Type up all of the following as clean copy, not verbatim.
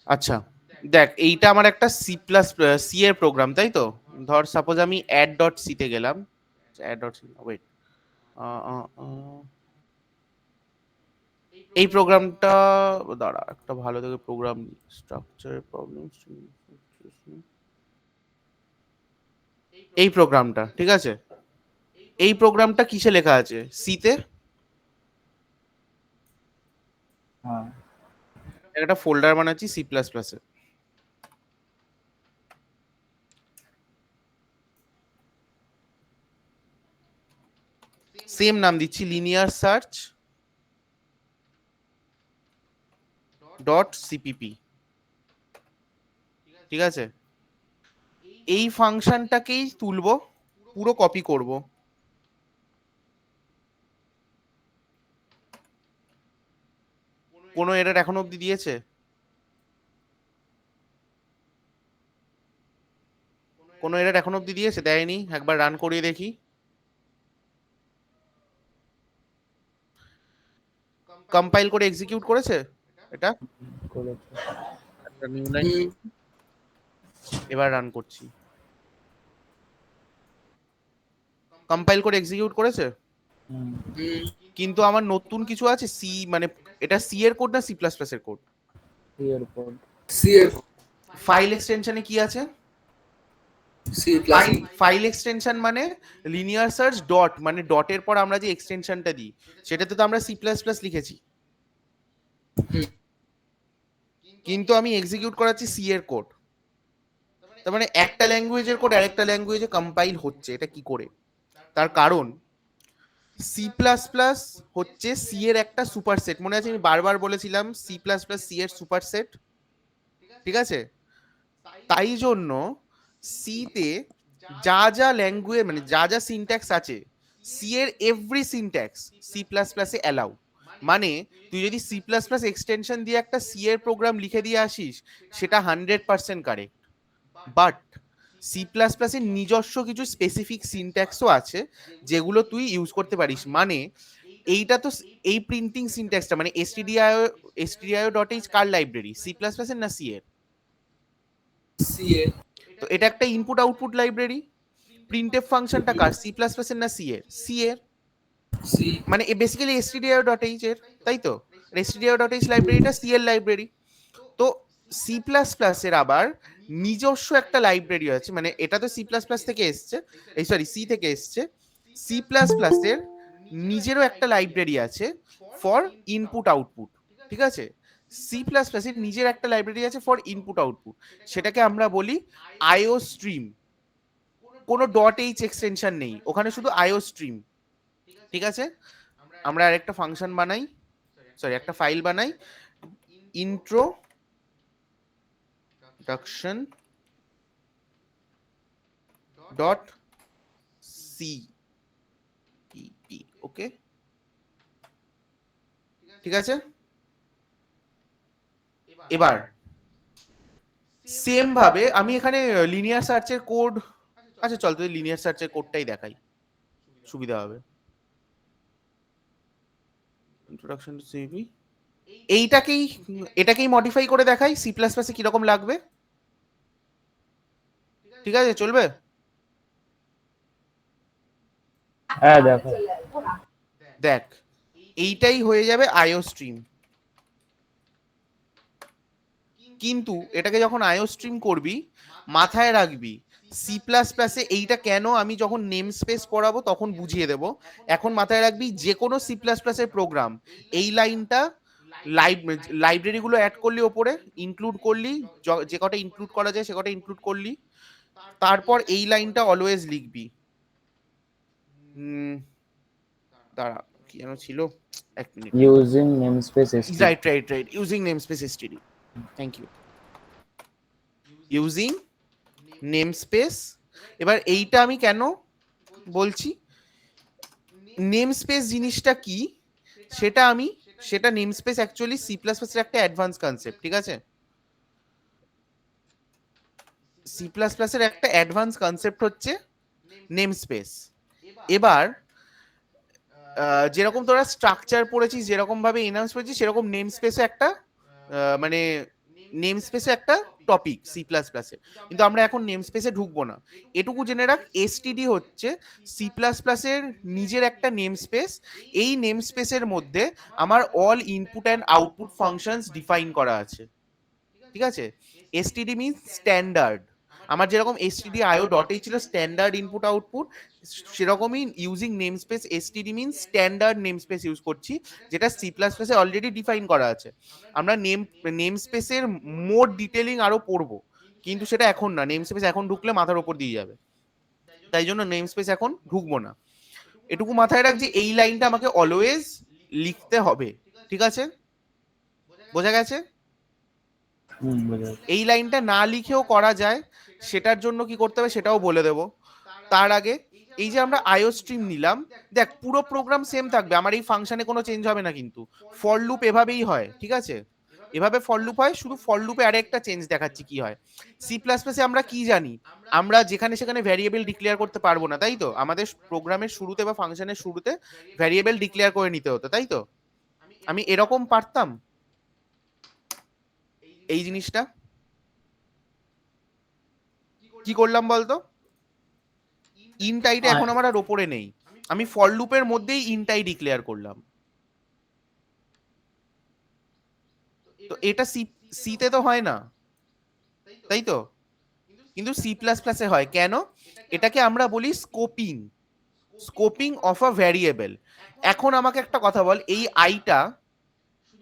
আচ্ছা, দেখ এইটা আমার একটা সি প্লাস সি এর প্রোগ্রাম, তাই তো? ধর সাপোজ আমি অ্যাড ডট সি তে গেলাম। অ্যাড ডট সি, ওয়েট, এই প্রোগ্রামটা, দাঁড়া একটা ভালো থেকে প্রোগ্রাম, স্ট্রাকচার প্রবলেম, এই প্রোগ্রামটা ঠিক আছে। এই প্রোগ্রামটা কিসে লেখা আছে? সি তে। হ্যাঁ, একটা ফোল্ডার বানাচ্ছি সি প্লাস প্লাসে। সেম নাম দিচ্ছি, লিনিয়ার সার্চ ডট সিপিপি, ঠিক আছে। এই ফাংশনটাকেই তুলবো, পুরো কপি করব। কোনো এরর এখনো অব্দি দিয়েছে? কোনো এরর এখনো অব্দি দিয়েছে? দেয়নি? একবার রান করিয়ে দেখি। কম্পাইল করে এক্সিকিউট করেছে এটা? করেছে। একটা নিউ লাইন, এবার রান করছি। কম্পাইল করে এক্সিকিউট করেছে, কিন্তু আমার নতুন কিছু আছে সি, মানে এটা সি এর কোড না সি প্লাস প্লাস এর কোড? সি এর কোড। ফাইল এক্সটেনশনে কি আছে? ফাইল এক্সটেনশন মানে লিনিয়ার সার্চ ডট, মানে ডটের পর আমরা যে এক্সটেনশনটা দিই সেটাতে তো আমরা সি প্লাস প্লাস লিখেছি, কিন্তু আমি এক্সিকিউট করাচ্ছি সি এর কোড। তার মানে একটা ল্যাঙ্গুয়েজের কোড আরেকটা ল্যাঙ্গুয়েজে কম্পাইল হচ্ছে, এটা কি করে? তার কারণ সি প্লাস প্লাস হচ্ছে সি এর একটা সুপারসেট, মনে আছে আমি বারবার বলেছিলাম সি প্লাস প্লাস সি এর সুপারসেট, ঠিক আছে। তাই জন্য সি তে যা যা ল্যাঙ্গুয়েজ, মানে যা যা সিনট্যাক্স আছে, সি এর এভরি সিনট্যাক্স সি প্লাস প্লাসে অ্যালাউ। মানে তুই যদি সি প্লাস প্লাস এক্সটেনশন দিয়ে একটা সি এর প্রোগ্রাম লিখে দিয়ে আসিস, সেটা 100% কারেক্ট। বাট সি প্লাস প্লাসের নিজস্ব কিছু স্পেসিফিক সিনট্যাক্সও আছে যেগুলো তুই ইউজ করতে পারিস। মানে এইটা তো, এই প্রিন্টিং সিনট্যাক্সটা মানে stdio ডট এইচ কার লাইব্রেরি? সি প্লাস প্লাস এর না সি এর? তো এটা একটা ইনপুট আউটপুট লাইব্রেরি। প্রিন্টএফ ফাংশনটা কার? সি প্লাস প্লাস এর না সি এর? সি এর। মানে বেসিক্যালি stdio ডট এইচ এর, তাই তো? stdio ডট এইচ লাইব্রেরিটা সি এর লাইব্রেরি। তো সি প্লাস প্লাস এর আবার নিজস্ব একটা লাইব্রেরি আছে, মানে এটা তো সি প্লাস প্লাস থেকে এসছে, এই সরি সি থেকে এসছে। সি প্লাস প্লাস এর নিজেরও একটা লাইব্রেরি আছে ফর ইনপুট আউটপুট, ঠিক আছে। সি প্লাস প্লাস এর নিজের একটা লাইব্রেরি আছে ফর ইনপুট আউটপুট, সেটাকে আমরা বলি আইও স্ট্রিম। কোনো ডট এইচ এক্সটেনশন নেই ওখানে, শুধু আইও স্ট্রিম, ঠিক আছে। আমরা আরেকটা ফাংশন বানাই, সরি একটা ফাইল বানাই, introduction ডট সিপিপি, ওকে, ঠিক আছে। এবার সেম ভাবে আমি এখানে লিনিয়ার সার্চের কোড, আচ্ছা চল তুই লিনিয়ার সার্চের কোডটাই দেখাই, সুবিধা হবে। ইন্ট্রোডাকশন টু সিপি, এইটাকেই এটাকেই মডিফাই করে দেখাই সি প্লাস প্লাসে কিরকম লাগবে, ঠিক আছে চলবে? হ্যাঁ দেখো। দেখ এইটাই হয়ে যাবে আইও স্ট্রিম, কিন্তু এটাকে যখন আইও স্ট্রিম করবি মাথায় রাখবি সি প্লাস প্লাসে এইটা কেন আমি যখন নেম স্পেস পড়াবো তখন বুঝিয়ে দেব। এখন মাথায় রাখবি যে কোনো সি প্লাস প্লাসের প্রোগ্রাম এই লাইনটা লাইব্রেরিগুলো অ্যাড করলি, ওপরে ইনক্লুড করলি, যে কটা ইনক্লুড করা যায় সে কটা ইনক্লুড করলি, তারপর এই লাইনটা অলওয়েজ লিখবি। দাঁড়া কি যেন ছিল, এক মিনিট। Using namespace ST. Right right right, using namespace STD, thank you. Using namespace, এবার এইটা আমি কেন বলছি, নেমস্পেস জিনিসটা কি সেটা namespace actually C plus plus এর একটা অ্যাডভান্স কনসেপ্ট, ঠিক আছে। সি প্লাস প্লাস এর একটা অ্যাডভান্স কনসেপ্ট হচ্ছে নেমস্পেস। এবার যেরকম তোরা স্ট্রাকচার পড়েছিস, যেরকম ভাবে এনাউন্স করেছিস, সেরকম নেম স্পেসে একটা মানে নেম স্পেসে একটা টপিক সি প্লাস প্লাসে, কিন্তু আমরা এখন নেম স্পেসে ঢুকবো না। এটুকু জেনে রাখ, এসটিডি হচ্ছে সি প্লাস প্লাসের নিজের একটা নেম স্পেস। এই নেম স্পেসের মধ্যে আমার all input and output functions define করা আছে, ঠিক আছে। STD means standard. আমার যেরকম এসটিডি আইও ডট এই ছিল স্ট্যান্ডার্ড ইনপুট আউটপুট, সেরকমই using name space STD means standard name space use করছি, যেটা সি প্লাস প্লাসে অলরেডি ডিফাইন করা আছে। আমরা নেম স্পেসের মোর ডিটেলিং আরো পড়বো, কিন্তু সেটা এখন না। নেম স্পেস এখন ঢুকলে মাথার উপর দিয়ে যাবে, তাই জন্য নেম স্পেস এখন ঢুকবো না। এটুকু মাথায় রাখ যে এই লাইনটা আমাকে অলওয়েজ লিখতে হবে, ঠিক আছে, বোঝা গেছে। বোঝা যাচ্ছে। এই লাইনটা না লিখেও করা যায়, সেটার জন্য কি করতে হবে সেটাও বলে দেব। তার আগে এই যে আমরা আইও স্ট্রিম নিলাম, দেখ পুরো প্রোগ্রাম সেম থাকবে, আমার এই ফাংশনে কোনো চেঞ্জ হবে না, কিন্তু ফর লুপ এভাবেই হয়, ঠিক আছে, এভাবে ফর লুপ হয়, শুধু ফর লুপে আরেকটা চেঞ্জ দেখাচ্ছি কি হয়। সি প্লাস প্লাসে আমরা কি জানি, আমরা যেখানে সেখানে ভ্যারিয়েবল ডিক্লেয়ার করতে পারবো না, তাই তো। আমাদের প্রোগ্রামের শুরুতে বা ফাংশনের শুরুতে ভ্যারিয়েবল ডিক্লেয়ার করে নিতে হতো, তাই তো। আমি এরকম পারতাম এই জিনিসটা, কি করলাম বলতো, ইনটাইটা এখন আমার আর ওপরে নেই, আমি ফর লুপের মধ্যেই ইনটাই ডিক্লেয়ার করলাম। তো এটা সিতে তো হয় না, তাই তো, কিন্তু সি প্লাস প্লাসে হয়। কেন? এটাকে আমরা বলি scoping, scoping of a variable. এখন আমাকে একটা কথা বল, এই আইটা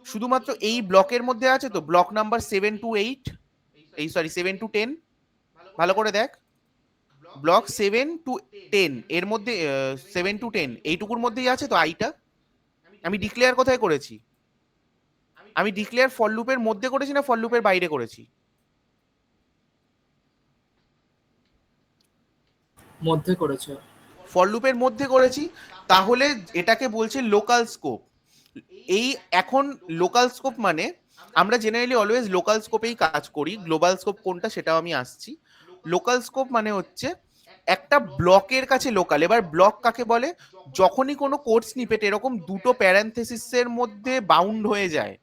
শুধুমাত্র এই ব্লকের মধ্যে আছে তো, ব্লক নাম্বার 7 to 8, এই সরি 7 to 10, ভালো করে দেখ, ব্লক 7 to 10 এর মধ্যে, 7 to 10 এইটুকুর মধ্যেই আছে তো আইটা। আমি ডিক্লেয়ার কোথায় করেছি, আমি ডিক্লেয়ার ফর লুপের মধ্যে করেছি না ফর লুপের বাইরে করেছি? মধ্যে করেছে। ফর লুপের মধ্যে করেছি, তাহলে এটাকে বলছে লোকাল স্কোপ। এই এখন লোকাল স্কোপ মানে আমরা জেনারেলি অলওয়েজ লোকাল স্কোপেই কাজ করি, গ্লোবাল স্কোপ কোনটা সেটাও আমি আসছি। লোকাল স্কোপ মানে হচ্ছে একটা ব্লকের কাছে লোকাল। এবার ব্লক কাকে বলে, যখনই কোনো কোড স্নিপেট এরকম দুটো প্যারান্থেসিসের মধ্যে বাউন্ড হয়ে যায়,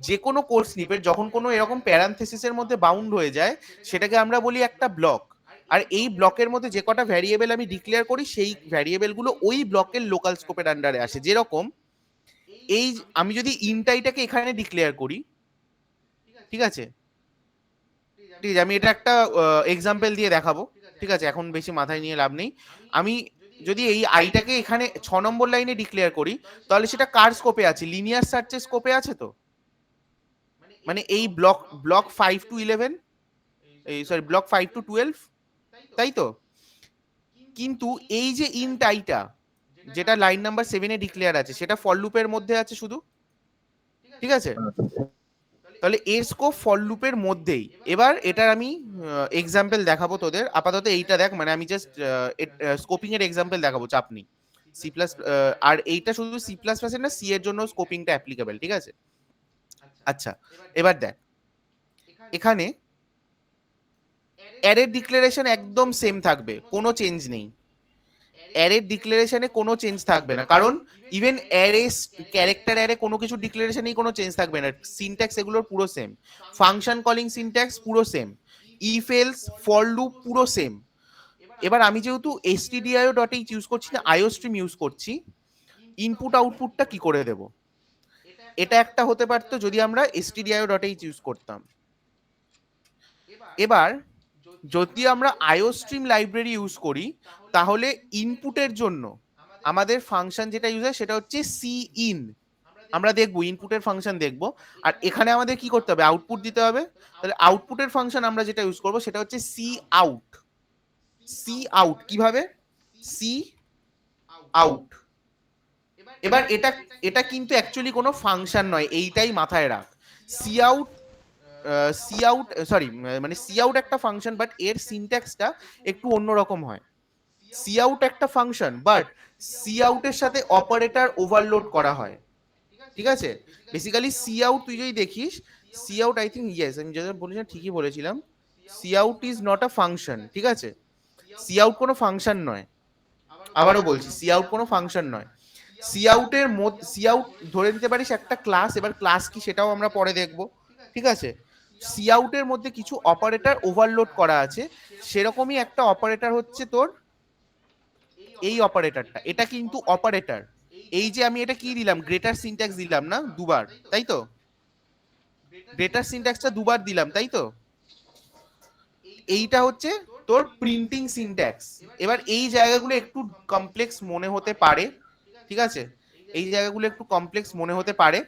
যে কোনো কোড স্নিপেট যখন কোনো এরকম প্যারান্থেসিসের মধ্যে বাউন্ড হয়ে যায়, সেটাকে আমরা বলি একটা ব্লক। আর এই ব্লকের মধ্যে যে কটা ভ্যারিয়েবল আমি ডিক্লেয়ার করি, সেই ভ্যারিয়েবল গুলো ওই ব্লকের লোকাল স্কোপের আন্ডারে আসে। যেরকম এই আমি যদি ইনটাইটাকে এখানে ডিক্লেয়ার করি, ঠিক আছে, ঠিক আছে, আমি এটা একটা এক্সাম্পল দিয়ে দেখাবো, ঠিক আছে, এখন বেশি মাথায় নিয়ে লাভ নেই। আমি যদি এই আইটাকে এখানে 6 নম্বর লাইনে ডিক্লেয়ার করি, তাহলে সেটা কার স্কোপে আছে, লিনিয়ার সার্চের স্কোপে আছে তো। মানে এই ব্লক 5 to 11, এই সরি ব্লক 5 to 12, তাই তো। কিন্তু এই যে ইনটাইটা যেটা লাইন নাম্বার 7-এ ডিক্লেয়ার আছে, সেটা ফর লুপের মধ্যে আছে শুধু, ঠিক আছে, তাহলে এর স্কোপ ফর লুপের মধ্যেই। এবার এটার আমি এক্সাম্পল দেখাবো তোদের, আপাতত এইটা দেখ, মানে আমি জাস্ট স্কোপিং এর এক্সাম্পল দেখাবো, চাপ নেই। সি প্লাস, আর এইটা শুধু সি প্লাস প্লাসের না, সি এর জন্য স্কোপিংটা অ্যাপ্লিকেবল, ঠিক আছে। আচ্ছা, এবার দেখ এখানে অ্যারের ডিক্লারেশন একদম সেম থাকবে, কোনো চেঞ্জ নেই। অ্যারের ডিক্লারেশনে কোনো চেঞ্জ থাকবে না, কারণ ইভেন অ্যারে, ক্যারেক্টার অ্যারে, কোনো কিছু ডিক্লারেশনেই কোনো চেঞ্জ থাকবে না। সিনট্যাক্স এগুলোর পুরো সেম, ফাংশন কলিং সিনট্যাক্স পুরো same, if else for loop পুরো সেম। এবার আমি যেহেতু stdio ডট এইচ ইউজ করছি না, আইও স্ট্রিম ইউজ করছি, ইনপুট আউটপুটটা কি করে দেব, এটা একটা হতে পারতো যদি আমরা stdio ডট এইচ ইউজ করতাম। এবার যদি আমরা আইও স্ট্রিম লাইব্রেরি ইউজ করি, তাহলে ইনপুটের জন্য আমাদের ফাংশন যেটা ইউজ হয় সেটা হচ্ছে সি ইন। আমরা দেখবো ইনপুটের ফাংশন দেখবো, আর এখানে আমাদের কি করতে হবে, আউটপুট দিতে হবে। তাহলে আউটপুটের ফাংশন আমরা যেটা ইউজ করবো সেটা হচ্ছে সি আউট। সি আউট কিভাবে, সি আউট। এবার এটা এটা কিন্তু অ্যাকচুয়ালি কোনো ফাংশন নয়, এইটাই মাথায় রাখ। C out, C out sorry, মানে সি আউট একটা ফাংশন, বাট এর সিনট্যাক্সটা একটু অন্যরকম হয়। সি আউট একটা ফাংশন, বাট সি আউটের সাথে অপারেটর ওভারলোড করা হয়, ঠিক আছে। বেসিক্যালি সি আউট তুই যদি দেখিস, C out I think yes, আমি যেটা বলেছিলাম ঠিকই বলেছিলাম, C out is not a function, ঠিক আছে। সি আউট কোনো ফাংশন নয়, আবারও বলছি সি আউট কোনো ফাংশন নয়। সি আউট ধরে নিতে পারিস একটা ক্লাস, এবার ক্লাস কি সেটাও আমরা পরে দেখবো, ঠিক আছে। সি আউটের মধ্যে কিছু অপারেটর ওভারলোড করা আছে, সেরকমই একটা অপারেটর হচ্ছে তোর এই অপারেটরটা। এটা কিন্তু অপারেটর। এই যে আমি এটা কি দিলাম, গ্রেটার সিনট্যাক্স দিলাম না দুবার, তাই তো? গ্রেটার সিনট্যাক্সটা দুবার দিলাম, তাই তো? এইটা হচ্ছে তোর প্রিন্টিং সিনট্যাক্স। এবার এই জায়গাগুলো একটু কমপ্লেক্স মনে হতে পারে, ঠিক আছে? এই জায়গাগুলো একটু কমপ্লেক্স মনে হতে পারে।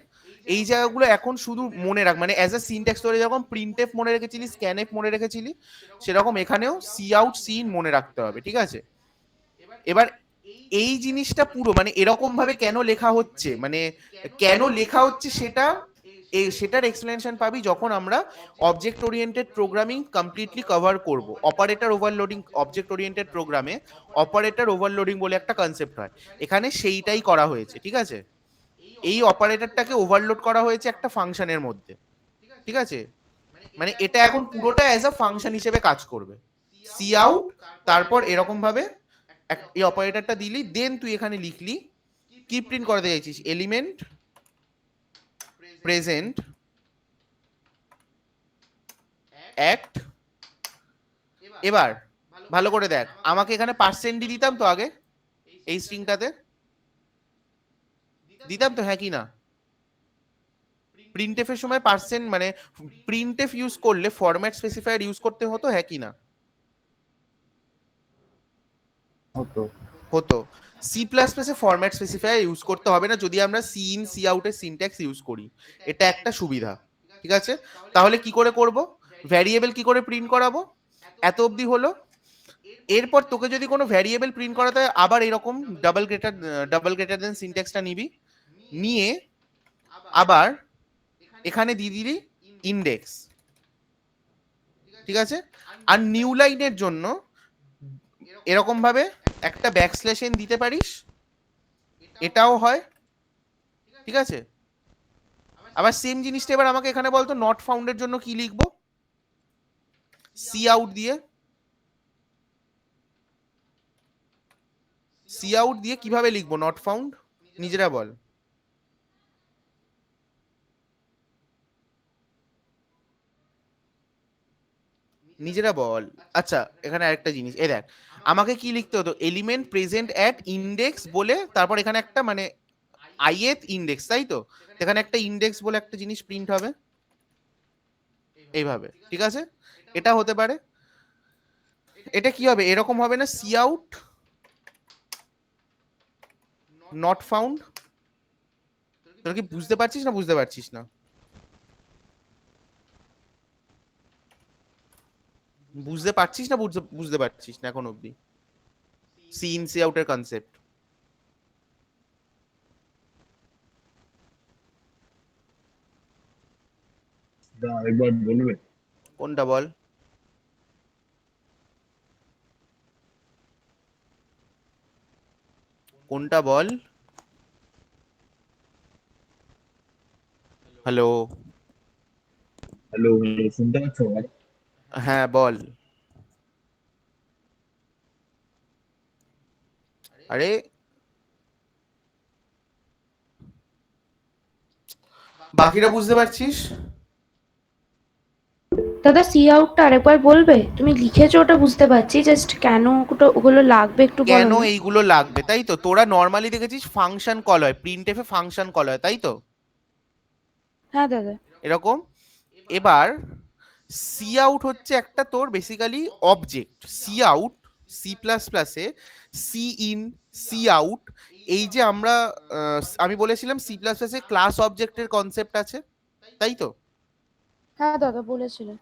এই জায়গাগুলো এখন শুধু মনে রাখ, মানে অ্যাজ এ সিনট্যাক্স তোরে যেরকম প্রিন্টএফ মনে রেখেছিলি, স্ক্যানএফ মনে রেখেছিলি, সেরকম এখানেও সি আউট সিন মনে রাখতে হবে, ঠিক আছে? এবার এই জিনিসটা পুরো মানে এরকম ভাবে কেন লেখা হচ্ছে, মানে কেন লেখা হচ্ছে সেটার এক্সপ্লেনেশন পাবি যখন আমরা object oriented programming completely cover করব। অপারেটর ওভারলোডিং, অবজেক্ট ওরিয়েন্টেড প্রোগ্রামে অপারেটর ওভারলোডিং বলে একটা কনসেপ্ট হয়, এখানে সেইটাই করা হয়েছে, ঠিক আছে? এই অপারেটরটাকে ওভারলোড করা হয়েছে একটা ফাংশনের মধ্যে, ঠিক আছে? মানে এটা এখন পুরোটা অ্যাজ আ ফাংশন হিসেবে কাজ করবে। সি আউট, তারপর এরকম ভাবে এই অপারেটরটা দিলি, দেন তুই এখানে লিখলি কি প্রিন্ট করাতে চাইছিস, এলিমেন্ট প্রেজেন্ট অ্যাক্ট। এবার ভালো করে দেখ, আমাকে এখানে পার্সেন্ট ডি দিতাম তো আগে এই স্ট্রিংটাতে, দিতাম তো, হ্যাঁ কি না? প্রিন্টএফ এর সময় পার্সেন্ট মানে প্রিন্টএফ ইউজ করলে ফরম্যাট স্পেসিফায়ার ইউজ করতে হতো, হ্যাঁ কি না? হতো। হতো। সি প্লাস প্লাসে ফরম্যাট স্পেসিফায়ার ইউজ করতে হবে না যদি আমরা সি ইন সি আউটের সিনট্যাক্স ইউজ করি, এটা একটা সুবিধা, ঠিক আছে? তাহলে কি করে করব, ভ্যারিয়েবল কি করে প্রিন্ট করাবো, এত অবধি হলো। এরপর তোকে যদি কোনো ভ্যারিয়েবল প্রিন্ট করাতে হয়, আবার এরকম ডাবল গ্রেটার দেন সিনট্যাক্সটা নিবি, নিয়ে আবার এখানে দিয়ে দিলি ইন্ডেক্স, ঠিক আছে? আর নিউ লাইনের জন্য এরকম ভাবে একটা ব্যাকস্ল্যাশ এন দিতে পারিস, এটাও হয়, ঠিক আছে? আবার সেম জিনিসটা এবার আমাকে এখানে বলতো নট ফাউন্ডের জন্য কি লিখবো, সি আউট দিয়ে, সি আউট দিয়ে কিভাবে লিখবো নট ফাউন্ড, নিজেরা বল। নিজেরা বল। আচ্ছা, এখানে আরেকটা জিনিস, এই দেখ, আমাকে কি লিখতে হতো, এলিমেন্ট প্রেজেন্ট অ্যাট ইন্ডেক্স বলে তারপর এখানে একটা মানে আইএথ ইন্ডেক্স, তাই তো? এখানে একটা ইন্ডেক্স বলে একটা জিনিস প্রিন্ট হবে এইভাবে, ঠিক আছে? এটা হতে পারে। এটা কি হবে, এরকম হবে না, সি আউট নট ফাউন্ড। তোরা কি বুঝতে পারছিস না বুঝতে পারছিস না? বুঝতে পারছিস না বুঝতে পারছিস না এখন অব্দি সি ইন সি আউটের কনসেপ্ট? একবার বলবে? কোনটা বল? কোনটা বল? হ্যালো? হ্যালো, শুনতে পাচ্ছ? হ্যাঁ বল। আরে বাকিটা বুঝতে পারছিস? দাদা সি আউটটা আরেকবার বলবে? তুমি লিখেছো ওটা বুঝতে পারছি, জাস্ট কেন ওগুলো লাগবে একটু বলো কেন না। এইগুলো লাগবে, তাই তো? তোরা নর্মালি দেখেছিস ফাংশন কল হয়, প্রিন্টএফে ফাংশন কল হয়, তাই তো? হ্যাঁ দাদা। এরকম। এবার সি আউট হচ্ছে একটা তোর basically object. C out C plus প্লাসে সি ইন সি আউট, এই যে আমরা আমি বলেছিলাম সি প্লাস প্লাসে ক্লাস অবজেক্টের কনসেপ্ট আছে, তাই তো? হ্যাঁ দাদা বলেছিলে।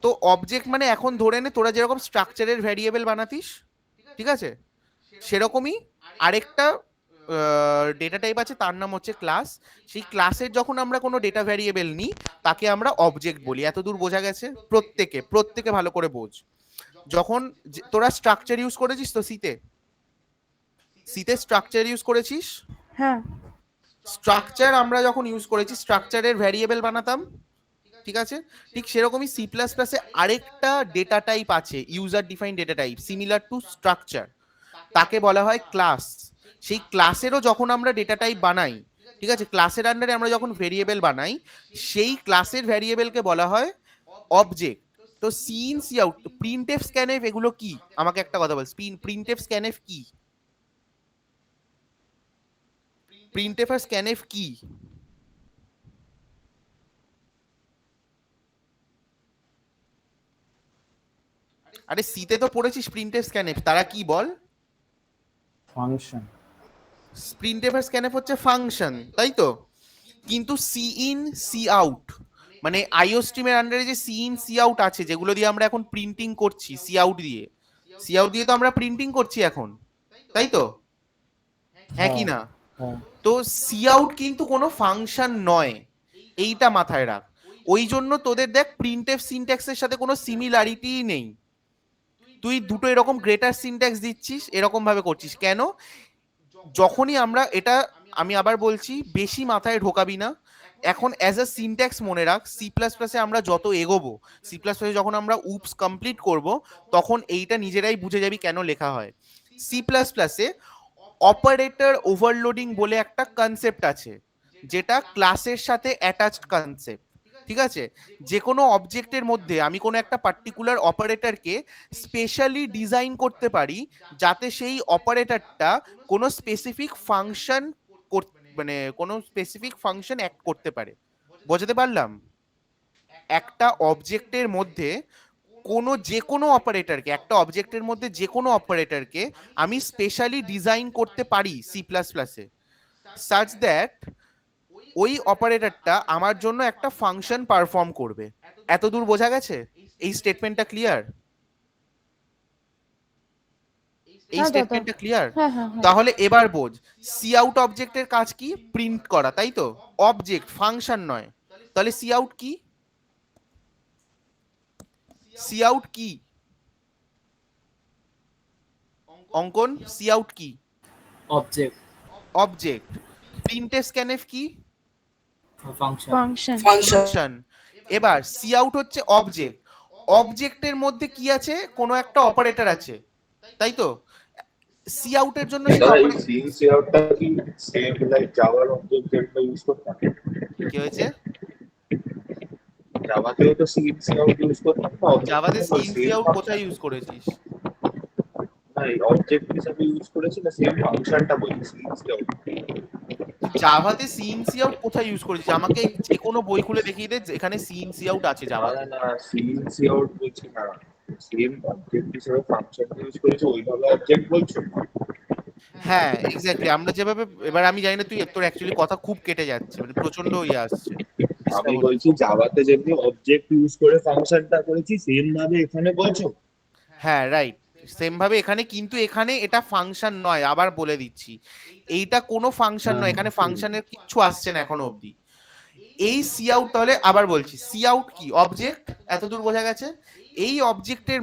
তো অবজেক্ট মানে এখন ধরে নে তোরা যেরকম স্ট্রাকচারের ভ্যারিয়েবল বানাতিস, ঠিক আছে, সেরকমই আরেকটা ডেটা টাইপ আছে, তার নাম হচ্ছে ক্লাস। সেই ক্লাসের যখন আমরা কোনো ডেটা ভ্যারিয়েবল নিই তাকে আমরা অবজেক্ট বলি। এতদূর বোঝা গেছে? প্রত্যেকে ভালো করে বোঝ। যখন তোরা স্ট্রাকচার ইউজ করেছিস তো সিতে, সিতে স্ট্রাকচার ইউজ করেছিস? হ্যাঁ। স্ট্রাকচার আমরা যখন ইউজ করেছি, স্ট্রাকচারের ভ্যারিয়েবল বানাতাম, ঠিক আছে? ঠিক সেরকমই সি প্লাস প্লাসে আরেকটা ডেটা টাইপ আছে, user define data type similar to structure, তাকে বলা হয় ক্লাস। সেই ক্লাসেরও যখন আমরা ডেটা টাইপ বানাই, ঠিক আছে, ক্লাসের আন্ডারে আমরা যখন ভেরিয়েবল বানাই, সেই ক্লাসের ভ্যারিয়েবলকে বলা হয় অবজেক্ট। তো C in C out, printf scanf এগুলো কি? আমাকে একটা কথা বল, প্রিন্টএফ স্ক্যানএফ কি? প্রিন্টএফ আর স্ক্যানএফ কি? আরে সিতে তো পড়েছিস প্রিন্টএফ স্ক্যানএফ, তারা কি বল? ফাংশন। প্রিন্টএফ আর স্ক্যানএফ হচ্ছে ফাংশন, তাই তো? কিন্তু সি ইন সি আউট মানে আইও স্ট্রিমের আন্ডারে যে সি ইন সি আউট আছে, যেগুলো দিয়ে আমরা এখন প্রিন্টিং করছি, সি আউট দিয়ে তো আমরা প্রিন্টিং করছি এখন, তাই তো? হ্যাঁ কি না? হ্যাঁ। তো সি আউট কিন্তু কোনো ফাংশন নয়, এইটা মাথায় রাখ। ওই জন্য তোদের দেখ প্রিন্টএফ সিনট্যাক্সের সাথে কোনো সিমিলারিটিই নেই। তুই দুটো এরকম গ্রেটার সিনট্যাক্স দিচ্ছিস, এরকম ভাবে করছিস কেন? যখনই আমরা এটা, আমি আবার বলছি, বেশি মাথায় ঢোকাবি না। এখন অ্যাজ আ সিনট্যাক্স মনে রাখ, সি প্লাস প্লাসে আমরা যত এগোবো, সি প্লাস প্লাসে যখন আমরা উপস কমপ্লিট করব, তখন এইটা নিজেরাই বুঝে যাবি কেন লেখা হয়। সি প্লাস প্লাসে অপারেটর ওভারলোডিং বলে একটা কনসেপ্ট আছে, যেটা ক্লাসের সাথে অ্যাটাচড কনসেপ্ট, ঠিক আছে? যে কোনো অবজেক্টের মধ্যে আমি কোনো একটা পার্টিকুলার অপারেটরকে স্পেশালি ডিজাইন করতে পারি, যাতে সেই অপারেটরটা কোনো স্পেসিফিক ফাংশন মানে কোনো স্পেসিফিক ফাংশন অ্যাক্ট করতে পারে। বোঝাতে পারলাম? একটা অবজেক্টের মধ্যে যে কোনো অপারেটরকে, একটা অবজেক্টের মধ্যে যে কোনো অপারেটরকে আমি স্পেশালি ডিজাইন করতে পারি সি প্লাস প্লাসে, সাচ দ্যাট ওই অপারেটরটা আমার জন্য একটা ফাংশন পারফর্ম করবে। এত দূর বোঝা গেছে? এই স্টেটমেন্টটা ক্লিয়ার? এই হ্যাঁ দাদা। স্টেটমেন্টটা ক্লিয়ার? হ্যাঁ হ্যাঁ হ্যাঁ। তাহলে এবার বোঝ, সি আউট অবজেক্টের কাজ কি? প্রিন্ট করা, তাই তো? অবজেক্ট, ফাংশন নয়। তাহলে সি আউট কি? সি আউট কি অঙ্কন? সি আউট কি? Object, object. প্রিন্টএফ স্ক্যানএফ কি? ফাংশন। ফাংশন। ফাংশন। এবার সি আউট হচ্ছে অবজেক্ট, অবজেক্টের মধ্যে কি আছে? কোনো একটা অপারেটর আছে, তাই তো? সি আউটের জন্য সেই দাদা এই operator- সিন সি আউটটা কি সেম লাইক জাভার অবজেক্ট যেটা ইউজ করতাম? কি হয়েছে? জাভাতেও তো সিন সি আউট ইউজ করতাম না? জাভাতে সিন সি আউট সেম কোথায় ইউজ করেছিস? না, এই অবজেক্ট হিসেবে ইউজ করেছি না, সেম ফাংশনটা বলছি সিন সি আউট। জাভাতে সিন সি আউট কোথায় ইউজ করেছিস? আমাকে যে কোনো বই খুলে দেখিয়ে দে এখানে সিন সি আউট আছে না জাভাতে। না না, সিন সি আউট বলছি না, সেম অবজেক্ট হিসেবে ফাংশন ইউজ করেছি, ওইভাবে অবজেক্ট বলছো? হ্যাঁ এক্স্যাক্টলি, আমরা যেভাবে, এবার আমি জানি না, তুই তোর অ্যাকচুয়ালি কথা খুব কেটে যাচ্ছে, মানে প্রচন্ড ইয়ে আসছে, আমি disturb হচ্ছে। বলছি জাভাতে যেমনি অবজেক্ট ইউজ করে ফাংশনটা করেছি, সেম ভাবে এখানে বলছো? হ্যাঁ রাইট, সেম ভাবে এখানে, কিন্তু এখানে এটা ফাংশন নয়, আবার বলে দিচ্ছি, এইটা কোনো ফাংশন নয়, এখানে ফাংশনের কিচ্ছু আসছে না এখনো অবধি। এই সি আউট, তাহলে আবার বলছি, সি আউট কি? অবজেক্ট। এতদূর বোঝা গেছে? এই অবজেক্টের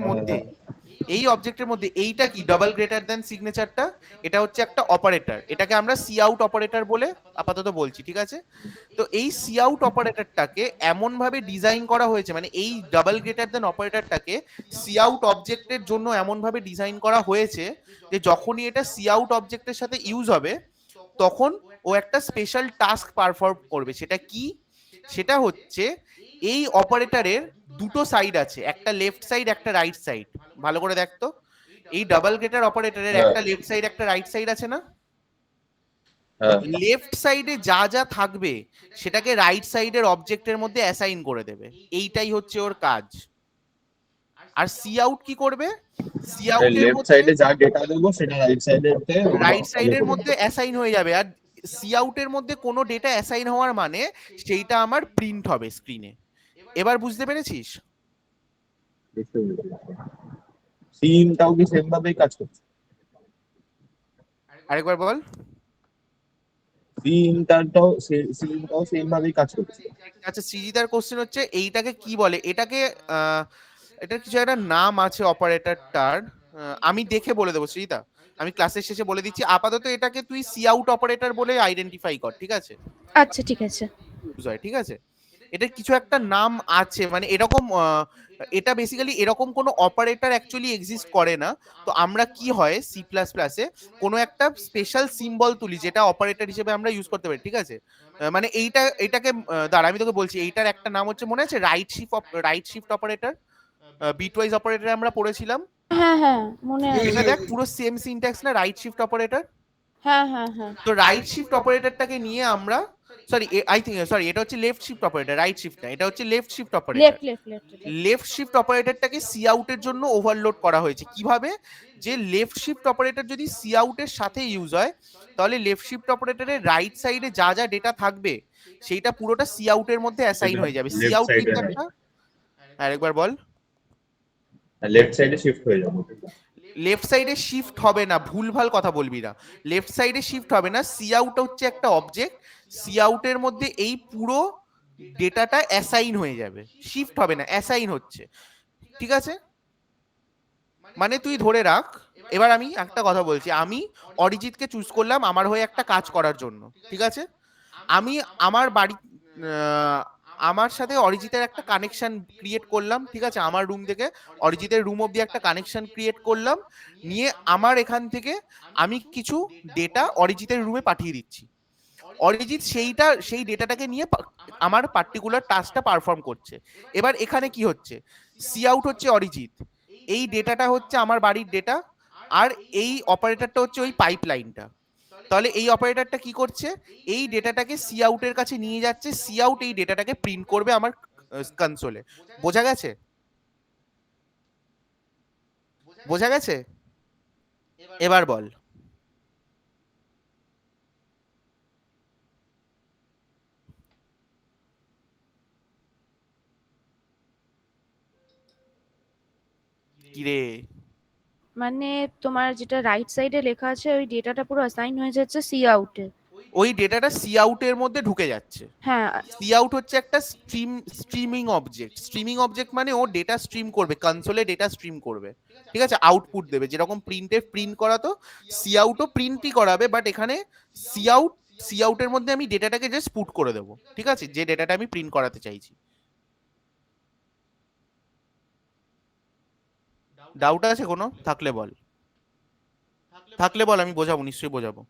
মধ্যে, এইটা কি? ডাবল গ্রেটার দ্যান সিগনেচারটা, এটা হচ্ছে একটা অপারেটর, এটাকে আমরা সি আউট অপারেটর বলে আপাতত বলছি, ঠিক আছে? তো এই সি আউট অপারেটরটাকে এমন ভাবে ডিজাইন করা হয়েছে, মানে এই ডাবল গ্রেটার দ্যান অপারেটরটাকে সি আউট অবজেক্টের জন্য এমন ভাবে ডিজাইন করা হয়েছে যে যখনই এটা সি আউট অবজেক্টের সাথে ইউজ হবে, তখন ও একটা স্পেশাল টাস্ক পারফর্ম করবে। সেটা কি? সেটা হচ্ছে, এই অপারেটরের দুটো সাইড আছে, একটা লেফট সাইড, একটা রাইট সাইড। ভালো করে দেখ তো, এই ডাবল গ্রেটার অপারেটরের একটা লেফট সাইড, একটা রাইট সাইড আছে না? হ্যাঁ। লেফট সাইডে যা যা থাকবে সেটাকে রাইট সাইডের অবজেক্টের মধ্যে অ্যাসাইন করে দেবে, এইটাই হচ্ছে ওর কাজ। আর সি আউট কি করবে? সি আউটের লেফট মধ্যে, সাইডে যা ডেটা দেবো সেটা রাইট সাইডের মধ্যে অ্যাসাইন হয়ে যাবে, আর সি আউটের মধ্যে কোনো ডেটা অ্যাসাইন হওয়ার মানে সেইটা আমার প্রিন্ট হবে স্ক্রিনে। এবার বুঝতে পেরেছিস? সিনটাও কি সেম ভাবেই কাজ করছে? আরেকবার বল। সিনটাও সেম ভাবেই কাজ করছে। আচ্ছা, সৃজিতার কোশ্চেন হচ্ছে এইটাকে কি বলে? এটাকে এটার কিছু একটা নাম আছে অপারেটরটার, আমি দেখে বলে দেবো সৃজিতা, আমি ক্লাসের শেষে বলে দিচ্ছি। আপাতত এটাকে তুই সি আউট অপারেটর বলে আইডেন্টিফাই কর, ঠিক আছে? আচ্ছা ঠিক আছে। ঠিক আছে? এটা কিছু একটা নাম আছে, মানে এরকম এটা বেসিক্যালি এরকম কোনো অপারেটর অ্যাকচুয়ালি এক্সিস্ট করে না। তো আমরা কি হয় সি প্লাস প্লাসে কোনো একটা স্পেশাল সিম্বল তুলি যেটা অপারেটর হিসেবে আমরা ইউজ করতে পারি, ঠিক আছে? মানে এটাকে দাঁড়া আমি তোকে বলছি, এইটার একটা নাম হচ্ছে, মনে আছে right shift operator, bitwise operator আমরা পড়েছিলাম। হ্যাঁ হ্যাঁ মনে এটা আছে। দেখ পুরো সেম সিনট্যাক্স না, রাইট শিফট অপারেটর। হ্যাঁ হ্যাঁ হ্যাঁ তো রাইট শিফট অপারেটরটাকে নিয়ে আমরা, সরি এটা হচ্ছে left shift operator, right shift না, এটা হচ্ছে left shift operator. Left left left left shift অপারেটরটাকে সি আউটের জন্য ওভারলোড করা হয়েছে কিভাবে, যে লেফট শিফট অপারেটর যদি সি আউটের সাথে ইউজ হয় তাহলে লেফট শিফট অপারেটরের রাইট সাইডে যা যা ডেটা থাকবে সেইটা পুরোটা সি আউটের মধ্যে অ্যাসাইন হয়ে যাবে। সি লেফট আউট সাইডে কিন্তু একটা, আরেকবার বল। লেফট সাইডে শিফট হয়ে যাবে। লেফট সাইডে শিফট হবে না, ভুলভাল কথা বলবি না। লেফট সাইডে শিফট হবে না, সি আউট হচ্ছে একটা অবজেক্ট, সি আউটের মধ্যে এই পুরো ডেটাটা অ্যাসাইন হয়ে যাবে, শিফট হবে না, অ্যাসাইন হচ্ছে, ঠিক আছে? মানে তুই ধরে রাখ, এবার আমি একটা কথা বলছি, আমি অরিজিৎকে চুজ করলাম আমার হয়ে একটা কাজ করার জন্য, ঠিক আছে? আমি আমার বাড়ি আমার সাথে অরিজিতের একটা কানেকশন ক্রিয়েট করলাম, ঠিক আছে? আমার রুম থেকে অরিজিতের রুম অব্দি একটা কানেকশন ক্রিয়েট করলাম, নিয়ে আমার এখান থেকে আমি কিছু ডেটা অরিজিতের রুমে পাঠিয়ে দিচ্ছি। অরিজিৎ সেই ডেটাটাকে নিয়ে আমার পার্টিকুলার টাস্কটা পারফর্ম করছে। এবার এখানে কি হচ্ছে, সি আউট হচ্ছে অরিজিৎ, এই ডেটাটা হচ্ছে আমার বাড়ির ডেটা, আর এই অপারেটরটা হচ্ছে ওই পাইপলাইনটা। তাহলে এই অপারেটরটা কি করছে, এই ডেটাটাকে সি আউটের কাছে নিয়ে যাচ্ছে, সি আউট এই ডেটাটাকে প্রিন্ট করবে আমার কনসোলে। বোঝা গেছে? বোঝা গেছে? এবার বল। কিরে? মানে তোমার যেটা রাইট সাইডে লেখা আছে ওই ডেটাটা পুরো অ্যাসাইন হয়ে যাচ্ছে সি আউটে। ওই ডেটাটা সি আউটের মধ্যে ঢুকে যাচ্ছে। হ্যাঁ সি আউট হচ্ছে একটা স্ট্রিমিং অবজেক্ট। স্ট্রিমিং অবজেক্ট মানে ও ডেটা স্ট্রিম করবে, কনসোলে ডেটা স্ট্রিম করবে, ঠিক আছে? আউটপুট দেবে, যেরকম প্রিন্টে প্রিন্ট করাতো সি আউটও প্রিন্টই করাবে, বাট এখানে সি আউটের মধ্যে আমি ডেটাটাকে জাস্ট পুট করে দেবো, ঠিক আছে? যে ডেটাটা আমি প্রিন্ট করাতে চাইছি। ডাউট আছে কোনো? থাকলে বল, থাকলে বল, আমি বোঝাবো, নিশ্চয়ই বোঝাবো।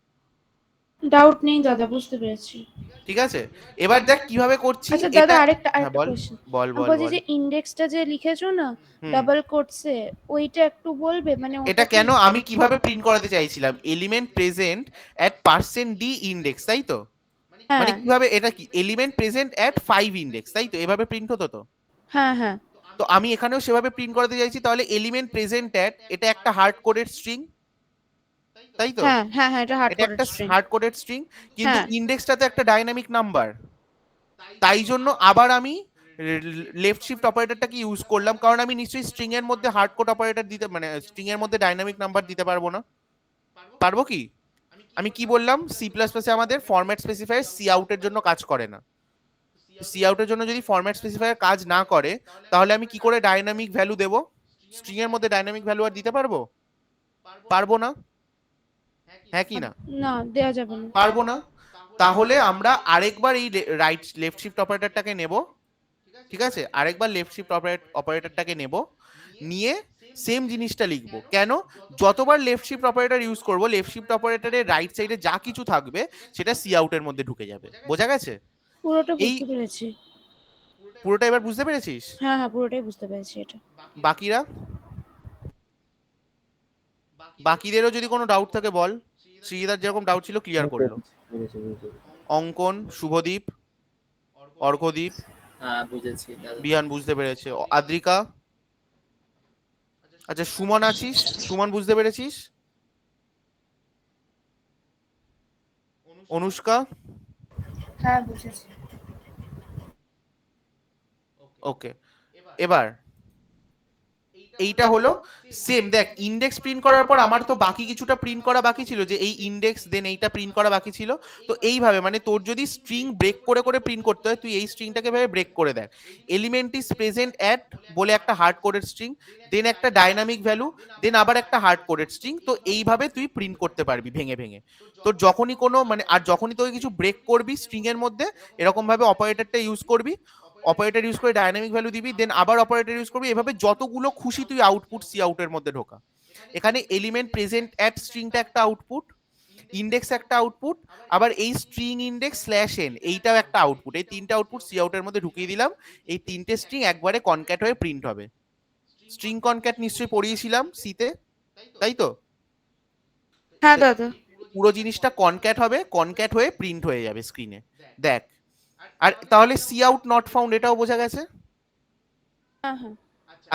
ডাউট নেই দাদা, বুঝতে পেরেছি। ঠিক আছে, এবার দেখ কিভাবে করছি আচ্ছা দাদা এটা। আরেকটা হ্যাঁ বল কোশ্চেন। বল আমি বল বলছি বল। যে ইন্ডেক্সটা যে লিখেছো না হুম। ডাবল কোটসে, ওইটা একটু বলবে মানে এটা ওটা কেন আমি কিভাবে প্রিন্ট করাতে চাইছিলাম, এলিমেন্ট প্রেজেন্ট এট %d ইন্ডেক্স, তাই তো? মানে হ্যাঁ কিভাবে, এটা কি এলিমেন্ট প্রেজেন্ট এট 5 ইন্ডেক্স, তাই তো? এভাবে প্রিন্ট হতো তো। হ্যাঁ হ্যাঁ তো আমি এখানেও সেভাবে প্রিন্ট করাতে চাইছি, তাহলে এলিমেন্ট প্রেজেন্ট এট, এটা একটা হার্ড কোডেড স্ট্রিং, তাই তো? হ্যাঁ হ্যাঁ হ্যাঁ এটা হার্ড এটা একটা coded string. Hard coded string, কিন্তু হ্যাঁ ইন্ডেক্সটা তো একটা ডাইনামিক নাম্বার। তাই জন্য আবার আমি লেফট শিফট অপারেটরটাকে ইউজ করলাম, কারণ আমি নিশ্চয়ই স্ট্রিং এর মধ্যে হার্ড কোড অপারেটর দিতে, মানে স্ট্রিং এর মধ্যে ডাইনামিক নাম্বার দিতে পারবো না। পারবো কি? আমি কি বললাম, সি প্লাস প্লাসে আমাদের ফরম্যাট স্পেসিফায়ার সি আউটের জন্য কাজ করে না। সি আউটের জন্য যদি ফরম্যাট স্পেসিফায়ার কাজ না করে তাহলে আমি কি করে ডাইনামিক ভ্যালু দেবো? স্ট্রিং এর মধ্যে ডাইনামিক ভ্যালু আর দিতে পারবো? পারবো না, হ্যাঁ কি না? না দেয়া যাবে না। পারবো না। তাহলে আমরা আরেকবার এই লেফট শিফট অপারেটরটাকে নেব, ঠিক আছে? আরেকবার লেফট শিফট অপারেটরটাকে নেব, নিয়ে সেম জিনিসটা লিখবো। কেন? যতবার লেফট শিফট অপারেটর ইউজ করব, লেফট শিফট অপারেটরের রাইট সাইডে যা কিছু থাকবে সেটা সি আউটের মধ্যে ঢুকে যাবে। বোঝা গেছে? পুরোটা এই বুঝতে পেরেছি। পুরোটা এবার বুঝতে পেরেছিস? হ্যাঁ হ্যাঁ পুরোটাই বুঝতে পেরেছি এটা। বাকিরা, বাকিদেরও যদি কোনো ডাউট থাকে বল। শ্রীদার যেরকম ডাউট ছিল ক্লিয়ার করলো। অঙ্কন, শুভদীপ, অর্ঘদীপ, হ্যাঁ বুঝেছি দাদা। বিহান বুঝতে পেরেছে, আদ্রিকা, আচ্ছা সুমন আছিস? সুমন বুঝতে পেরেছিস? অনুষ্কা? হ্যাঁ বুঝেছি। ওকে, এবার এইটা হলো সেম। দেখ ইন্ডেক্স প্রিন্ট করার পর আমার তো বাকি কিছুটা প্রিন্ট করা বাকি ছিল, যে এই ইন্ডেক্স দেন এইটা প্রিন্ট করা বাকি ছিল। তো এইভাবে মানে তোর যদি স্ট্রিং ব্রেক করে করে প্রিন্ট করতে হয়, তুই এই স্ট্রিংটাকে ভাবে ব্রেক করে দেখ। এলিমেন্ট ইজ প্রেজেন্ট অ্যাট বলে একটা হার্ড কোডেড স্ট্রিং, দেন একটা ডাইনামিক ভ্যালু, দেন আবার একটা হার্ড কোডেড স্ট্রিং। তো এইভাবে তুই প্রিন্ট করতে পারবি ভেঙে ভেঙে। তোর যখনই কোনো মানে আর যখনই তুই কিছু ব্রেক করবি স্ট্রিং এর মধ্যে, এরকম ভাবে অপারেটরটা ইউজ করবি, অপারেটর ইউজ করে ডাইনামিক ভ্যালু দিবি, দেন আবার অপারেটর ইউজ করবি, এভাবে যতগুলো খুশি তুই আউটপুট সি আউটের মধ্যে ঢোকা। এখানে এলিমেন্ট প্রেজেন্ট অ্যাট স্ট্রিংটা একটা আউটপুট, ইন্ডেক্স একটা আউটপুট, আবার এই স্ট্রিং ইন্ডেক্স স্ল্যাশ এন এইটাও একটা আউটপুট। এই তিনটা আউটপুট সি আউটের মধ্যে ঢুকিয়ে দিলাম। এই তিনটে স্ট্রিং একবারে কনক্যাট হয়ে প্রিন্ট হবে। স্ট্রিং কনক্যাট নিশ্চয়ই পড়িয়েছিলাম সিতে, তাই তো? হ্যাঁ দাদা। পুরো জিনিসটা কনক্যাট হবে, কনক্যাট হয়ে প্রিন্ট হয়ে যাবে স্ক্রিনে। দেখ, আর তাহলে সি আউট নট ফাউন্ড এটাও বোঝা গেছে। হ্যাঁ হ্যাঁ।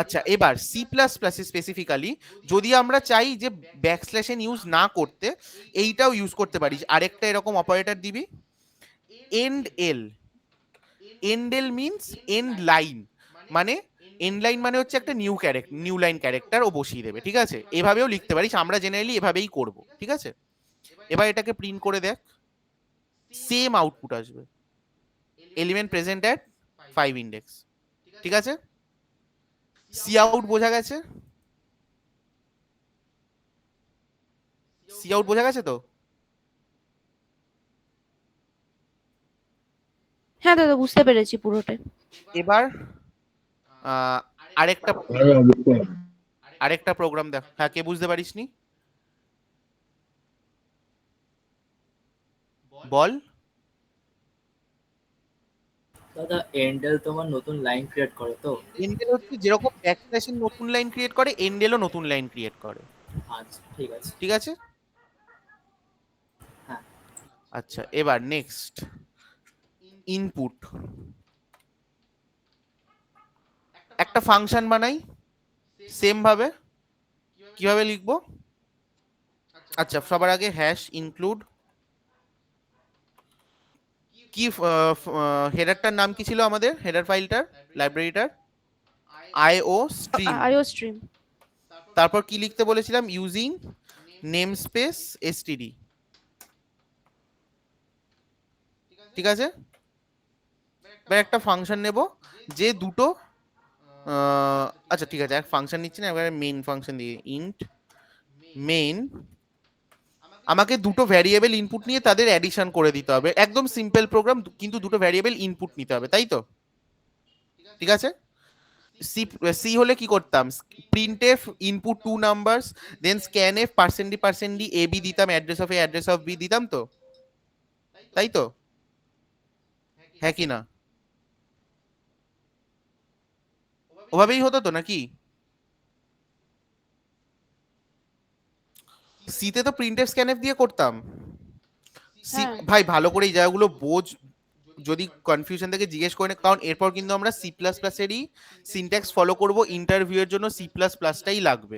আচ্ছা, এবার সি প্লাস প্লাসে স্পেসিফিক্যালি যদি আমরা চাই যে ব্যাকস্ল্যাশ এন ইউজ না করতে, এইটাও ইউজ করতে পারিস। আরেকটা এরকম অপারেটর দিবি, end L. End L means end line, মানে এন্ড লাইন মানে হচ্ছে একটা নিউ লাইন ক্যারেক্টার ও বসিয়ে দেবে, ঠিক আছে? এভাবেও লিখতে পারিস, আমরা জেনারেলি এভাবেই করব, ঠিক আছে? এবার এটাকে প্রিন্ট করে দেখ, সেম আউটপুট আসবে, এলিমেন্ট প্রেজেন্ট অ্যাট 5 ইন্ডেক্স, ঠিক আছে? সি আউট বোঝা গেছে? সি আউট বোঝা গেছে তো? হ্যাঁ দাদা, বুঝতে পেরেছি পুরোটাই। এবার আরেকটা হ্যাঁ, বুঝতে পারলাম। আরেকটা প্রোগ্রাম দেখ। হ্যাঁ, কে বুঝতে পারিসনি? বল। দাদা এন্ডেল তোমার নতুন লাইন ক্রিয়েট করে তো? এন্ডেল হচ্ছে যেরকম ব্যাকস্ল্যাশের নতুন লাইন ক্রিয়েট করে, এন্ডেলও নতুন লাইন ক্রিয়েট করে, আচ্ছা ঠিক আছে। ঠিক আছে? হ্যাঁ। আচ্ছা, এবার নেক্সট ইনপুট। একটা ফাংশন বানাই সেম ভাবে। কিভাবে লিখবো? আচ্ছা, সবার আগে হ্যাশ ইনক্লুড, কি হেডারটার নাম কি ছিল আমাদের, হেডার ফাইলটার, লাইব্রেরিটার? আইও স্ট্রিম। আইও স্ট্রিম। তারপর কি লিখতে বলেছিলাম? ইউজিং নেম স্পেস এসটিডি, ঠিক আছে? এবার একটা ফাংশন নেব যে দুটো আচ্ছা ঠিক আছে, এক ফাংশন নিচ্ছি না, এবারে মেইন ফাংশন দিয়ে ইন্ট মেইন। আমাকে দুটো ভ্যারিয়েবল ইনপুট নিয়ে তাদের অ্যাডিশন করে দিতে হবে। একদম সিম্পল প্রোগ্রাম, কিন্তু দুটো ভ্যারিয়েবল ইনপুট নিতে হবে, তাই তো? ঠিক আছে। সি সি হলে কি করতাম? Printf input 2 numbers, then scanf %d a b দিতাম, address of a address of b দিতাম তো, তাই তো? হ্যাঁ কি না? ওভাবেই হতো তো নাকি? সিতে তো প্রিন্টএফ স্ক্যানএফ দিয়ে করতাম। সি হ্যাঁ। ভাই ভালো করে এই জায়গাগুলো বোঝ, যদি কনফিউশন থেকে জিজ্ঞেস করে না, কারণ এরপর কিন্তু আমরা সি প্লাস প্লাসেরই সিনট্যাক্স ফলো করব। ইন্টারভিউ এর জন্য সি প্লাস প্লাসটাই লাগবে।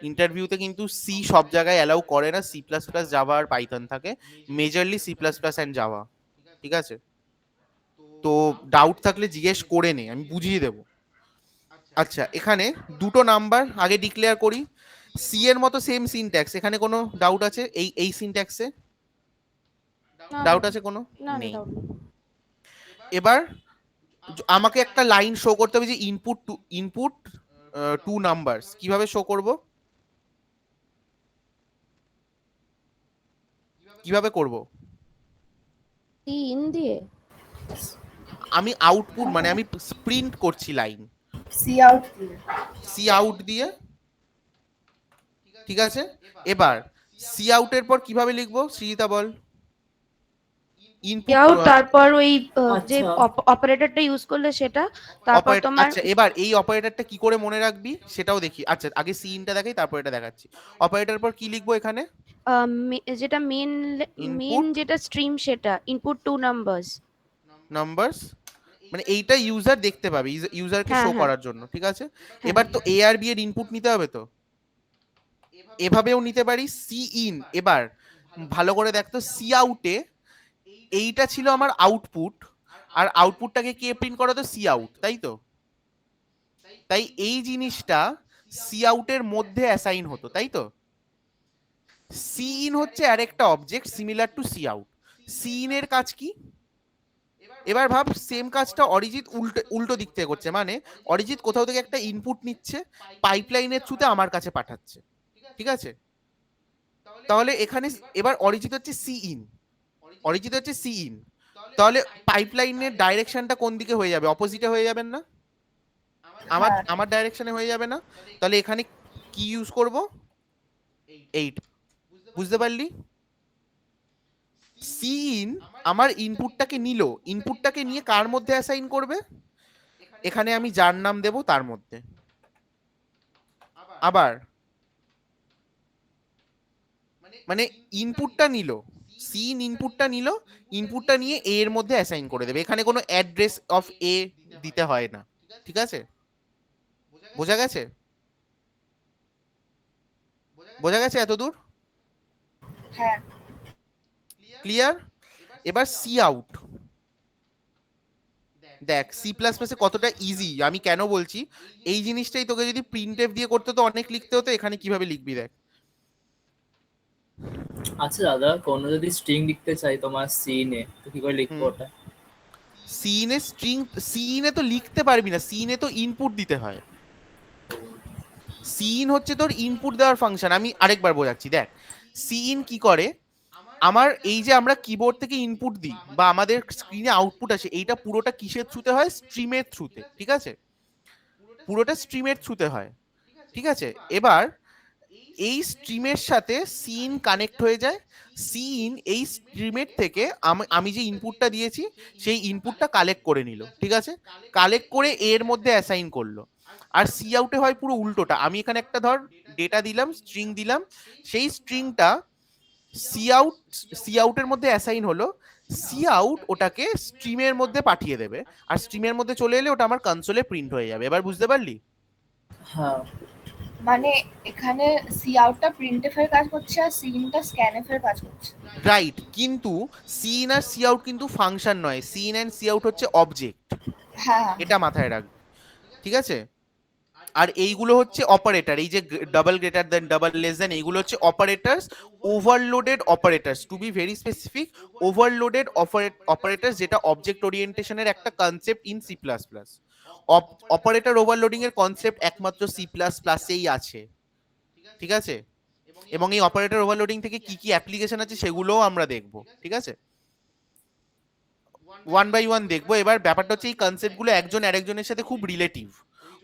ইন্টারভিউতে কিন্তু সি সব জায়গায় অ্যালাউ করে না, সি প্লাস প্লাস, জাভা আর পাইথন থাকে, majorly C plus plus and Java, ঠিক আছে? তো ডাউট থাকলে জিজ্ঞেস করে নে, আমি বুঝিয়ে দেবো। আচ্ছা, এখানে দুটো নাম্বার আগে ডিক্লেয়ার করি। সি এর মতো সেম সিনট্যাক্স, এখানে কোনো ডাউট আছে? এই সিনট্যাক্সে না ডাউট দাদা। আছে কোনো? না নেই। doubt নেই। এবার আমাকে একটা লাইন শো করতে হবে যে ইনপুট 2 নাম্বারস। কিভাবে শো করব? কিভাবে করব? তিন দিয়ে। আমি আউটপুট মানে আমি প্রিন্ট করছি লাইন, সি আউট দিয়ে। সি আউট দিয়ে, ঠিক আছে? এবার সি আউটের পর কিভাবে লিখবো সৃজিতা বল? ইনপুট আউট, তারপর ওই যে আচ্ছা। অপারেটরটা ইউজ করলে সেটা, তারপর তোমার আচ্ছা, এবার এই অপারেটরটা কি করে মনে রাখবি সেটাও দেখি। আচ্ছা, আগে সি ইনটা দেখাই, তারপর এটা দেখাচ্ছি। অপারেটর পর কি লিখবো এখানে? যেটা মেন Input যেটা স্ট্রিম, সেটা ইনপুট 2 নাম্বারস। নাম্বারস, মানে এইটা ইউজার দেখতে পাবে, ইউজারকে হ্যাঁ শো হ্যাঁ করার জন্য, ঠিক আছে? হ্যাঁ। এবার তো এ আর বি এর ইনপুট নিতে হবে তো, এভাবেও নিতে পারি সি ইন। এবার ভালো করে দেখতো, সি আউটে এইটা ছিল আমার আউটপুট, আর আউটপুটটাকে কে প্রিন্ট করাতো? সি আউট, তাই তো? তাই এই জিনিসটা সি আউটের মধ্যে অ্যাসাইন হতো, তাই তো? সি ইন হচ্ছে আরেকটা object similar to C out. C in এর কাজ কি? এবার ভাব, সেম কাজটা অরিজিৎ উল্টো উল্টো দিক থেকে করছে। মানে অরিজিৎ কোথাও থেকে একটা ইনপুট নিচ্ছে, পাইপলাইনের থ্রুতে আমার কাছে পাঠাচ্ছে, ঠিক আছে? তাহলে এখানে এবার অরিজিৎ হচ্ছে সি ইন, অরিজিৎ হচ্ছে সি ইন। তাহলে পাইপলাইনের ডাইরেকশনটা কোন দিকে হয়ে যাবে? অপোজিটে হয়ে যাবেন না? আমার হ্যাঁ। আমার ডাইরেকশনে হয়ে যাবে না? তাহলে এখানে কি ইউজ করব? 8। বুঝতে পারলি? সি ইন আমার ইনপুটটাকে নিল, ইনপুটটাকে নিয়ে কার মধ্যে অ্যাসাইন করবে? এখানে আমি যার নাম দেব তার মধ্যে। আবার মানে ইনপুটটা নিল, সি ইন ইনপুটটা নিল, ইনপুটটা নিয়ে এ এর মধ্যে অ্যাসাইন করে দেবে। এখানে কোনো অ্যাড্রেস অফ এ দিতে হয় না। ঠিক আছে? বোঝা গেছে? বোঝা গেছে এতদূর? হ্যাঁ। ক্লিয়ার? এবার সি আউট। দেখ সি প্লাস প্লাসে কতটা ইজি, আমি কেন বলছি এই জিনিসটাই তোকে যদি প্রিন্টএফ দিয়ে করতে তো অনেক লিখতে হতো, এখানে কিভাবে লিখবি দেখ। আচ্ছা দাদা, কোনো যদি স্ট্রিং লিখতে চাই তোমার সিনে, তো কি করে লিখবো হুম। ওটা? সিনে স্ট্রিং, সিনে তো লিখতে পারবি না, সিনে তো ইনপুট দিতে হয়। সিন হচ্ছে তোর ইনপুট দেওয়ার ফাংশন। আমি আরেকবার বোঝাচ্ছি দেখ। সিন কি করে, আমার এই যে আমরা কিবোর্ড থেকে ইনপুট দিই বা আমাদের স্ক্রিনে আউটপুট আসে, এইটা পুরোটা কিসের থ্রুতে হয়? স্ট্রিমের থ্রুতে। ঠিক আছে? পুরোটা স্ট্রিমের থ্রুতে হয়। ঠিক আছে? এবার এই স্ট্রিমের সাথে সিন কানেক্ট হয়ে যায়। সিন এই স্ট্রিমের থেকে আমি যে ইনপুটটা দিয়েছি সেই ইনপুটটা কালেক্ট করে নিল। ঠিক আছে? কালেক্ট করে এর মধ্যে অ্যাসাইন করলো। আর সি আউটে হয় পুরো উল্টোটা। আমি এখানে একটা ধর ডেটা দিলাম, স্ট্রিং দিলাম, সেই স্ট্রিংটা সি আউটের মধ্যে অ্যাসাইন হলো। সি আউট ওটাকে স্ট্রিমের মধ্যে পাঠিয়ে দেবে, আর স্ট্রিমের মধ্যে চলে এলে ওটা আমার কনসোলে প্রিন্ট হয়ে যাবে। এবার বুঝতে পারলি? হ্যাঁ। মানে এখানে সি আউটটা প্রিন্টএফ এর কাজ করছে আর সিনটা স্ক্যানএফ এর কাজ করছে। রাইট, কিন্তু সিন আর সি আউট কিন্তু ফাংশন নয়, সিন অ্যান্ড সি আউট হচ্ছে অবজেক্ট। হ্যাঁ। এটা মাথায় রাখবি। ঠিক আছে? আর এইগুলো হচ্ছে অপারেটর, এই যে double greater than, double less than, এইগুলো হচ্ছে operators, overloaded operators, to be very specific, overloaded operators, যেটা অবজেক্ট ওরিয়েন্টেশনের একটা concept in C plus plus. Operator overloading এর কনসেপ্ট একমাত্র সি প্লাস প্লাসেই আছে। ঠিক আছে? এবং এই অপারেটর ওভারলোডিং থেকে কি কি অ্যাপ্লিকেশন আছে সেগুলোও আমরা দেখব। ঠিক আছে? ওয়ান বাই ওয়ান দেখবো। এবার ব্যাপারটা হচ্ছে এই কনসেপ্টগুলো একজন আরেকজনের সাথে খুব রিলেটিভ,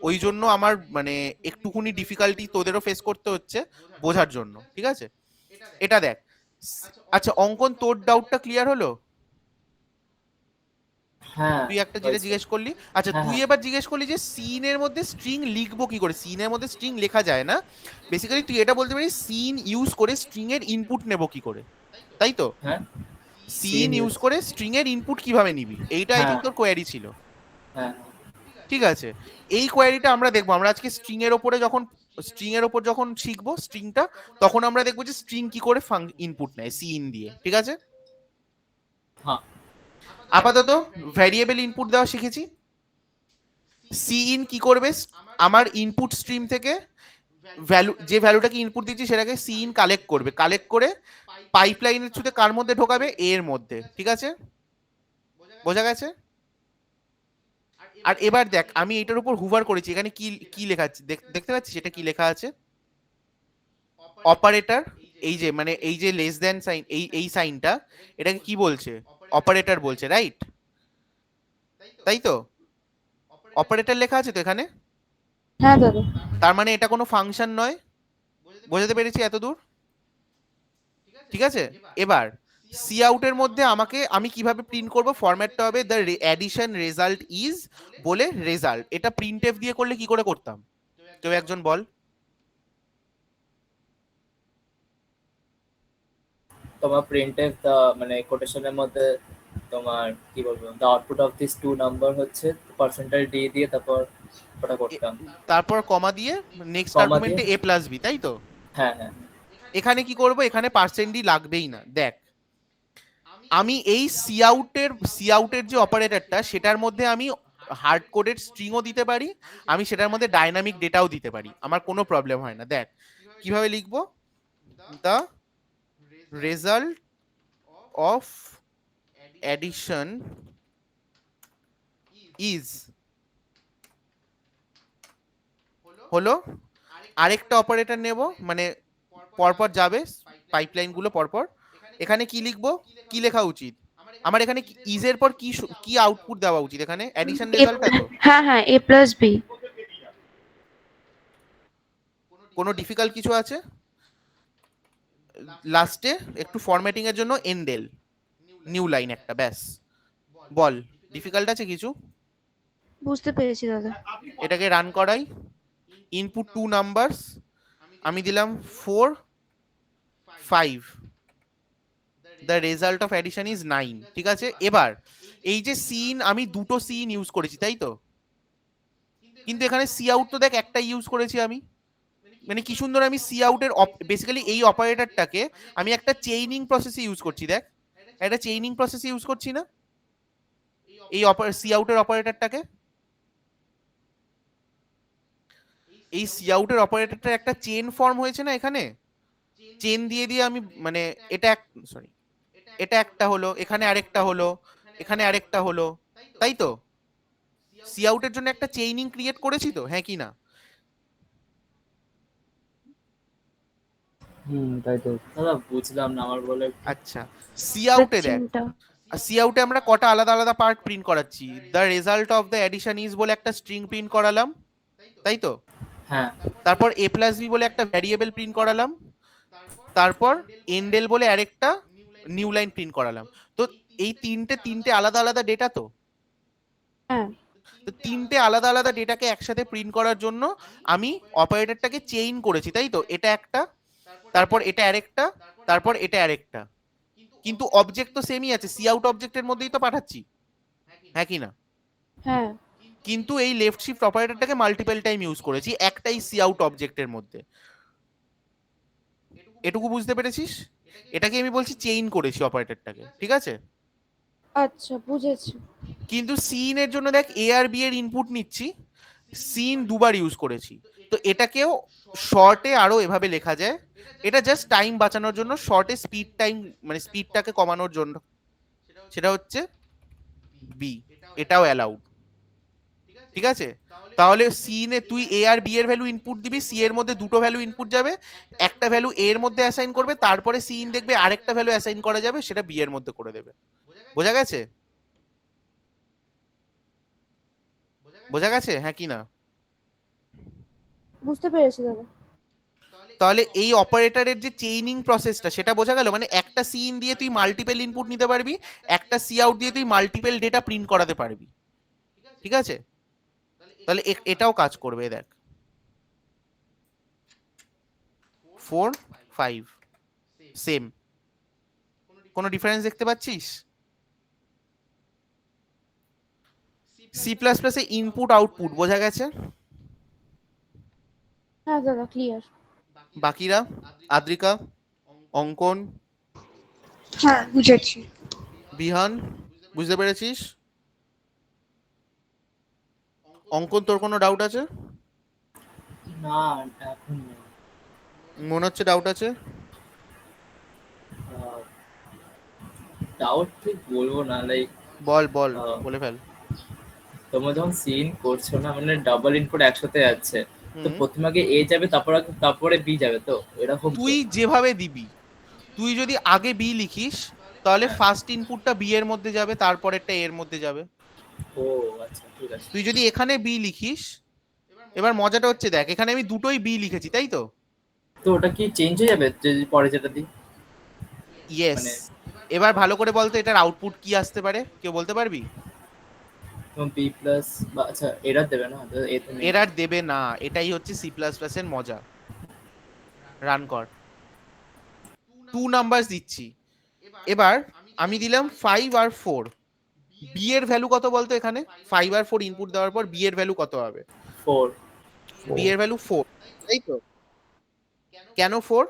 ওই জন্য আমার মানে একটুখানি ডিফিকাল্টি তোদেরও ফেস করতে হচ্ছে বোঝার জন্য। ঠিক আছে? এটা দেখ। আচ্ছা অঙ্কন, তোর ডাউটটা ক্লিয়ার হলো? হ্যাঁ তুই একটা যেটা হয়েছে। জিজ্ঞেস করলি, আচ্ছা হ্যাঁ তুই হ্যাঁ। এবার জিজ্ঞেস করলি যে সিনের মধ্যে স্ট্রিং লিখবো কি করে। সিনের মধ্যে স্ট্রিং লেখা যায় না, বেসিক্যালি তুই এটা বলতে পারিস সিন ইউজ করে স্ট্রিং এর ইনপুট নেব কি করে, তাই তো? হ্যাঁ সিন ইউজ করে স্ট্রিং এর ইনপুট কিভাবে নিবি, এইটা আই হ্যাঁ থিঙ্ক তোর কোয়ারি ছিল। হ্যাঁ। ঠিক আছে? এই কোয়ারিটা আমরা দেখবো। আমরা আজকে স্ট্রিং এর ওপর যখন শিখবো স্ট্রিংটা, তখন আমরা দেখবো যে স্ট্রিং কি করে ইনপুট নেয় সিন দিয়ে। ঠিক আছে? হ্যাঁ। আপাতত ভ্যারিয়েবল ইনপুট দেওয়া শিখেছি। সি ইন কি করবে, আমার ইনপুট স্ট্রিম থেকে যে ভ্যালুটাকে ইনপুট দিচ্ছি সেটাকে সি ইন কালেক্ট করবে, কালেক্ট করে পাইপলাইনের থ্রুতে কার মধ্যে ঢোকাবে? এর মধ্যে। ঠিক আছে? বোঝা গেছে? আর এবার দেখ, আমি এটার উপর হুভার করেছি, এখানে কি কি লেখা আছে দেখতে পাচ্ছিস? এটা কি লেখা আছে? অপারেটর। এই যে মানে এই যে লেস দেন সাইন, এই সাইনটা, এটাকে কি বলছে? অপারেটর বলছে, রাইট? তাই তো? অপারেটর লেখা আছে তো এখানে। হ্যাঁ দাদা। তার মানে এটা কোনো ফাংশন নয়। বোঝাতে পেরেছি এতদূর? ঠিক আছে? এবার সি আউটের মধ্যে আমি কিভাবে প্রিন্ট করব? ফরম্যাটটা হবে দ্য অ্যাডিশন রেজাল্ট ইজ বলে রেজাল্ট। এটা প্রিন্টএফ দিয়ে করলে কি করে করতাম? কেউ একজন বল। তোমার প্রিন্টএফ মানে কোটেশনের মধ্যে তোমার কি বলবো, the output of this two number হচ্ছে পার্সেন্টাইল ডি দিয়ে তারপর ওটা করতাম। তারপর কমা দিয়ে নেক্সট কমা দিয়ে। আর্গুমেন্টে এ প্লাস বি, তাই তো? হ্যাঁ হ্যাঁ। এখানে কি করব? এখানে পার্সেন্ট ডি লাগবেই না। দেখ, আমি এই সি আউটের যে অপারেটরটা, সেটার মধ্যে আমি হার্ড কোডেড স্ট্রিংও দিতে পারি, আমি সেটার মধ্যে ডাইনামিক ডেটাও দিতে পারি, আমার কোনো প্রবলেম হয় না। দেখ কিভাবে লিখবো, the result of addition is হলো, আরেকটা অপারেটর নেব, মানে পরপর যাবে পাইপলাইন গুলো পরপর। এখানে কি লিখবো, কি লেখা উচিত? আমার এখানে ইজ এর পর কি আউটপুট দেওয়া উচিত এখানে? অ্যাডিশন রেজাল্ট তো? হ্যাঁ হ্যাঁ, এ প্লাস বি। কোনো ডিফিকাল্ট কিছু আছে? লাস্টে একটু ফরম্যাটিং এর জন্য এন্ডেল নিউ লাইন একটা, ব্যাস। বল, ডিফিকাল্ট আছে কিছু? বুঝতে পেরেছি দাদা। এটাকে রান করাই। ইনপুট 2 নাম্বারস, আমি দিলাম 4 5, the result of addition is 9। ঠিক আছে, এবার এই যে সিন, আমি দুটো সিন ইউজ করেছি তাই তো, কিন্তু এখানে সি আউট তো দেখ একটা ইউজ করেছি আমি। মানে কি সুন্দর, আমি সি আউটের বেসিক্যালি এই অপারেটরটাকে আমি একটা চেইনিং প্রসেসে ইউজ করছি। দেখ, একটা চেইনিং প্রসেসে ইউজ করছি না এই সি আউটের অপারেটরটাকে? এই সি আউটের অপারেটরটা একটা চেন ফর্ম হয়েছে না এখানে, চেন দিয়ে দিয়ে আমি মানে এটা সরি, এটা একটা হলো, এখানে আরেকটা হলো, এখানে আরেকটা হলো, তাই তো? সি আউটের জন্য একটা চেইনিং ক্রিয়েট করেছি তো, হ্যাঁ কি না? তাই তো। দাদা বুঝলাম না, আমার বলে আচ্ছা, সি আউটে দেখ, চিনটা। সি আউটে আমরা কটা আলাদা আলাদা পার্ট প্রিন্ট করাচ্ছি। The result of the addition is বলে একটা স্ট্রিং প্রিন্ট করালাম, তাই তো? হ্যাঁ তারপর এ প্লাস বি বলে একটা ভ্যারিয়েবল প্রিন্ট করালাম, তারপর এন্ডেল বলে আরেকটা নিউ লাইন প্রিন্ট করালাম। তো এই তিনটে আলাদা আলাদা ডেটা তো। হ্যাঁ তো তিনটে আলাদা আলাদা ডেটাকে একসাথে প্রিন্ট করার জন্য আমি অপারেটরটাকে চেইন করেছি, তাই তো? এটা একটা, তারপর এটা আরেকটা, তারপর এটা আরেকটা, কিন্তু অবজেক্ট তো সেমই আছে, সি আউট অবজেক্টের মধ্যেই তো পাঠাচ্ছি, হ্যাঁ কি না? হ্যাঁ কিন্তু এই লেফট শিফট অপারেটরটাকে মাল্টিপল টাইম ইউজ করেছি একটাই সি আউট অবজেক্টের মধ্যে। এটুকু বুঝতে পেরেছিস? এটাকে আমি বলছি চেইন করেছি অপারেটরটাকে, ঠিক আছে? আচ্ছা বুঝেছি। কিন্তু সিন এর জন্য দেখ, এ আর বি এর ইনপুট নিচ্ছি, সিন দুবার ইউজ করেছি, তো এটাকেও শর্টে আরো এভাবে লেখা যায়। এটা জাস্ট টাইম বাঁচানোর জন্য, শর্টে স্পিড টাইম মানে স্পিডটাকে কমানোর জন্য, সেটা হচ্ছে বি। এটাও অ্যালাউড, ঠিক আছে? তাহলে সিনে তুই এ আর বি এর ভ্যালু ইনপুট দিবি, সি এর মধ্যে দুটো ভ্যালু ইনপুট যাবে, একটা ভ্যালু এ এর মধ্যে অ্যাসাইন করবে, তারপরে সিন দেখবে আরেকটা ভ্যালু অ্যাসাইন করা যাবে, সেটা বি এর মধ্যে করে দেবে। বোঝা গেছে? বোঝা গেছে, হ্যাঁ কি না? বুঝতে পেরেছি দাদা। তাহলে এই অপারেটরের যে চেইনিং প্রসেসটা সেটা বোঝা গেল। মানে একটা সিন দিয়ে তুই মাল্টিপল ইনপুট নিতে পারবি, একটা সি আউট দিয়ে তুই মাল্টিপল ডেটা প্রিন্ট করাতে পারবি, ঠিক আছে? তাহলে এটাও কাজ করবে, দেখ 4 5 সেম। কোনো ডিফারেন্স দেখতে পাচ্ছিস? সি প্লাস প্লাসে ইনপুট আউটপুট বোঝা গেছে। হ্যাঁ দাদা, ক্লিয়ার। বাকিরা, আদ্রিকা, অঙ্কন, হ্যাঁ বুঝেছি। বিহান, বুঝতে পেরেছিস? অঙ্কন, তোর কোনো ডাউট আছে? না, এখন নেই। মনে হচ্ছে ডাউট আছে। ডাউট ঠিক বলবো না, লাইক বল বল, বলে ফেল। তোমরা যখন সিন করছো না, মানে ডাবল ইনপুট একসাথে যাচ্ছে, তো হুম। প্রথমে আগে এ যাবে, তারপরে বি যাবে, তো এরকম তো? তুই যেভাবে দিবি, তুই যদি আগে বি লিখিস তাহলে ফার্স্ট ইনপুটটা বি এর মধ্যে যাবে, তারপরেরটা এর মধ্যে যাবে। ও আচ্ছা, ঠিক আছে। তুই যদি এখানে বি লিখিস, এবার মজাটা হচ্ছে দেখ, এখানে আমি দুটোই বি লিখেছি তাই তো? তো ওটা কি চেঞ্জ হয়ে যাবে যদি পরে যেটা দিই? ইয়েস। মানে এবার ভালো করে বলতো এটার আউটপুট কি আসতে পারে, কেউ বলতে পারবি? বি প্লাস বা আচ্ছা এরার দেবে না, তো এ তো নেই। এরার দেবে না, এটাই হচ্ছে সি প্লাস প্লাস এর মজা। রান কর, 2 নাম্বার দিচ্ছি। এবার আমি দিলাম 5 আর 4, বি এর ভ্যালু কত বলতো এখানে? 5 আর 4 ইনপুট দেওয়ার পর বি এর ভ্যালু কত হবে? 4। বি এর ভ্যালু 4, তাই তো? কেন 4?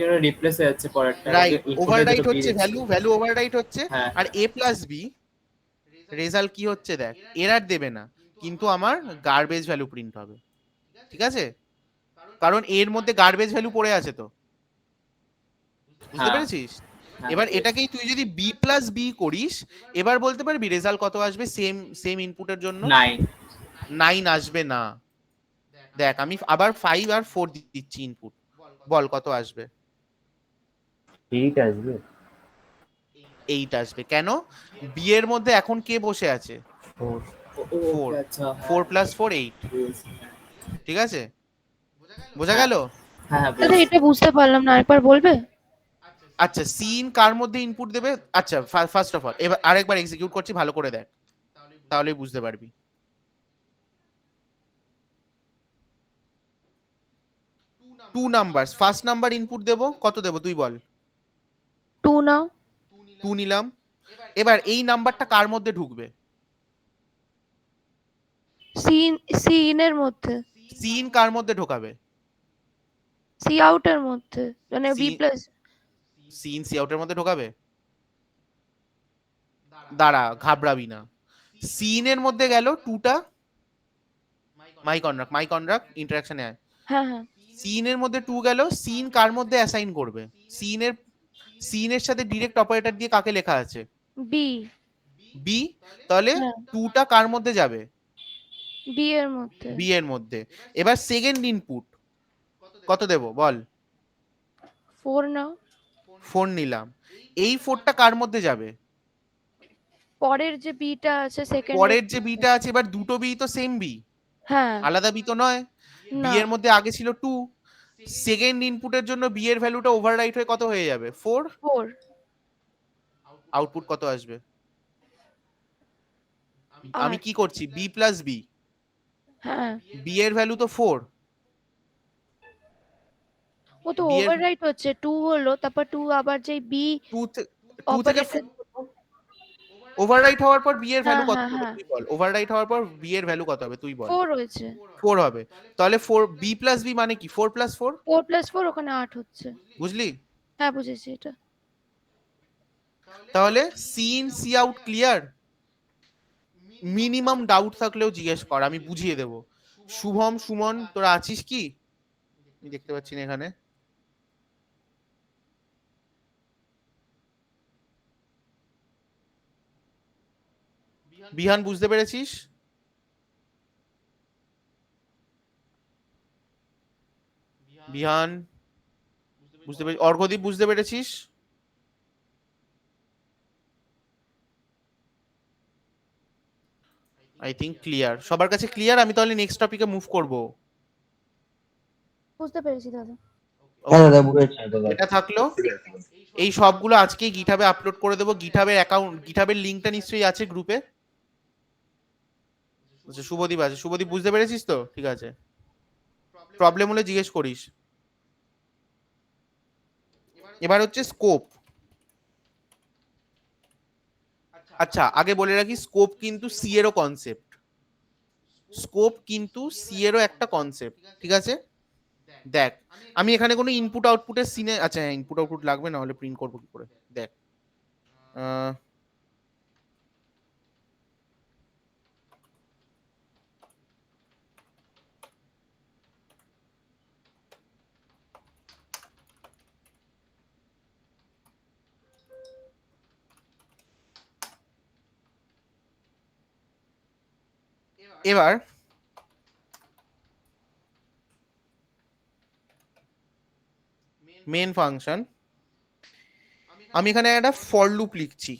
এটা রিপ্লেস হয়ে যাচ্ছে পরেরটা, রাইট, input এ ওভাররাইট দুটো B হচ্ছে, দিচ্ছি। ভ্যালু ওভাররাইট হচ্ছে। হ্যাঁ আর এ প্লাস বি রেজাল্ট কি হচ্ছে দেখ, এরার দেবে না, কিন্তু আমার গার্বেজ ভ্যালু প্রিন্ট হবে, ঠিক আছে? কারণ এর মধ্যে গার্বেজ ভ্যালু পড়ে আছে তো, বুঝতে হ্যাঁ পেরেছিস? হ্যাঁ, এবার yes. এটাকেই তুই যদি বি প্লাস বি করিস, এবার বলতে পারবি রেজাল্ট কত আসবে সেম সেম ইনপুটের জন্য? 9। 9 আসবে না। দেখ আমি আবার 5 আর 4 দিচ্ছি ইনপুট, বল কত আসবে? 8 আসবে। 8 আসবে। কেন? বি এর মধ্যে এখন কে বসে আছে? 4 4। ওকে আচ্ছা 4 প্লাস 4 8। বুঝেছি। ঠিক আছে, বোঝা হ্যাঁ গেল? হ্যাঁ দাদা বুঝেছি। এটা বুঝতে পারলাম না, আরেকবার বলবে? আচ্ছা, সিন কার মধ্যে ইনপুট দেবে? আচ্ছা, ফার্স্ট অফ অল এবার আরেকবার এক্সিকিউট করছি, ভালো করে দেখ, তাহলেই বুঝতে পারবি। Two number, first number input দেবো, কত দেবো তুই বল? 2 নাও। 2 নিলাম। এবার এই নাম্বারটা কার মধ্যে ঢুকবে? সিন সিন এর মধ্যে, সিন কার মধ্যে ঢোকাবে? সি আউটের মধ্যে, মানে বি প্লাস। সিন সি আউটের মধ্যে ঢোকাবে? দাঁড়া, ঘাবড়াবি না। সিনের মধ্যে গেল টুটা, মাই কন্ডাক্ট ইন্টারাকশনে আয়। হ্যাঁ হ্যাঁ। সিনের মধ্যে 2 গেল, সিন কার মধ্যে অ্যাসাইন করবে? সিনের সাথে ডিরেক্ট অপারেটর দিয়ে কাকে লেখা আছে? বি। বি। তাহলে হ্যাঁ, টুটা কার মধ্যে যাবে? বি এর মধ্যে। বি এর মধ্যে। এবার সেকেন্ড ইনপুট কত দেব বল? 4 নাও। 4 নিলাম। এই 4টা কার মধ্যে যাবে? পরের যে বিটা আছে সেকেন্ড। পরের যে বিটা আছে, এবার দুটো বি তো সেম বি, হ্যাঁ। আলাদা বি তো নয়। বি না, এর মধ্যে আগে ছিল 2, সেকেন্ড ইনপুটের জন্য বি এর ভ্যালুটা ওভাররাইট হয়ে কত হয়ে যাবে? 4। 4। আউটপুট কত আসবে? আমি 8। কি করছি? বি প্লাস বি, হ্যাঁ, বি এর ভ্যালু তো 4। ও তো বি এর ওভাররাইট হচ্ছে, 2 হলো, তারপর 2 আবার যে বি 2 থেকে অপারেটর। ওভাররাইট হওয়ার পর বি এর ভ্যালু হ্যাঁ কত হ্যাঁ হবে হ্যাঁ, তুই বল? ওভাররাইট হওয়ার পর বি এর ভ্যালু কত হবে তুই বল? 4 হয়েছে। 4 হবে। তাহলে 4 বি প্লাস বি মানে কি? 4 প্লাস 4। 4 প্লাস 4 ওখানে 8 হচ্ছে। বুঝলি? হ্যাঁ বুঝেছি এটা। তাহলে cin C out clear? Minimum doubt থাকলেও জিজ্ঞেস কর, আমি বুঝিয়ে দেবো। শুভম, সুমন, তোরা আছিস কি? আমি দেখতে পাচ্ছি না এখানে। বিহান বুঝতে পেরেছিস? বিহান বুঝতে পেরেছিস? অর্ঘদীপ বুঝতে পেরেছিস? আই থিঙ্ক ক্লিয়ার, সবার কাছে ক্লিয়ার। আমি তাহলে নেক্সট টপিকে মুভ করব। বুঝতে পেরেছি দাদা। হ্যাঁ দাদা বুঝেছি দাদা। এটা থাকলো। এই সবগুলো আজকেই গিটহাবে আপলোড করে দেবো। গিটহাবের অ্যাকাউন্ট, গিটহাবের লিঙ্কটা নিশ্চয়ই আছে গ্রুপে। আচ্ছা, শুভদীপ আছে। শুভদীপ বুঝতে পেরেছিস তো? ঠিক আছে, প্রবলেম হলে জিজ্ঞেস করিস। এবার হচ্ছে স্কোপ। আচ্ছা, আগে বলে রাখি, স্কোপ কিন্তু সি এরও কনসেপ্ট। স্কোপ কিন্তু সি এরও একটা কনসেপ্ট, ঠিক আছে? দেখ, আমি এখানে কোনো ইনপুট আউটপুটের সিনে, আচ্ছা হ্যাঁ ইনপুট আউটপুট লাগবে, না হলে প্রিন্ট করবো কি করে? দেখ, এবার মেন ফাংশন, আমি এখানে একটা ফর লুপ লিখছি।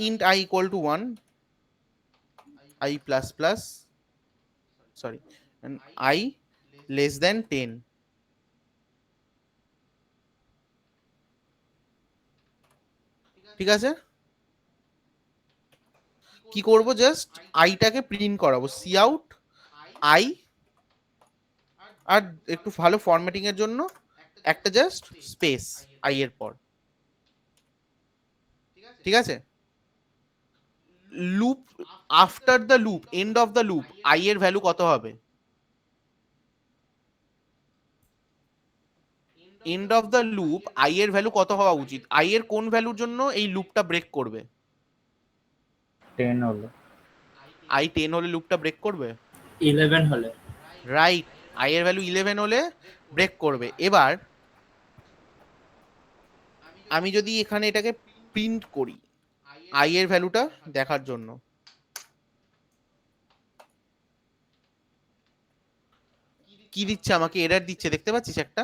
int I equal to 1, I plus plus, sorry, and I less than 10. ঠিক আছে? কি করব? জাস্ট আইটাকে প্রিন্ট করাবো, সি আউট আই, আর একটু ভালো ফরম্যাটিং এর জন্য একটা জাস্ট স্পেস আই এর পর। ঠিক আছে? Loop, after the loop, end of the loop, I এর ভ্যালু কত হবে? End of the loop I এর ভ্যালু কত হওয়া উচিত? আই এর কোন ভ্যালুর জন্য এই লুপটা ব্রেক করবে? 10 হলো। আই 10 হলে লুপটা ব্রেক করবে? 11 হলে। রাইট, আই এর ভ্যালু 11 হলে ব্রেক করবে। এবার আমি যদি এখানে এটাকে প্রিন্ট করি আই এর ভ্যালুটা দেখার জন্য, কি দিচ্ছে আমাকে, এরার দিচ্ছে, দেখতে পাচ্ছিস একটা,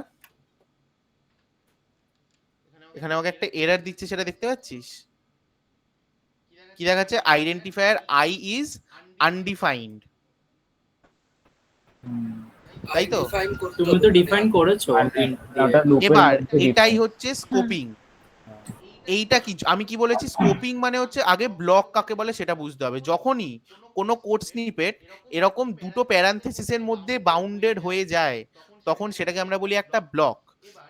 এখানে আমাকে একটা এরার দিচ্ছে, সেটা দেখতে পাচ্ছিস? কি দেখাচ্ছে? আইডেন্টিফায়ার আই ইজ আনডিফাইন্ড, তাই তো? ডিফাইন করতে তুমি হবে তো মানে ডিফাইন করেছো print দিয়ে। ওটা লুপের এবার মধ্যে এটাই define। হচ্ছে স্কোপিং। এইটা কি, আমি কি বলেছি? স্কোপিং মানে হচ্ছে আগে ব্লক কাকে বলে সেটা বুঝতে হবে। যখনই কোনো কোড স্নিপেট এরকম দুটো প্যারান্থেসিসের মধ্যে বাউন্ডেড হয়ে যায়, তখন সেটাকে আমরা বলি একটা ব্লক।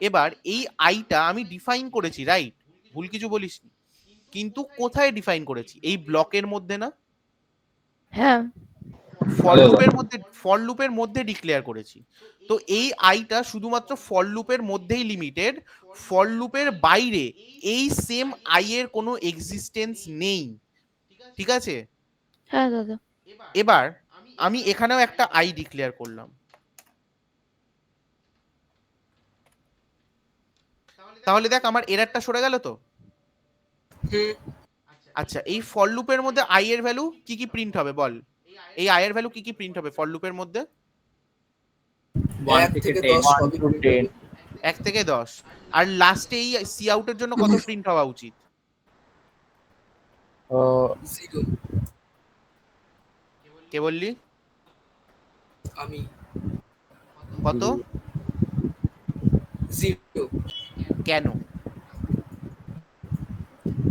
এবার এই আইটা আমি ডিফাইন করেছি, রাইট? ভুল কিছু বলিসনি, কিন্তু কোথায় ডিফাইন করেছি? এই ব্লকের মধ্যে না? হ্যাঁ ফর লুপের মধ্যে ডিক্লেয়ার করেছি। তো এই আইটা শুধুমাত্র ফর লুপের মধ্যেই লিমিটেড, ফর লুপের বাইরে এই সেম আই এর কোনো এক্সিস্টেন্স নেই, ঠিক আছে? হ্যাঁ দাদা। এবার আমি এখানেও একটা আই ডিক্লেয়ার করলাম, তাহলে দেখ আমার এরারটা সরে গেল তো। আচ্ছা, এই ফর লুপের মধ্যে আই এর ভ্যালু কি কি প্রিন্ট হবে বল? এই আই এর ভ্যালু কি কি প্রিন্ট হবে ফর লুপের মধ্যে? 1 1 থেকে থেকে 10 10 1 সবই to 10 1 থেকে 10। আর লাস্টে এই সি আউটের জন্য কত প্রিন্ট হওয়া উচিত? 0 কে বললি? আমি কত? 0 কেন?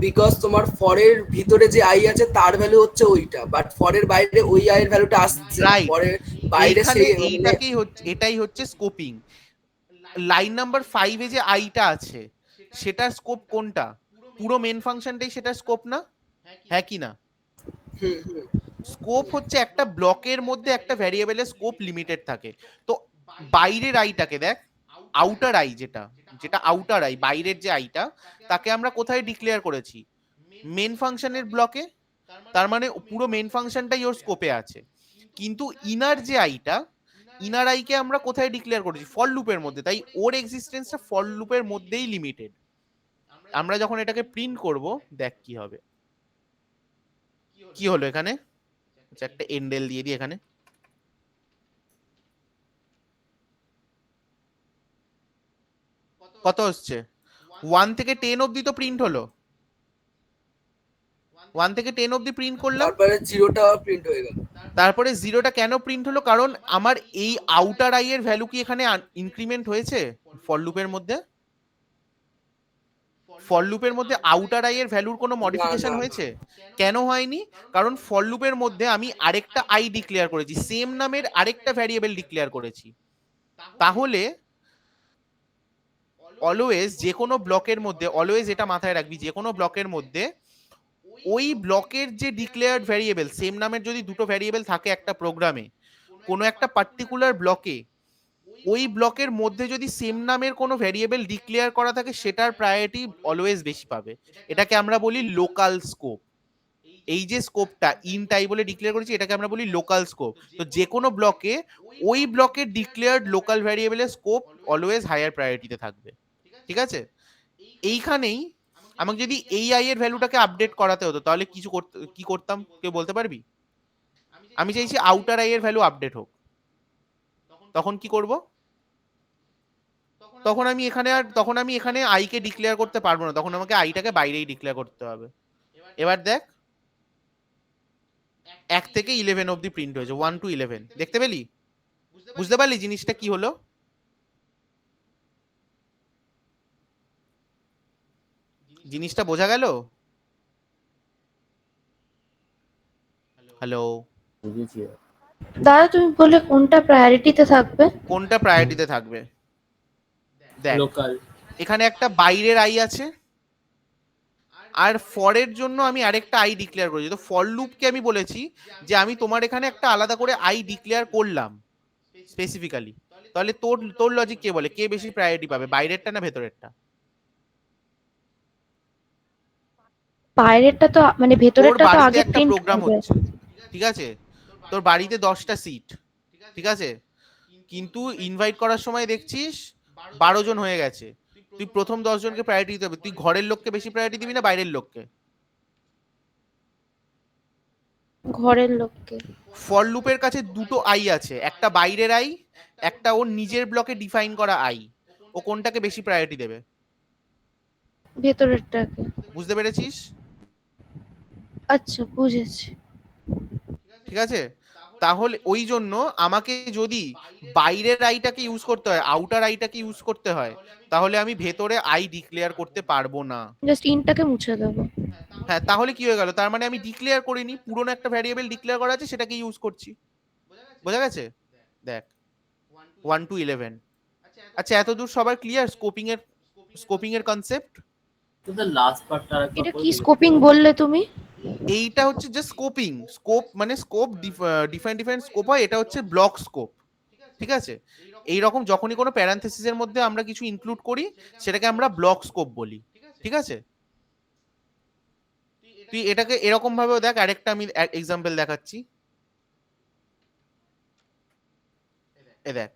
বিকজ তোমার ফরের ভিতরে যে আই আছে তার ভ্যালু হচ্ছে ওইটা, বাট ফরের বাইরে ওই আই এর ভ্যালুটা আসছে না। Right. ফরের বাইরে এইখানে সেই মানে এইটাকেই হচ্ছে, এটাই হচ্ছে স্কোপিং। লাইন নাম্বার 5 এ যে আইটা আছে সেটার স্কোপ কোনটা? পুরো মেন ফাংশনটাই সেটার স্কোপ না? হ্যাঁ কি না? হুম, হুম। স্কোপ হচ্ছে একটা ব্লকের মধ্যে একটা ভ্যারিয়েবলের স্কোপ লিমিটেড থাকে। তো বাইরের আইটাকে দেখ, আউটার আই যেটা, যেটা আউটার আই, বাইরের যে আইটা, তাকে আমরা কোথায় ডিক্লেয়ার করেছি? মেন ফাংশনের ব্লকে। তার মানে পুরো মেন ফাংশনটাই ওর স্কোপে আছে। কিন্তু ইনার যে আইটা, ইনার আইকে আমরা কোথায় ডিক্লেয়ার করেছি? ফর লুপের মধ্যে। তাই ওর এক্সিস্টেন্সটা ফর লুপের মধ্যেই লিমিটেড। আমরা যখন এটাকে প্রিন্ট করব, দেখ কি হবে। কি হলো এখানে? আচ্ছা, একটা এন্ডেল দিয়ে দিই এখানে। কত হচ্ছে? 1 থেকে 10 অবধি তো প্রিন্ট হলো। 1 থেকে 10 অবধি প্রিন্ট করলাম, তারপরে জিরোটা প্রিন্ট হয়ে গেল। তারপরে জিরোটা কেন প্রিন্ট হলো? কারণ আমার এই আউটার আই এর ভ্যালু কি এখানে ইনক্রিমেন্ট হয়েছে ফর লুপের মধ্যে? ফর লুপের মধ্যে আউটার আই এর ভ্যালুর কোনো মডিফিকেশন না। হয়েছে? কেন হয়নি? কারণ ফর লুপের মধ্যে আমি আরেকটা আই ডিক্লেয়ার করেছি, সেম নামের আরেকটা ভ্যারিয়েবল ডিক্লেয়ার করেছি। তাহলে অলওয়েজ যে কোনো ব্লকের মধ্যে, অলওয়েজ এটা মাথায় রাখবি, যে কোনো ব্লকের মধ্যে ওই ব্লকের যে ডিক্লেয়ার্ড ভ্যারিয়েবল, সেম নামের যদি দুটো ভ্যারিয়েবল থাকে একটা প্রোগ্রামে, কোনো একটা পার্টিকুলার ব্লকে, ওই ব্লকের মধ্যে যদি সেম নামের কোনো ভ্যারিয়েবল ডিক্লেয়ার করা থাকে, সেটার প্রায়োরিটি অলওয়েজ বেশি পাবে। এটাকে আমরা বলি লোকাল স্কোপ। এই যে স্কোপটা ইন্ট আই বলে ডিক্লেয়ার করেছি, এটাকে আমরা বলি লোকাল স্কোপ। তো যে কোনো ব্লকে ওই ব্লকের ডিক্লেয়ার্ড লোকাল ভ্যারিয়েবলের স্কোপ অলওয়েজ হায়ার প্রায়োরিটিতে থাকবে, ঠিক আছে? এইখানেই আমাকে যদি এই আই এর ভ্যালুটাকে আপডেট করাতে হতো, তাহলে কি করতাম কেউ বলতে পারবি? আমি চাইছি আউটার আই এর ভ্যালু আপডেট হোক, তখন কি করব? তখন আমি এখানে আই কে ডিক্লেয়ার করতে পারবো না, তখন আমাকে আইটাকে বাইরেই ডিক্লেয়ার করতে হবে। এবার দেখ, 1 থেকে 11 অবধি প্রিন্ট হয়েছে, 1 to 11, দেখতে পেলি? বুঝতে পারলি জিনিসটা কি হলো? জিনিসটা বোঝা গেল? হ্যালো? বুঝেছি। দাদা তুমি বলে কোনটা প্রায়োরিটিতে থাকবে? কোনটা প্রায়োরিটিতে থাকবে? দেখ, লোকাল। এখানে একটা বাইরের আই আছে, আর ফরের জন্য আমি আরেকটা আই ডিক্লেয়ার করেছি। তো ফর লুপকে আমি বলেছি যে আমি তোমার এখানে একটা আলাদা করে আই ডিক্লেয়ার করলাম স্পেসিফিক্যালি। তাহলে তোর তোর লজিক কে বলে কে বেশি প্রায়োরিটি পাবে, বাইরেরটা না ভেতরেরটা? বাইরেরটা তো মানে তোর ভেতরেরটা তো বাড়িতে আগে একটা প্রিন্ট প্রোগ্রাম হবে। হচ্ছে, ঠিক আছে? তোর বাড়িতে 10টা সিট, ঠিক আছে? কিন্তু ইনভাইট করার সময় দেখছিস 12 জন হয়ে গেছে। তুই প্রথম 10 জনকে প্রায়োরিটি দিতে হবে। তুই ঘরের লোককে বেশি প্রায়োরিটি দিবি না বাইরের লোককে? ঘরের লোককে। ফর লুপের কাছে দুটো আই আছে, একটা বাইরের আই, একটা ওর নিজের ব্লকে ডিফাইন করা আই। ও কোনটাকে বেশি প্রায়োরিটি দেবে? ভেতরেরটাকে। বুঝতে পেরেছিস? আচ্ছা, বুঝেছি। ঠিক আছে, তাহলে ওই জন্য আমাকে যদি বাইরের আইটাকে ইউজ করতে হয়, আউটার আইটাকে ইউজ করতে হয়, তাহলে আমি ভেতরে আই ডিক্লেয়ার করতে পারবো না। জাস্ট ইনটাকে মুছে দেবো। হ্যাঁ, তাহলে কি হয়ে গেল? তার মানে আমি ডিক্লেয়ার করিনি, পুরনো একটা ভ্যারিয়েবল ডিক্লেয়ার করা আছে, সেটাকে ইউজ করছি। বোঝা গেছে? দেখ, 1 to 11। আচ্ছা, এতদূর সবার ক্লিয়ার স্কোপিং এর কনসেপ্ট? তো দ্য লাস্ট পার্টটা আরেকবার এটা কি বলবি? স্কোপিং বললে তুমি? এইটা হচ্ছে জাস্ট স্কোপিং। স্কোপ মানে স্কোপ, ডিফারেন্ট স্কোপ হয়, এটা হচ্ছে ব্লক স্কোপ। ঠিক আছে, এইরকম যখনই কোনো প্যারান্থেসিসের মধ্যে আমরা কিছু ইনক্লুড করি, সেটাকে আমরা ব্লক স্কোপ বলি। ঠিক আছে, তুই এটাকে এরকম ভাবেও দেখ। আরেকটা আমি এক্সাম্পল দেখাচ্ছি, এ দেখ।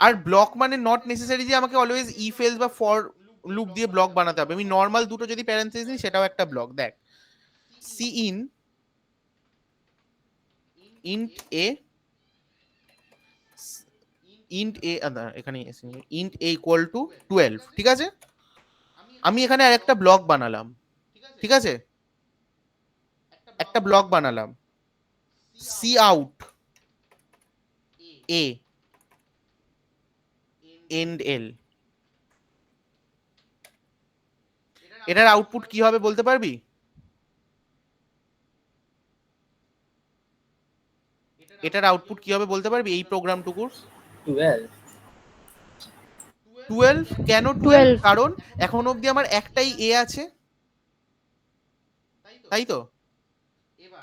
আর ব্লক মানে নট নেসেসারি যে আমাকে অলওয়েজ ইফ এলস বা ফর লুপ দিয়ে ব্লক বানাতে হবে। আমি নর্মাল দুটো যদি প্যারান্থেসিস নিই, সেটাও একটা ব্লক। দেখ, সি ইন্ট এ এখানে ইন্ট এ ইকুয়াল টু 12। ঠিক আছে, আমি এখানে আরেকটা ব্লক বানালাম। ঠিক আছে, একটা ব্লক বানালাম, সি আউট এ এন্ড এল। এটার আউটপুট কি হবে বলতে পারবি? এটার আউটপুট কি হবে বলতে পারবি এই প্রোগ্রামটুকুর? 12। 12। কেন 12? 12। কারণ এখন অবধি আমার একটাই এ আছে, তাই তো?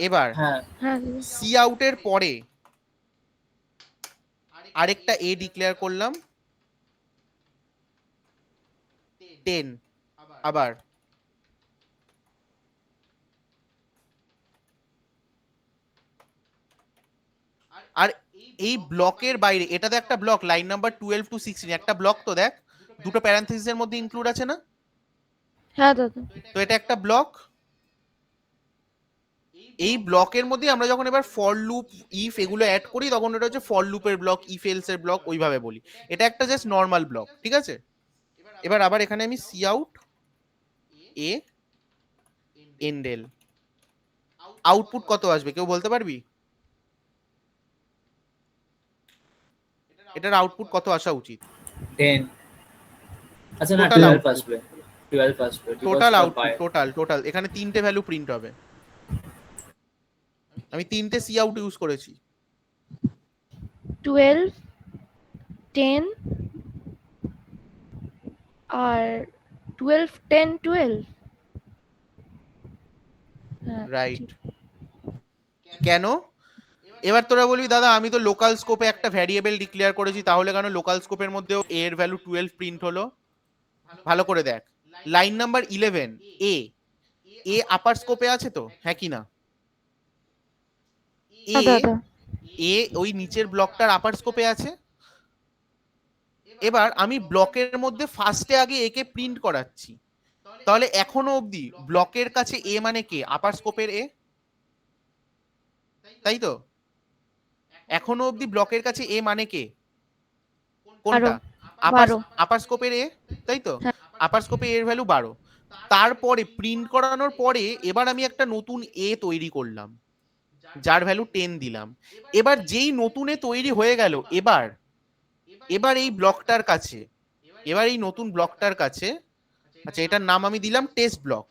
এবার হ্যাঁ, হ্যাঁ। সি আউটের পরে আরেকটা এ ডিক্লেয়ার করলাম, 10। আবার আর এই ব্লকের বাইরে, এটা তো একটা ব্লক, লাইন নাম্বার 12 to 16 একটা ব্লক। তো দেখ, দুটো প্যারান্থেসিসের মধ্যে ইনক্লুড আছে না? হ্যাঁ দাদা। তো এটা একটা ব্লক। এই ব্লকের মধ্যে আমরা যখন এবার ফর লুপ, ইফ এগুলো অ্যাড করি, তখন এটা হচ্ছে ফর লুপের ব্লক, ইফ এলস এর ব্লক, ওইভাবে বলি। এটা একটা জাস্ট নর্মাল ব্লক। ঠিক আছে, এবার আবার এখানে আমি সি আউট এ এন্ড এল। আউটপুট কত আসবে কেউ বলতে পারবি? এটার আউটপুট কত আসা উচিত? 10। আচ্ছা না, Total 12 output। আসবে। 12 আসবে টোটাল আউটপুট, টোটাল এখানে তিনটে ভ্যালু প্রিন্ট হবে। আমি তিনটে সি আউট ইউজ করেছি। 12, 10 আর 12, 10, 12। হ্যাঁ, রাইট। ঠিক। কেন? এবার তোরা বলবি, দাদা আমি তো লোকাল স্কোপে একটা ভ্যারিয়েবল ডিক্লেয়ার করেছি, তাহলে কেন লোকাল স্কোপের মধ্যেও এ এর ভ্যালু 12 প্রিন্ট হলো? ভালো করে দেখ, লাইন নাম্বার 11 এ এ আপার স্কোপে আছে তো, হ্যাঁ কি না? এ হ্যাঁ দাদা। এ ওই নিচের ব্লকটার আপার স্কোপে আছে। এবার আমি ব্লকের মধ্যে ফার্স্টে আগে একে প্রিন্ট করাচ্ছি, তাহলে এখনো অবধি ব্লকের কাছে এ মানে কে? আপার স্কোপের এ, তাই তো? এখনো অবধি ব্লকের কাছে এ মানে কে? কোনটা? 12। আপার 12। আপার স্কোপের এ, তাই তো? হ্যাঁ। আপার স্কোপে এর ভ্যালু 12। তারপরে প্রিন্ট করানোর পরে এবার আমি একটা নতুন এ তৈরি করলাম, যার ভ্যালু 10 দিলাম। এবার যেই নতুন এ তৈরি হয়ে গেল, এবার এবার এই ব্লকটার কাছে, এবার এই নতুন ব্লকটার কাছে, আচ্ছা এটার নাম আমি দিলাম টেস্ট ব্লক।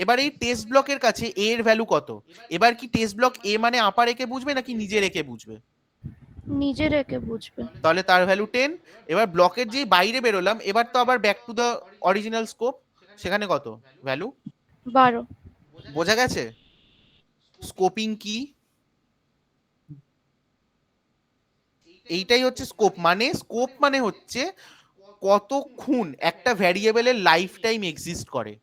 এবার এই টেস্ট ব্লকের কাছে এ এর ভ্যালু কত? এবার কি টেস্ট ব্লক এ মানে আপার একে বুঝবে নাকি নিজের একে বুঝবে? নিজের একে বুঝবে। তাহলে তার ভ্যালু 10। এবার ব্লকের যেই বাইরে বেরোলাম, এবার তো আবার back to the original scope, সেখানে কত ভ্যালু? 12। বোঝা গেছে স্কোপিং কি? এইটাই হচ্ছে স্কোপ মানে। স্কোপ মানে হচ্ছে কতক্ষণ একটা ভ্যারিয়েবলের লাইফ টাইম এক্সিস্ট করে,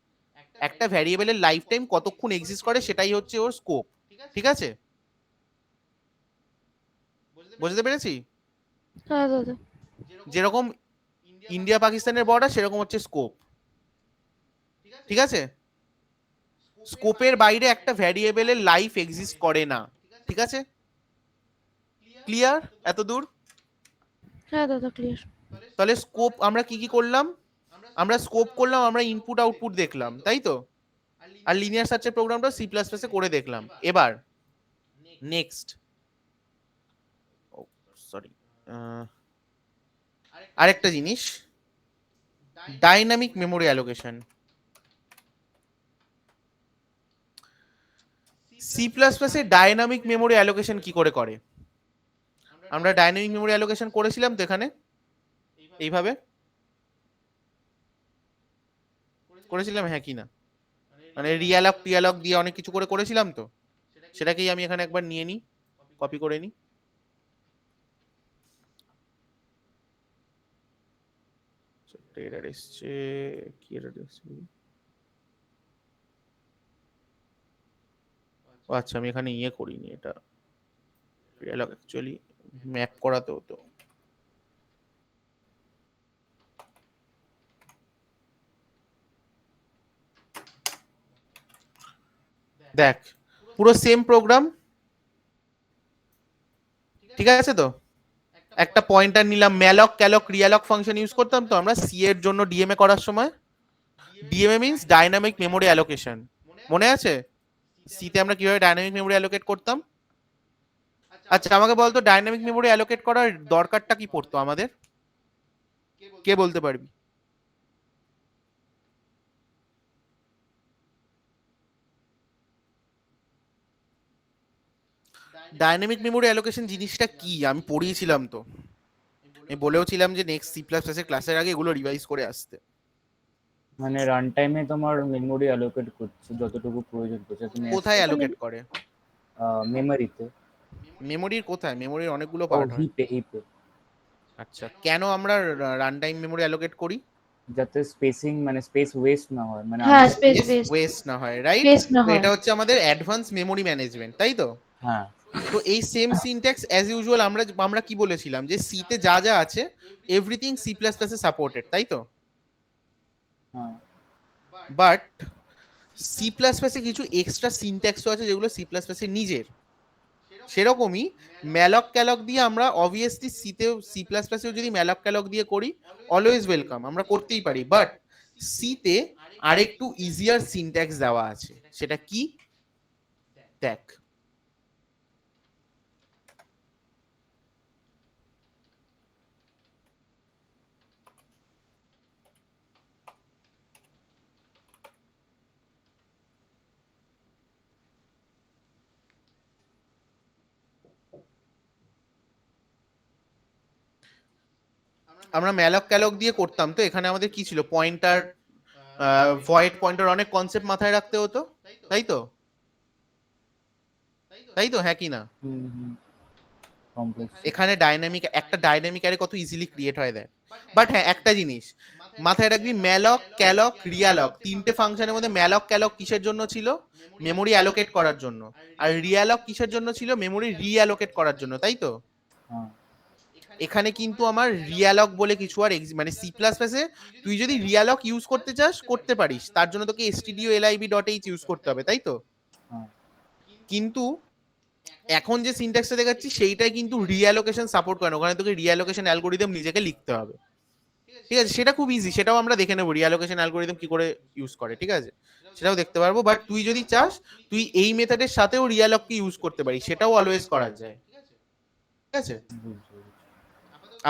একটা ভ্যারিয়েবলের লাইফ টাইম কতক্ষণ এক্সিস্ট করে, সেটাই হচ্ছে ওর স্কোপ। ঠিক আছে, বুঝতে পেরেছি? হ্যাঁ দাদা। যেরকম ইন্ডিয়া পাকিস্তানের বর্ডার, সেরকম হচ্ছে স্কোপ। ঠিক আছে? স্কোপের বাইরে একটা ভ্যারিয়েবলের লাইফ এক্সিস্ট করে না, ঠিক আছে? ক্লিয়ার এত দূর? হ্যাঁ দাদা ক্লিয়ার। তাহলে স্কোপ আমরা কি কি করলাম? আমরা স্কোপ করলাম, আমরা ইনপুট আউটপুট দেখলাম, তাই তো? আর লিনিয়ার সার্চের প্রোগ্রামটা সি প্লাস প্লাসে করে দেখলাম। এবার নেক্সট, সরি, আরেকটা জিনিস, dynamic memory allocation. C plus প্লাসে ডাইনামিক মেমোরি অ্যালোকেশন কি করে করে? আমরা ডাইনামিক মেমোরি অ্যালোকেশন করেছিলাম তো এখানে এইভাবে করেছিলাম, হ্যাঁ কি না? মানে রিয়ালক টিয়ালক দিয়ে অনেক কিছু করে করেছিলাম তো, সেটাকেই আমি এখানে একবার নিয়ে নিই, কপি করে নিই। এরর এসছে, কি এরর এসছে? ও আচ্ছা, আমি এখানে ইয়ে করিনি, এটা রিয়ালক অ্যাকচুয়ালি ম্যাপ করাতে হতো। দেখ, পুরো সেম প্রোগ্রাম, ঠিক আছে তো? একটা পয়েন্টার নিলাম, ম্যালক ক্যালক রিয়ালক ফাংশন ইউজ করতাম তো আমরা সি এর জন্য ডিএমএ করার সময়। DMA means dynamic memory allocation, মনে আছে? সিতে আমরা কিভাবে ডাইনামিক মেমোরি অ্যালোকেট করতাম? আচ্ছা আমাকে বলতো ডাইনামিক মেমোরি অ্যালোকেট করার দরকারটা কি পড়তো আমাদের? কে বলতে পারবি? ডাইনামিক মেমোরি অ্যালোকেশন জিনিসটা কি আমি পড়িয়েছিলাম তো, আমি বলেও ছিলাম যে নেক্সট সি প্লাস প্লাস এর ক্লাসের আগে এগুলো রিভাইজ করে আসতে। মানে রান টাইমে তোমার মেমোরি অ্যালোকেট করছে যতটুকু প্রয়োজন পড়ছে তুমি কোথায় অ্যালোকেট করে? মেমোরিতে। মেমোরির কোথায়? মেমোরির অনেকগুলো ও পার্ট হয়। হিপে আচ্ছা, কেন আমরা রান টাইম মেমোরি অ্যালোকেট করি? যাতে স্পেসিং মানে স্পেস ওয়েস্ট না হয়, মানে হ্যাঁ স্পেস বেস ওয়েস্ট না হয়, রাইট? বেস্ট না হয়। এটা হচ্ছে আমাদের অ্যাডভান্স মেমোরি ম্যানেজমেন্ট, তাই তো? হ্যাঁ তো এই সেম সিনট্যাক্স অ্যাজ ইউজুয়াল আমরা কি বলেছিলাম যে সি তে যা যা আছে এভরিথিং সি প্লাস প্লাস এ সাপোর্টেড, তাই তো? হ্যাঁ বাট সি প্লাস প্লাসে কিছু এক্সট্রা সিনট্যাক্সও আছে যেগুলো সি প্লাস প্লাসের নিজের। সেরকমই ম্যালক ক্যালক দিয়ে আমরা অবভিয়াসলি সিতেও সি প্লাস প্লাসেও যদি ম্যালক ক্যালক দিয়ে করি অলওয়েজ ওয়েলকাম, আমরা করতেই পারি। বাট সিতে আরেকটু ইজিয়ার সিনট্যাক্স দেওয়া আছে, সেটা কি দেখ। আমরা ম্যালক ক্যালক দিয়ে করতাম তো এখানে আমাদের কি ছিল, পয়েন্টার, ভয়েড পয়েন্টার, অনেক কনসেপ্ট মাথায় রাখতে হতো, তাই তো? তাই তো, হ্যাঁ কি না? কমপ্লেক্স। এখানে ডাইনামিক, একটা ডাইনামিক অ্যারে কত ইজিলি ক্রিয়েট হয় দেয়। বাট হ্যাঁ একটা জিনিস মাথায় রাখবি, ম্যালক ক্যালক রিয়ালক তিনটে ফাংশনের মধ্যে ম্যালক ক্যালক কিসের জন্য ছিল? মেমোরি অ্যালোকেট করার জন্য। আর রিয়ালক কিসের জন্য ছিল? মেমোরি রিঅ্যালোকেট করার জন্য, তাই তো? হ্যাঁ এখানে কিন্তু আমার রিয়ালক বলে কিছু আর মানে সি প্লাস প্লাসে তুই যদি রিয়ালক ইউজ করতে চাস করতে পারিস, তার জন্য তোকে stdio.lib.h ইউজ করতে হবে, তাই তো? হ্যাঁ কিন্তু এখন যে সিনট্যাক্সটা দেখাচ্ছি সেইটাই কিন্তু রিঅ্যালোকেশন সাপোর্ট করে না, ওখানে তোকে রিঅ্যালোকেশন অ্যালগোরিদম নিজেকে লিখতে হবে, ঠিক আছে? সেটা খুব ইজি, সেটাও আমরা দেখে নেবো রিঅ্যালোকেশন অ্যালগোরিদম কি করে ইউজ করে, ঠিক আছে? সেটাও দেখতে পারবো। বাট তুই যদি চাস তুই এই মেথডের সাথেও রিঅ্যালককে ইউজ করতে পারিস, সেটাও অলওয়েজ করা যায়, ঠিক আছে? বুঝতে পেরেছি।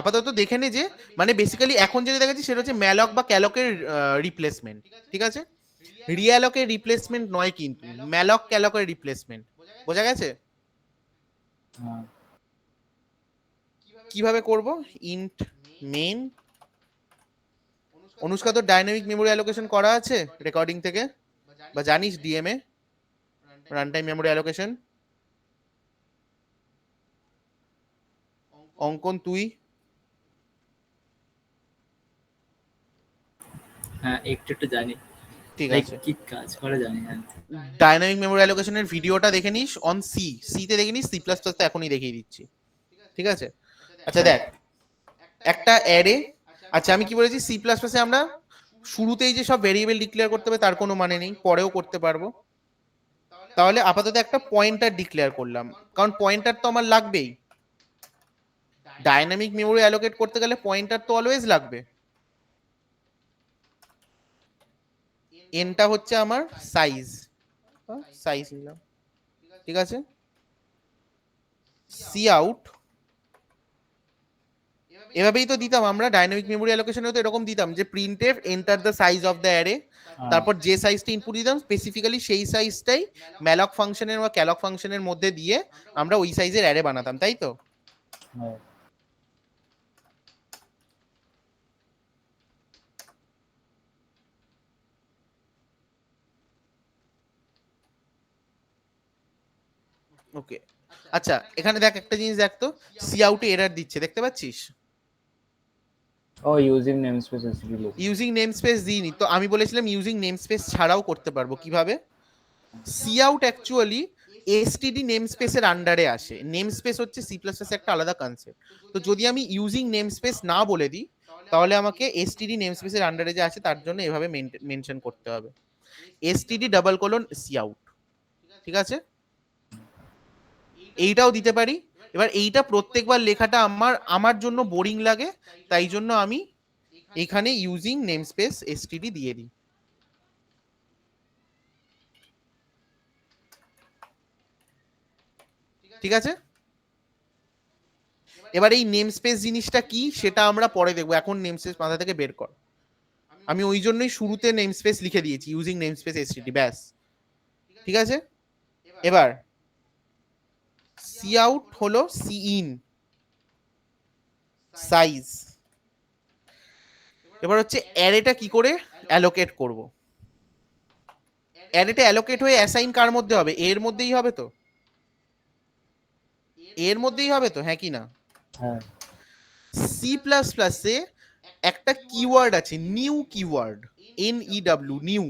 আপাতত দেখে নে যে মানে বেসিক্যালি এখন যেটা দেখাচ্ছি সেটা হচ্ছে ম্যালক বা ক্যালকের রিপ্লেসমেন্ট, ঠিক আছে? রিঅ্যালকের রিপ্লেসমেন্ট নয় কিন্তু, ম্যালক ক্যালকের রিপ্লেসমেন্ট, বোঝা গেছে? হ্যাঁ কিভাবে করব? ইন্ট মেইন, অনুষ্কা তো ডাইনামিক মেমোরি অ্যালোকেশন করা আছে রেকর্ডিং থেকে, বা জানিস DMA run time memory allocation? অঙ্কন তুই? হ্যাঁ একটু একটু জানি, ঠিক লাইক আছে, কি কাজ করে জানি। হ্যাঁ ডাইনামিক মেমোরি অ্যালোকেশনের ভিডিওটা দেখে নিস অন সি তে দেখে নিস, সি প্লাস প্লাস তো এখনই দেখিয়ে দিচ্ছি, ঠিক আছে? আচ্ছা দেখ, একটা অ্যারে, আচ্ছা আমি কি বলেছি সি প্লাস প্লাসে আমরা শুরুতেই যে সব ভেরিয়েবল ডিক্লেয়ার করতে হবে তার কোনো মানে নেই, পরেও করতে পারবো। তাহলে আপাতত একটা পয়েন্টার ডিক্লেয়ার করলাম, কারণ পয়েন্টার তো আমার লাগবেই। ডাইনামিক মেমোরি অ্যালোকেট করতে গেলে পয়েন্টার তো অলওয়েজ লাগবে। এনটা হচ্ছে আমার সাইজ, নিলাম, ঠিক আছে। সি আউট এভাবেই তো দিতাম আমরা, ডাইনামিক মেমোরি অ্যালোকেশনে তো এরকম দিতাম যে printf enter the size of the array, তারপর যে সাইজটা ইনপুট দিতাম স্পেসিফিক্যালি সেই সাইজটাই ম্যালক ফাংশনের বা ক্যালক ফাংশনের মধ্যে দিয়ে আমরা ওই সাইজের অ্যারে বানাতাম, তাই তো। হ্যাঁ। ওকে, আচ্ছা এখানে দেখ একটা জিনিস দেখ তো, সি আউটে এরর দিচ্ছে, দেখতে পাচ্ছিস? ও ইউজিং নেমস্পেস এসটিডি লিখে। ইউজিং নেমস্পেস দিইনি তো, আমি বলেছিলাম ইউজিং নেমস্পেস ছাড়াও করতে পারবো। কিভাবে? সি আউট অ্যাকচুয়ালি এসটিডি নেমস্পেসের আন্ডারে আসে। নেমস্পেস হচ্ছে সি প্লাস প্লাস একটা আলাদা কনসেপ্ট। তো যদি আমি ইউজিং নেমস্পেস না বলে দিই তাহলে আমাকে এসটিডি নেমস্পেসের আন্ডারে যে আছে তার জন্য এভাবে মেনশন করতে হবে, STD double colon C out, ঠিক আছে। এইটাও দিতে পারি। এবার এইটা প্রত্যেকবার লেখাটা আমার জন্য বোরিং লাগে, তাই জন্য আমি এখানে ইউজিং নেমস্পেস এসটিডি দিয়ে দিই। ঠিক আছে, এবার এই নেমস্পেস জিনিসটা কি সেটা আমরা পরে দেখবো, এখন নেমস্পেস মাথা থেকে বের কর। আমি ওই জন্যই শুরুতে নেমস্পেস লিখে দিয়েছি, ইউজিং নেমস্পেস এসটিডি, ব্যাস। ঠিক আছে, এবার সি আউট হলো সি ইন সাইজ। এবার হচ্ছে অ্যারেটা কি করে অ্যালোকেট করব। অ্যারেটা অ্যালোকেট হয়ে অ্যাসাইন কার মধ্যে হবে? এর মধ্যেই হবে তো, এর মধ্যেই হবে তো, হ্যাঁ কি না? হ্যাঁ। সি প্লাস প্লাসে একটা কিওয়ার্ড আছে নিউ কিওয়ার্ড, NEW, নিউ।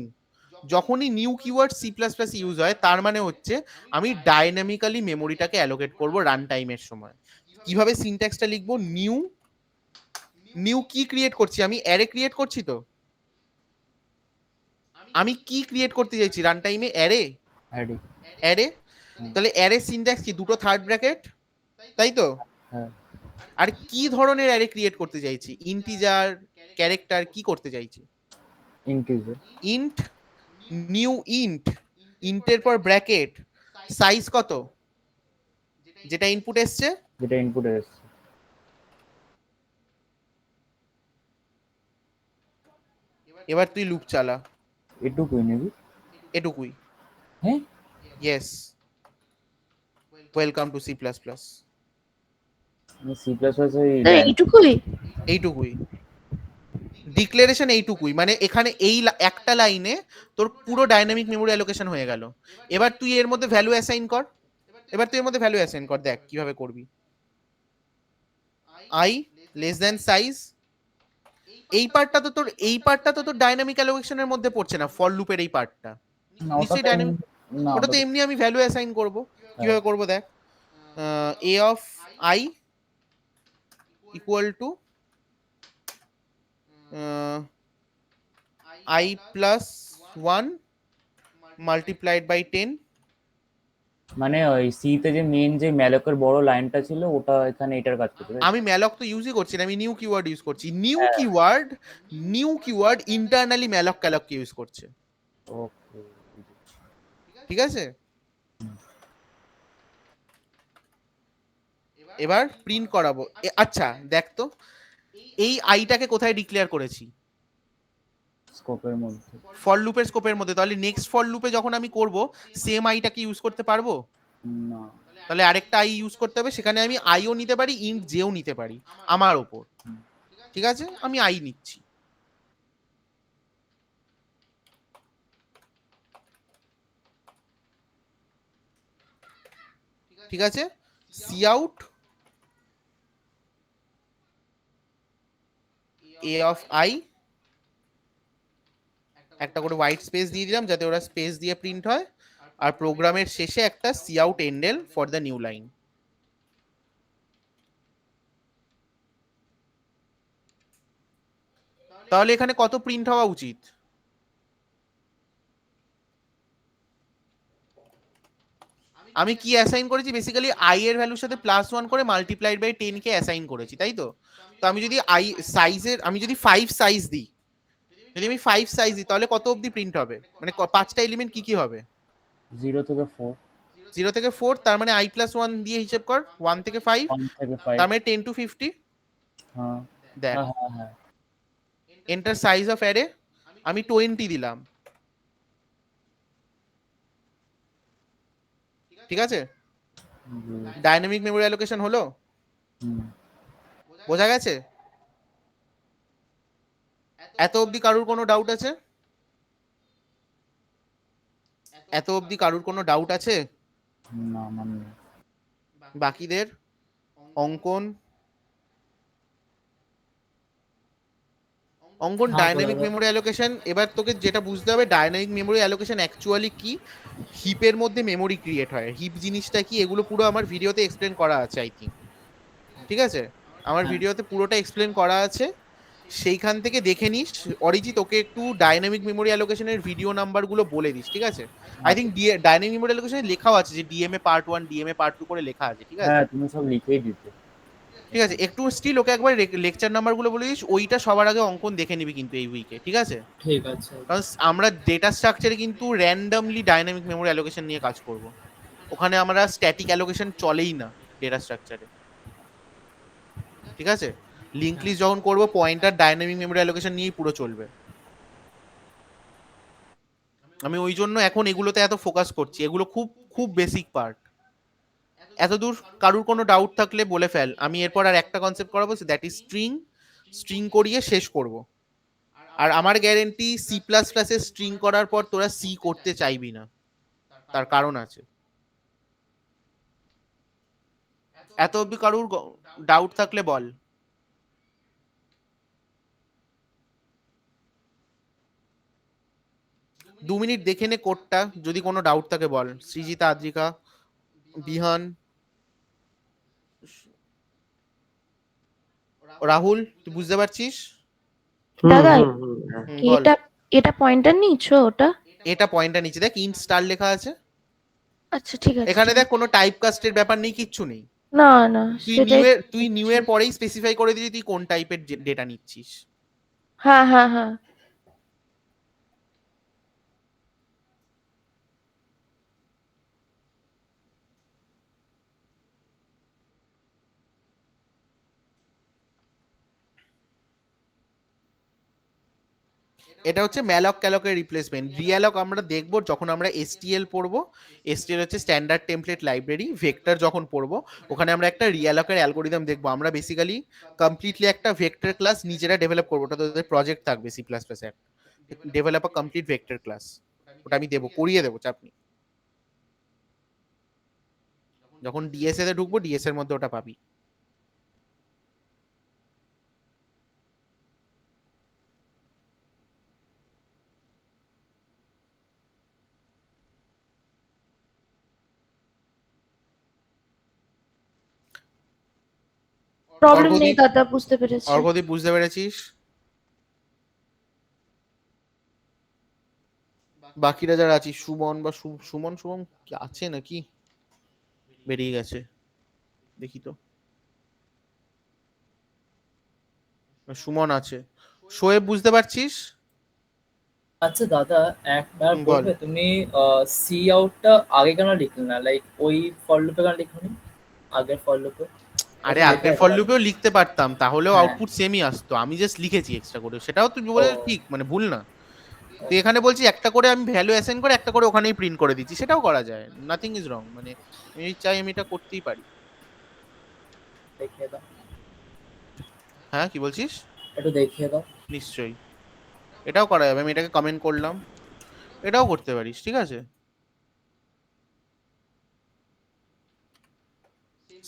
যখনই new keyword C plus plus use হয় তার মানে হচ্ছে আমি ডাইনামিক্যালি মেমোরিটাকে অ্যালোকেট করব রান টাইমের সময়। কিভাবে সিনট্যাক্সটা লিখবো? নিউ, নিউ কি ক্রিয়েট করছি? আমি অ্যারে ক্রিয়েট করছি তো, আমি কি ক্রিয়েট করতে চাইছি রান টাইমে? Array, array. তাহলে অ্যারে সিনট্যাক্স কি? দুটো থার্ড ব্র্যাকেট, তাই তো। হ্যাঁ। আর কি ধরনের অ্যারে ক্রিয়েট করতে চাইছি? ইন্টিজার, ক্যারেক্টার, কি করতে চাইছি? ইন্টিজার। ইন্ট, নিউ ইন্ট, ইন্টের পর ব্র্যাকেট, সাইজ কত? যেটা ইনপুট এসছে, যেটা ইনপুটে এসছে। এবার তুই লুপ চালা। এটুকুই নেবি? এটুকুই, হ্যাঁ। Yes. Welcome to C plus plus. আমি সি প্লাস প্লাসে এইটুকুই? এইটুকুই ডিক্লারেশন, এইটুকুই। মানে এখানে এই একটা লাইনে তোর পুরো ডাইনামিক মেমোরি অ্যালোকেশন হয়ে গেল। এবার তুই এর মধ্যে ভ্যালু অ্যাসাইন কর, দেখ কিভাবে করবি। আই লেস দ্যান সাইজ, এই পার্টটা তো তোর ডাইনামিক অ্যালোকেশনের মধ্যে পড়ছে না, ফর লুপের এই পার্টটা নিশ্চয়ই ডাইনামিক। ওটা তো এমনি আমি ভ্যালু অ্যাসাইন করব। কিভাবে করব দেখ, A of I equal to I plus 1 multiplied by 10। মানে ওই সি তে যে মেইন যে ম্যালকের বড় লাইনটা ছিল ওটা এখানে এটার কাজ করছে। আমি ম্যালক তো ইউজই করছি না, আমি নিউ কিওয়ার্ড ইউজ করছি। নিউ কিওয়ার্ড ইন্টারনালি ম্যালক ক্যালককে ইউজ করছে, ওকে। ঠিক আছে। এবার প্রিন্ট করাবো। আচ্ছা দেখ তো, এই আইটাকে কোথায় ডিক্লেয়ার করেছি? স্কোপের মধ্যে, ফর লুপের স্কোপের মধ্যে। তাহলে নেক্সট ফর লুপে যখন আমি করব সেম আইটাকে ইউজ করতে পারবো না। তাহলে আরেকটা আই ইউজ করতে হবে। সেখানে আমি আইও নিতে পারি, ইন্ট জেও নিতে পারি, আমার ওপর। ঠিক আছে, আমি আই নিচ্ছি। ঠিক আছে, C out a of i, একটা করে হোয়াইট স্পেস দিয়ে দিলাম যাতে ওরা স্পেস দিয়ে প্রিন্ট হয়, আর প্রোগ্রামের শেষে একটা C out endl for the new line. তাহলে এখানে কত প্রিন্ট হওয়া উচিত? আমি কি অ্যাসাইন করেছি, বেসিক্যালি আই এর ভ্যালুর সাথে +1 করে মাল্টিপ্লাইড বাই 10 কে অ্যাসাইন করেছি, তাই তো? তো আমি যদি আই সাইজের, আমি যদি 5 সাইজ দিই, যদি আমি 5 সাইজ দিই তাহলে কত অবধি প্রিন্ট হবে, মানে পাঁচটা এলিমেন্ট কি কি হবে? 0 থেকে 4, 0 থেকে 4, তার মানে i+1 দিয়ে হিসেব কর, 1 থেকে 5, 1 থেকে 5। তার মানে 10 to 50। হ্যাঁ দেখ, হ্যাঁ হ্যাঁ হ্যাঁ। এন্টার সাইজ অফ অ্যারে আমি 20 দিলাম, ঠিক আছে? ডাইনামিক মেমোরি অ্যালোকেশন হলো, হুম। বোঝা গেছে? এত অবধি কারুর কোনো ডাউট আছে? এত অবধি কারুর কোনো ডাউট আছে? না মানে বাকিদের অঙ্কন, হ্যাঁ, ডাইনামিক বরাবর। Memory allocation. এবার তোকে যেটা বুঝতে হবে, ডাইনামিক মেমোরি অ্যালোকেশন অ্যাকচুয়ালি কি, হিপের মধ্যে মেমোরি ক্রিয়েট হয়, হিপ জিনিসটা কি, এগুলো পুরো আমার ভিডিওতে এক্সপ্লেন করা আছে আই থিঙ্ক, ঠিক আছে? আমার হ্যাঁ। ভিডিওতে পুরোটা এক্সপ্লেন করা আছে, সেইখান থেকে দেখে নিস। অরিজিৎ তোকে একটু ডাইনামিক মেমোরি অ্যালোকেশনের ভিডিও নাম্বারগুলো বলে দিস, ঠিক আছে? আই থিঙ্ক ডাইনামিক মেমোরি অ্যালোকেশনে লেখাও আছে যে ডিএমএ পার্ট 1, ডিএমএ পার্ট 2 করে লেখা আছে, ঠিক আছে? হ্যাঁ তুমি সব লিখেই দিতে। ঠিক আছে, একটু স্টিল ওকে একবার লেকচার নাম্বারগুলো বলে দিস, ওইটা সবার আগে অঙ্কন দেখে নিবি কিন্তু এই উইকে, ঠিক আছে? ঠিক আছে। কারণ আমরা ডেটা স্ট্রাকচারে কিন্তু র্যান্ডমলি ডাইনামিক মেমোরি অ্যালোকেশন নিয়ে কাজ করব, ওখানে আমরা স্ট্যাটিক অ্যালোকেশন চলেই না ডেটা স্ট্রাকচারে, ঠিক আছে? লিঙ্ক লিস্ট যখন করব, পয়েন্টার ডাইনামিক মেমোরি অ্যালোকেশন নিয়েই পুরো চলবে। আমি ওই জন্য এখন এগুলোতে এত ফোকাস করছি, এগুলো খুব খুব বেসিক পার্ট। এতদূর কারুর কোনো ডাউট থাকলে বলে ফেল, আমি এরপর আর একটা কনসেপ্ট করাবো, দ্যাট ইজ স্ট্রিং। স্ট্রিং করিয়ে শেষ করব। আর আমার গ্যারেন্টি C++ এর স্ট্রিং করার পর তোরা সি করতে চাইবি না, তার কারণ আছে। এত অব্দি কারুর ডাউট থাকলে বল। দু মিনিট দেখে নে কোডটা, যদি কোনো ডাউট থাকে বল। সৃজিতা, আদ্রিকা, বিহান, রাহুল, তুই বুঝতে পারছিস? দাদা বল। এটা এটা পয়েন্টার নিচ্ছ ওটা? এটা পয়েন্টটা নিচে দেখ, ইন্ট স্টার লেখা আছে। আচ্ছা ঠিক আছে। এখানে ঠিক দেখ আছে। কোনো টাইপ কাস্টের ব্যাপার নেই, কিচ্ছু নেই। না না সেটাই। তুই নিউ এর পরেই স্পেসিফাই করে দিবি তুই কোন টাইপের ডেটা নিচ্ছিস। হ্যাঁ হ্যাঁ হ্যাঁ। এটা হচ্ছে ম্যালক ক্যালকের রিপ্লেসমেন্ট। রিঅ্যালক আমরা দেখবো যখন আমরা এসটিএল পড়বো। এসটিএল হচ্ছে স্ট্যান্ডার্ড টেমপ্লেট লাইব্রেরি। ভেক্টর যখন পড়বো ওখানে আমরা একটা রিঅ্যালকের অ্যালগোরিদম দেখবো। আমরা বেসিক্যালি কমপ্লিটলি একটা ভেক্টর ক্লাস নিজেরা ডেভেলপ করবো, ওটা তোদের প্রজেক্ট থাকবে C++ এর, develop a complete vector class. ওটা আমি দেবো, করিয়ে দেবো, চাপ নেই। যখন ডিএসএ তে ঢুকবো ডিএস এর মধ্যে ওটা পাবি। প্রবলেম নেই অর্ঘদীপ, দাদা, বুঝতে পেরেছি। অর্ঘদীপ বুঝতে পেরেছিস? বাকিরা যারা আছিস, সুমন বা সুমন, সুমন কি আছে নাকি বেরিয়ে গেছে দেখি তো। সুমন আছে। শোয়েব বুঝতে পারছিস? আচ্ছা দাদা, একবার বল। বলবে তুমি সি আউটটা আগে কেন লিখলে না, লাইক ওই ফর লুপে কেন লিখনি আগের ফর লুপে? আরে আগের ফর লুপেও লিখতে পারতাম, তাহলেও হ্যাঁ। আউটপুট সেমই আসতো, আমি জাস্ট লিখেছি এক্সট্রা করে, সেটাও তুই বলে ও। ঠিক, মানে ভুল না। তুই এখানে বলছি একটা করে আমি ভ্যালু অ্যাসাইন করে একটা করে ওখানেই প্রিন্ট করে দিচ্ছি, সেটাও করা যায়, নাথিং ইজ রং, মানে আমি চাই আমি এটা করতেই পারি। দেখিয়ে দাও, হ্যাঁ কি বলছিস? একটু দেখিয়ে দাও। নিশ্চয়ই, এটাও করা যাবে, আমি এটাকে কমেন্ট করলাম, এটাও করতে পারিস, ঠিক আছে?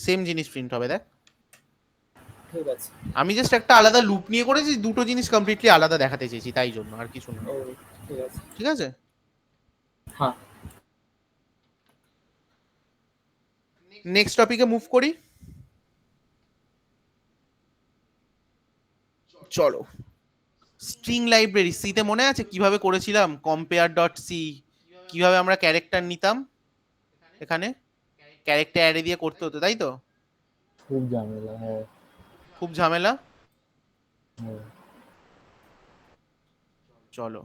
সেম জিনিস প্রিন্ট হবে দেখ। ঠিক আছে। আমি জাস্ট একটা আলাদা লুপ নিয়ে করেছি, দুটো জিনিস কমপ্লিটলি আলাদা দেখাতে চেয়েছি, তাই জন্য, আর কিছু না, ও ঠিক আছে। ঠিক আছে? হ্যাঁ। নেক্সট টপিকে মুভ করি, চলো। স্ট্রিং লাইব্রেরি সিতে মনে আছে কিভাবে করেছিলাম? কম্পেয়ার ডট সি, কিভাবে আমরা ক্যারেক্টার নিতাম, এখানে ক্যারেক্টার অ্যারে দিয়ে করতে হতো, তাই তো? খুব ঝামেলা, হ্যাঁ। খুব ঝামেলা। হ্যাঁ। চলো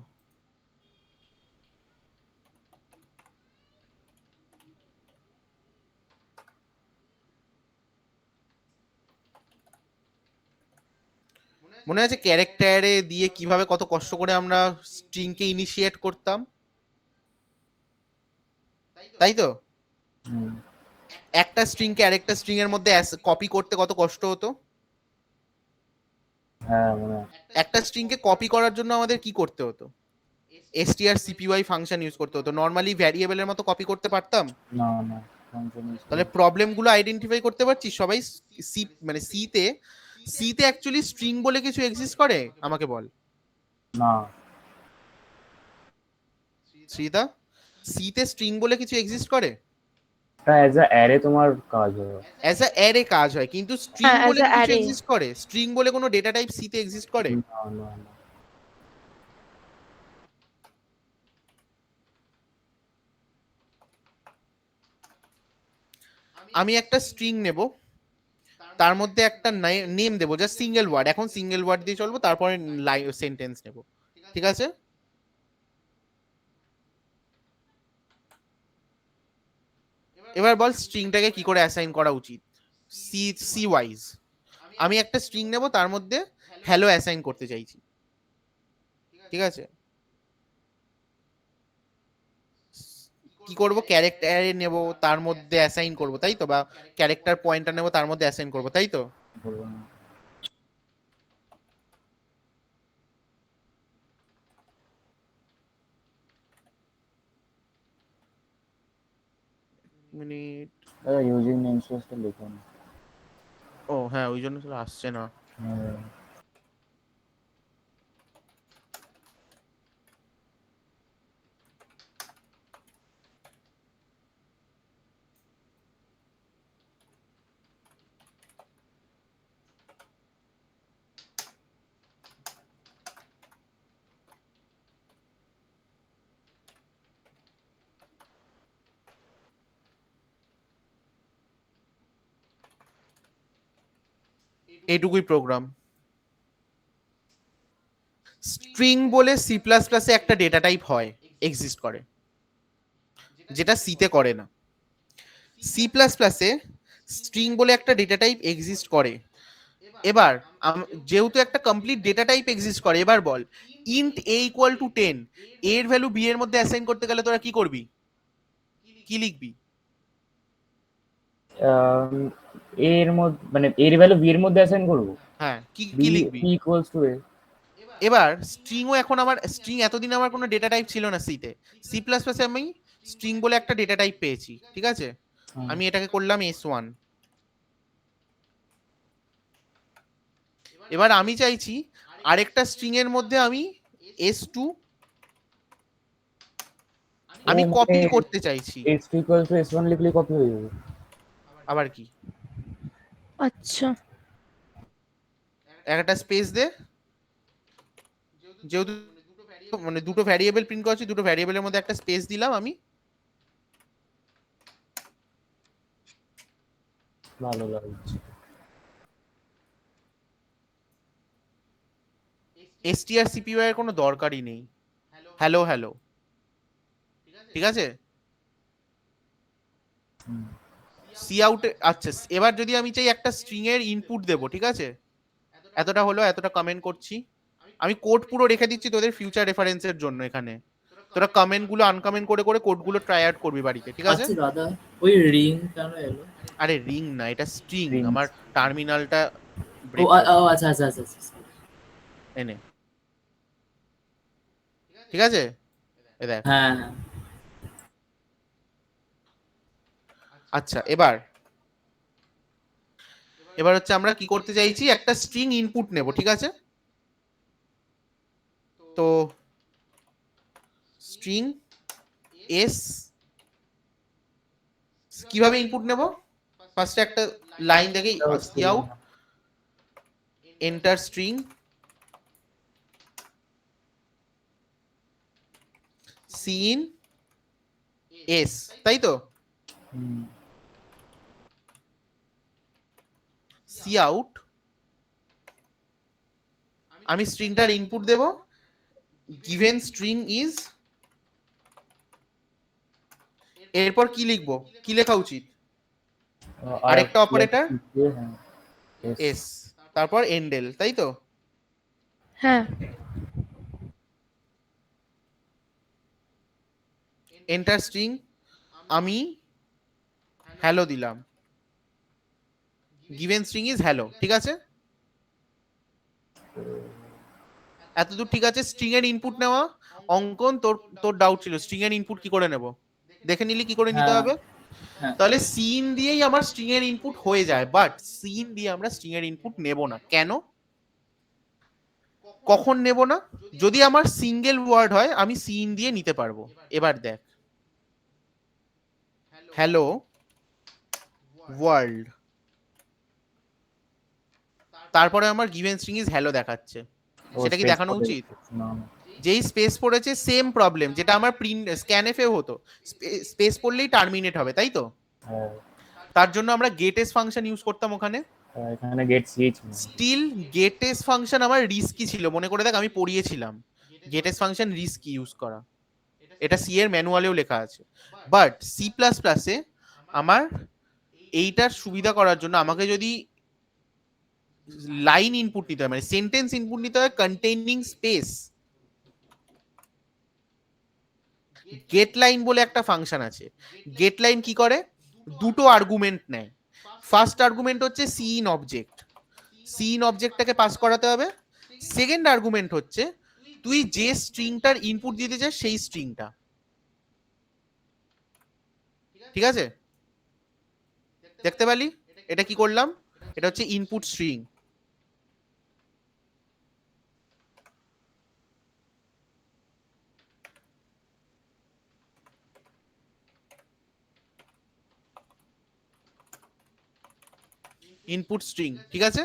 মনে আছে ক্যারেক্টারে দিয়ে কিভাবে কত কষ্ট করে আমরা স্ট্রিং কে ইনিশিয়েট করতাম, তাই তো? হুম। একটা স্ট্রিং কে আরেকটা স্ট্রিং এর মধ্যে কপি করতে কত কষ্ট হতো। হ্যাঁ মনে হয়। একটা স্ট্রিং কে কপি করার জন্য আমাদের কি করতে হতো? strcpy ফাংশন ইউজ করতে হতো। নরমালি ভ্যারিয়েবলের মতো কপি করতে পারতাম? না না, ফাংশন ইউজ তাহলে প্রবলেম গুলো আইডেন্টিফাই করতে পারছিস সবাই? সি মানে সিতে অ্যাকচুয়ালি স্ট্রিং বলে কিছু এক্সিস্ট করে, আমাকে বল না। শ্রীদা, সিতে স্ট্রিং বলে কিছু এক্সিস্ট করে? এটা অ্যাজ আ অ্যারে তোমার কাজ হবে। অ্যাজ আ অ্যারে কাজ হয়, কিন্তু স্ট্রিং হ্যাঁ, as বলে a কি কিছু array। এক্সিস্ট করে? স্ট্রিং বলে কোনো ডেটা টাইপ সিতে এক্সিস্ট করে? না না না। আমি একটা স্ট্রিং নেব, তার মধ্যে একটা নেম দেবো, জাস্ট সিঙ্গেল ওয়ার্ড, এখন সিঙ্গেল ওয়ার্ড দিয়ে চলবো, তারপরে সেন্টেন্স নেব, ঠিক আছে? এবার বল স্ট্রিংটাকে কি করে অ্যাসাইন করা উচিত সি ওয়াইজ। আমি একটা স্ট্রিং নেব, তার মধ্যে হ্যালো অ্যাসাইন করতে চাইছি, ঠিক আছে? কি করব? ক্যারেক্টার নেব, তার মধ্যে অ্যাসাইন করব, তাই তো? বা ক্যারেক্টার পয়েন্টার নেব, তার মধ্যে অ্যাসাইন করব, তাই তো? বলবো না। মিনিট। ইউজিং নেমস্পেসটা লিখুন। ও হ্যাঁ, ওই জন্য তো আসছে না। হ্যাঁ। এইটুকুই প্রোগ্রাম। স্ট্রিং বলে সি প্লাস প্লাসে একটা ডেটা টাইপ হয়, এক্সিস্ট করে, যেটা সিতে করে না। সি প্লাস প্লাসে স্ট্রিং বলে একটা ডেটা টাইপ এক্সিস্ট করে। এবার যেহেতু একটা কমপ্লিট ডেটা টাইপ এক্সিস্ট করে, এবার বল ইন্ট a ইকুয়াল টু 10 এর ভ্যালু b এর মধ্যে অ্যাসাইন করতে গেলে তোরা কি করবি? কি লিখবি? এর মধ্যে মানে এর ভ্যালু বি এর মধ্যে অ্যাসাইন করব। হ্যাঁ, কি বি লিখবি? ইকুয়ালস টু এ। এবার স্ট্রিংও এখন আমার স্ট্রিং, এতদিন আমার কোনো ডেটা টাইপ ছিল না সিতে, সি প্লাস প্লাসে আমি স্ট্রিং বলে একটা ডেটা টাইপ পেয়েছি, ঠিক আছে? আমি এটাকে করলাম s1। এবার আমি চাইছি আরেকটা স্ট্রিং এর মধ্যে আমি s2 আমি কপি করতে চাইছি। s2 ইকুয়ালস টু s1 লিখলে কপি হয়ে যাবে। আবার কি? আচ্ছা, একটা স্পেস দে, যেহেতু মানে দুটো ভ্যারিয়েবল প্রিন্ট করছি, দুটো ভ্যারিয়েবলের মধ্যে একটা স্পেস দিলাম আমি। ভালো লাগছে। strcpy এর কোনো দরকারই নেই। হ্যালো হ্যালো, ঠিক আছে? হুম। C out. আচ্ছা, এবার যদি আমি চাই একটা স্ট্রিং এর ইনপুট দেব, ঠিক আছে? এতটা হলো, এতটা কমেন্ট করছি। আমি কোড পুরো রেখে দিচ্ছি তোদের ফিউচার রেফারেন্সের জন্য। এখানে তোরা কমেন্ট গুলো আনকমেন্ট করে করে কোড গুলো ট্রাই আউট করবি বাড়িতে, ঠিক আছে? আচ্ছা দাদা, ওই রিং কেন এলো? আরে রিং না, এটা স্ট্রিং। Strings। আমার টার্মিনালটা ও ব্রেক ও আচ্ছা আচ্ছা আচ্ছা আচ্ছা। এনে, ঠিক আছে? এ দেখ। হ্যাঁ হ্যাঁ। আচ্ছা, এবার হচ্ছে আমরা কি করতে চাইছি, একটা স্ট্রিং ইনপুট নেব, ঠিক আছে? তো স্ট্রিং এস কিভাবে ইনপুট নেব? ফার্স্টে একটা লাইন দেখে C out enter string C in S, তাই তো? হুম, সি আউট, আমি স্ট্রিংটার ইনপুট দেব, গিভেন স্ট্রিং ইজ, এরপর কি লিখবো, কি লেখা উচিত? আরেকটা অপারেটর হ্যাঁ, এস, তারপর এন্ডেল, তাই তো? হ্যাঁ। এন্টার স্ট্রিং, আমি হ্যালো দিলাম, গিভেন স্ট্রিং ইজ হ্যালো, ঠিক আছে? এতদূর ঠিক আছে? স্ট্রিং এর ইনপুট নেওয়া, অঙ্কন তোর তোর ডাউট ছিল স্ট্রিং এর ইনপুট কি করে নেব, দেখে নিলি কি করে নিতে হ্যাঁ। হবে? হ্যাঁ। তাহলে সিন দিয়েই আমার স্ট্রিং এর ইনপুট হয়ে যায়, বাট সিন দিয়ে আমরা স্ট্রিং এর ইনপুট নেব না। কেন, কখন নেব না? যদি আমার সিঙ্গেল ওয়ার্ড হয় আমি সিন দিয়ে নিতে পারবো। এবার দেখ, হ্যালো ওয়ার্ল্ড, তারপরে আমার গিভেন স্ট্রিং ইজ হ্যালো দেখাচ্ছে, সেটা কি দেখানো উচিত? যেই স্পেস পড়েছে সেম প্রবলেম যেটা আমার প্রিন্ট স্ক্যানএফেও হতো, স্পেস পড়লেই টার্মিনেট হবে, তাই তো? হ্যাঁ, তার জন্য আমরা গেটএস ফাংশন ইউজ করতাম ওখানে। এখানে গেট সুইচ স্টিল গেটএস ফাংশন আমার রিস্কি ছিল, মনে করে দেখ আমি পড়িয়েছিলাম গেটএস ফাংশন রিস্কি ইউজ করা, এটা সি এর ম্যানুয়ালেও লেখা আছে। বাট সি প্লাস প্লাসে আমার এইটার সুবিধা করার জন্য আমাকে যদি লাইন ইনপুট নিতে হয়, মানে সেন্টেন্স ইনপুট নিতে হয় কন্টেইনিং স্পেস, গেট লাইন বলে একটা ফাংশন আছে। গেট লাইন কি করে, দুটো আর্গুমেন্ট নেয়। ফার্স্ট আর্গুমেন্ট হচ্ছে C in object, C in অবজেক্টটাকে পাস করাতে হবে। সেকেন্ড আর্গুমেন্ট হচ্ছে তুই যে স্ট্রিংটার ইনপুট দিতে চাস সেই স্ট্রিংটা, ঠিক আছে? দেখতে পেলি এটা কি করলাম? এটা হচ্ছে ইনপুট স্ট্রিং। ইনপুট স্ট্রিং, ঠিক আছে?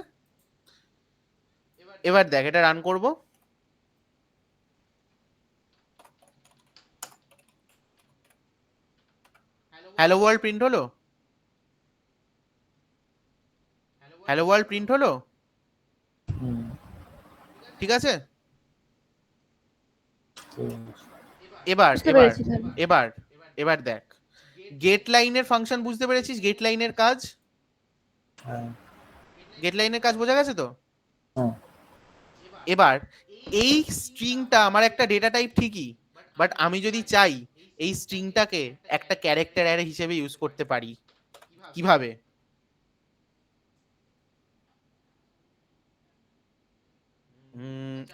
এবার দেখ এটা রান করব, হ্যালো ওয়ার্ল্ড প্রিন্ট হলো, হ্যালো ওয়ার্ল্ড প্রিন্ট হলো, ঠিক আছে? এবার বুঝতে এবার পেরেছি স্যার। এবার এবার দেখ, গেট লাইনের ফাংশন বুঝতে পেরেছিস? গেট লাইনের কাজ, গেট লাইনের কাজ বোঝা গেছে তো? হ্যাঁ। এবার এই স্ট্রিংটা আমার একটা ডেটা টাইপ ঠিকই, বাট আমি যদি চাই এই স্ট্রিংটাকে একটা ক্যারেক্টার অ্যারে হিসেবে ইউজ করতে পারি। কিভাবে?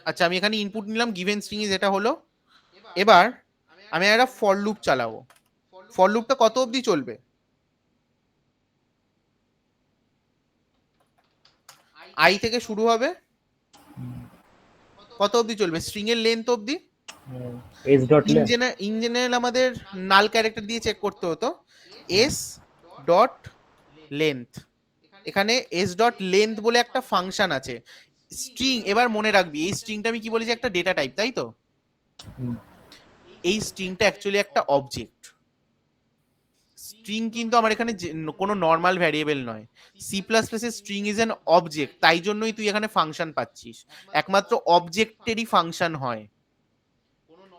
আচ্ছা আমি এখানে ইনপুট নিলাম গিভেন স্ট্রিং ইজ, এটা হলো। এবার আমি একটা ফর লুপ চালাবো। ফর লুপটা কত অবধি চলবে? আই থেকে শুরু হবে, কত অবধি চলবে? স্ট্রিং এর লেন্থ অবধি। এস ডট ইন জেনারেল আমাদের নাল ক্যারেক্টার দিয়ে চেক করতে হতো, এস ডট লেন্থ। এখানে এস ডট লেন্থ বলে একটা ফাংশন আছে স্ট্রিং। এবার মনে রাখবি এই স্ট্রিংটা আমি কি বলেছি, একটা ডেটা টাইপ, তাই তো? এই স্ট্রিংটা অ্যাকচুয়ালি একটা অবজেক্ট। স্ট্রিং কিন্তু আমার এখানে কোনো নর্মাল ভ্যারিয়েবল নয়। সি প্লাস প্লাস এর স্ট্রিং ইজ অ্যান অবজেক্ট, তাই জন্যই তুই এখানে ফাংশন পাচ্ছিস। একমাত্র অবজেক্টেরই ফাংশন হয়,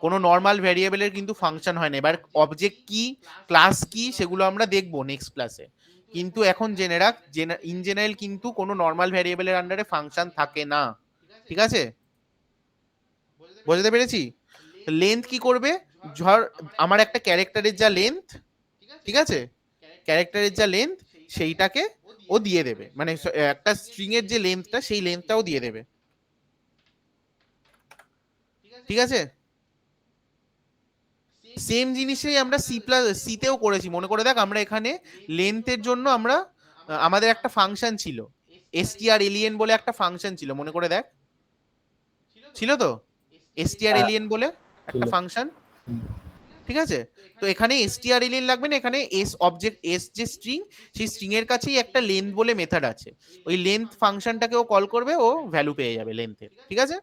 কোনো নর্মাল ভ্যারিয়েবলের কিন্তু ফাংশন হয় না। এবার অবজেক্ট কি, ক্লাস কি, সেগুলো আমরা দেখবো নেক্সট ক্লাসে। কিন্তু এখন জেনে রাখ, ইন জেনারেল কিন্তু কোনো নর্মাল ভ্যারিয়েবলের আন্ডারে ফাংশন থাকে না, ঠিক আছে? বুঝতে পেরেছি? লেন্থ কি করবে, ধর আমার একটা ক্যারেক্টারের যা লেন্থ, ঠিক আছে, ক্যারেক্টারের যা লেন্থ সেইটাকে ও দিয়ে দেবে, মানে একটা স্ট্রিং এর যে লেন্থটা সেই লেন্থটাও দিয়ে দেবে, ঠিক আছে? সেম জিনিসই আমরা সিতেও করেছি, মনে করে দেখ। আমরা এখানে লেন্থের জন্য আমরা আমাদের একটা ফাংশন ছিল, str alien বলে একটা ফাংশন ছিল, মনে করে দেখ, ছিল তো str alien বলে একটা ফাংশন, ঠিক আছে? তো এখানে str alien লাগবে না, এখানে s অবজেক্ট s যে স্ট্রিং, সেই স্ট্রিং এর কাছেই একটা লেন্থ বলে মেথড আছে, ওই লেন্থ ফাংশনটাকেও কল করবে, ও ভ্যালু পেয়ে যাবে লেন্থের, ঠিক আছে?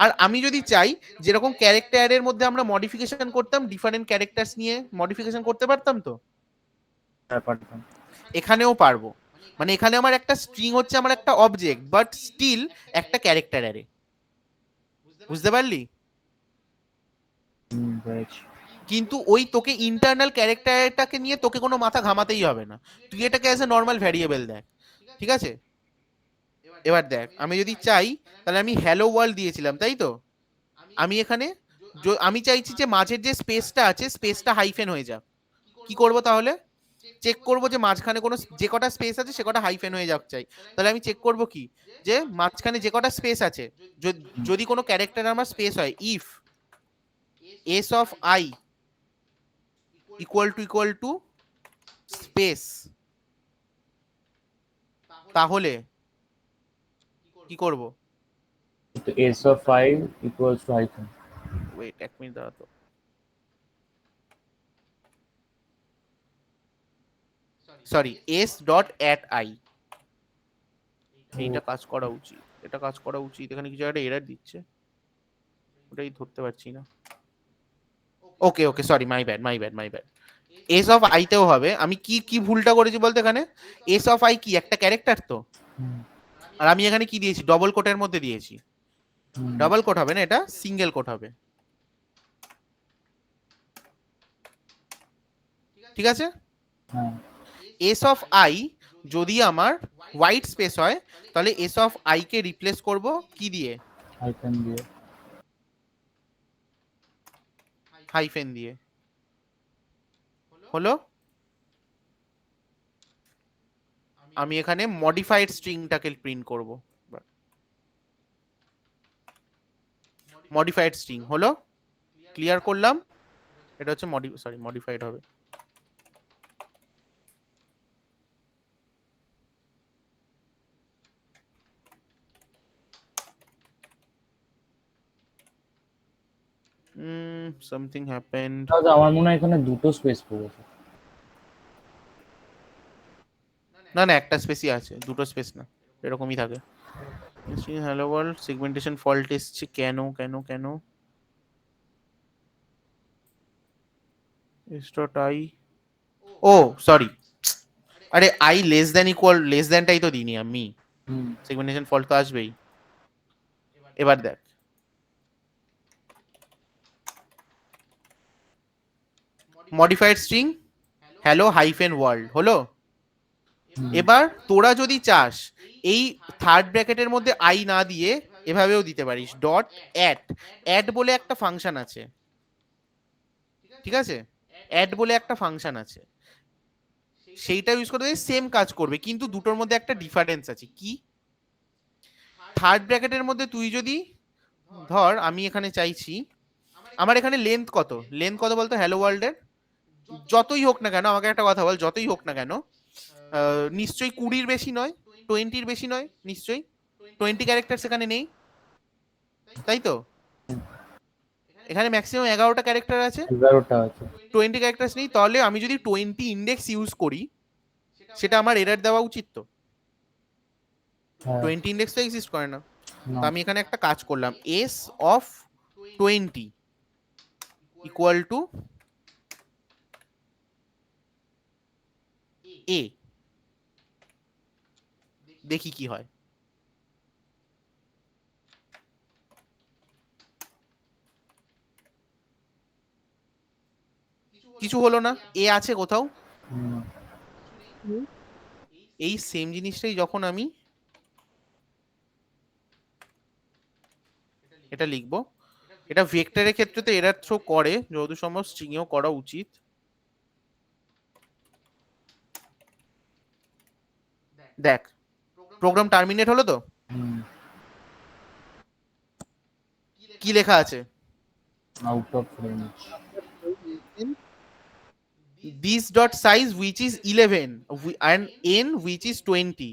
আর আমি যদি চাই যেরকম ক্যারেক্টারের মধ্যে আমরা মডিফিকেশন করতাম, ডিফারেন্ট ক্যারেক্টার্স নিয়ে মডিফিকেশন করতে পারতাম তো, হ্যাঁ, পারতাম। এখানেও পারবো। মানে এখানে আমার একটা স্ট্রিং হচ্ছে আমার একটা অবজেক্ট, বাট স্টিল একটা ক্যারেক্টার অ্যারে। বুঝতে পারলি? বুঝেছি। কিন্তু ওই তোকে ইন্টারনাল ক্যারেক্টারটাকে নিয়ে তোকে কোনো মাথা ঘামাতেই হবে না, তুই এটাকে অ্যাজ এ নর্মাল ভ্যারিয়েবল দেখ। ঠিক আছে, এবার দেখ আমি যদি চাই তাহলে আমি হ্যালো ওয়ার্ল্ড দিয়েছিলাম তাই তো, আমি এখানে আমি চাইছি যে মাঝের যে স্পেসটা আছে স্পেসটা হাইফেন হয়ে যাক। কি করব তাহলে? চেক করব যে মাঝখানে কোনো যে কটা স্পেস আছে সে কটা হাইফেন হয়ে যাক চাই। তাহলে আমি চেক করব কি, যে মাঝখানে যে কটা স্পেস আছে যদি কোনো ক্যারেক্টার আমার স্পেস হয়, if S of I equal two space, তাহলে কি করব? তো s of i equals to hyphen. Wait এক মিনিট দাঁড়া তো, sorry s dot at i, এইটা কাজ করা উচিত, এটা কাজ করা উচিত। এখানে কিছু একটা এরর দিচ্ছে, ওটাই ধরতে পারছি না। Okay okay sorry, my bad. S of I তেও হবে। আমি কি কি ভুলটা করেছি বলতে, এখানে এস অফ আই কি একটা ক্যারেক্টার তো, আর আমি এখানে কি দিয়েছি ডবল কোটের মধ্যে দিয়েছি। ডাবল কোট হবে না, এটা সিঙ্গেল কোট হবে। ঠিক আছে, এস অফ আই যদি আমার হোয়াইট স্পেস হয় তাহলে S of I K replace করব কি দিয়ে? hyphen দিয়ে। হাইফেন দিয়ে। হলো? আমি এখানে মডিফাইড স্ট্রিংটাকে প্রিন্ট করব। মডিফাইড স্ট্রিং হলো, ক্লিয়ার করলাম। এটা হচ্ছে মডিফাইড হবে। Something happened. তাহলে আমার মনে হয় এখানে দুটো স্পেস পড়েছে। না না, একটা স্পেসই আছে, দুটো স্পেস না, এরকমই থাকে। হ্যালো ওয়ার্ল্ড সেগমেন্টেশন ফল্ট এসছে কেন কেন কেন? আই, ও সরি, আরে I less than equal less দ্যানটাই তো দিইনি আমি, সেগমেন্টেশন ফল্ট তো আসবেই। এবার দেখ, modified string hello hyphen world হলো। এবার তোরা যদি চাস এই থার্ড ব্র্যাকেটের মধ্যে আই না দিয়ে এভাবেও দিতে পারিস, ডট অ্যাড বলে একটা ফাংশন আছে। ঠিক আছে, অ্যাড বলে একটা ফাংশন আছে, সেইটা ইউজ করতে সেম কাজ করবে, কিন্তু দুটোর মধ্যে একটা ডিফারেন্স আছে। কি? থার্ড ব্র্যাকেটের মধ্যে তুই যদি ধর, আমি এখানে চাইছি আমার এখানে লেন্থ কত বলতো হ্যালো ওয়ার্ল্ডের, যতই হোক না কেন, আমাকে একটা কথা বল, যতই হোক না কেন নিশ্চয়ই 20-র বেশি নয়, 20-র বেশি নয় নিশ্চয়ই, 20 ক্যারেক্টার এখানে নেই তাই তো? এখানে ম্যাক্সিমাম 11টা ক্যারেক্টার আছে, 11টা আছে। 20 ক্যারেক্টার নেই, তাহলে আমি যদি 20 ইন্ডেক্স ইউজ করি সেটা আমার এরর দেওয়া উচিত তো। 20 ইন্ডেক্স তো এক্সিস্ট করে না। তো আমি এখানে একটা কাজ করলাম, এস অফ 20 ইকুয়াল টু এ, দেখি কি হয়। কিছু হলো না, এ আছে কোথাও। এই সেম জিনিসটাই যখন আমি এটা লিখবো, এটা ভেক্টরের ক্ষেত্রে তো এরর থ্রো করে, যতদূর সম্ভব স্ট্রিং এও করা উচিত। দেখ প্রোগ্রাম টার্মিনেট হলো তো, কি লেখা আছে? Out of range. this dot size which is 11 and n which is 20,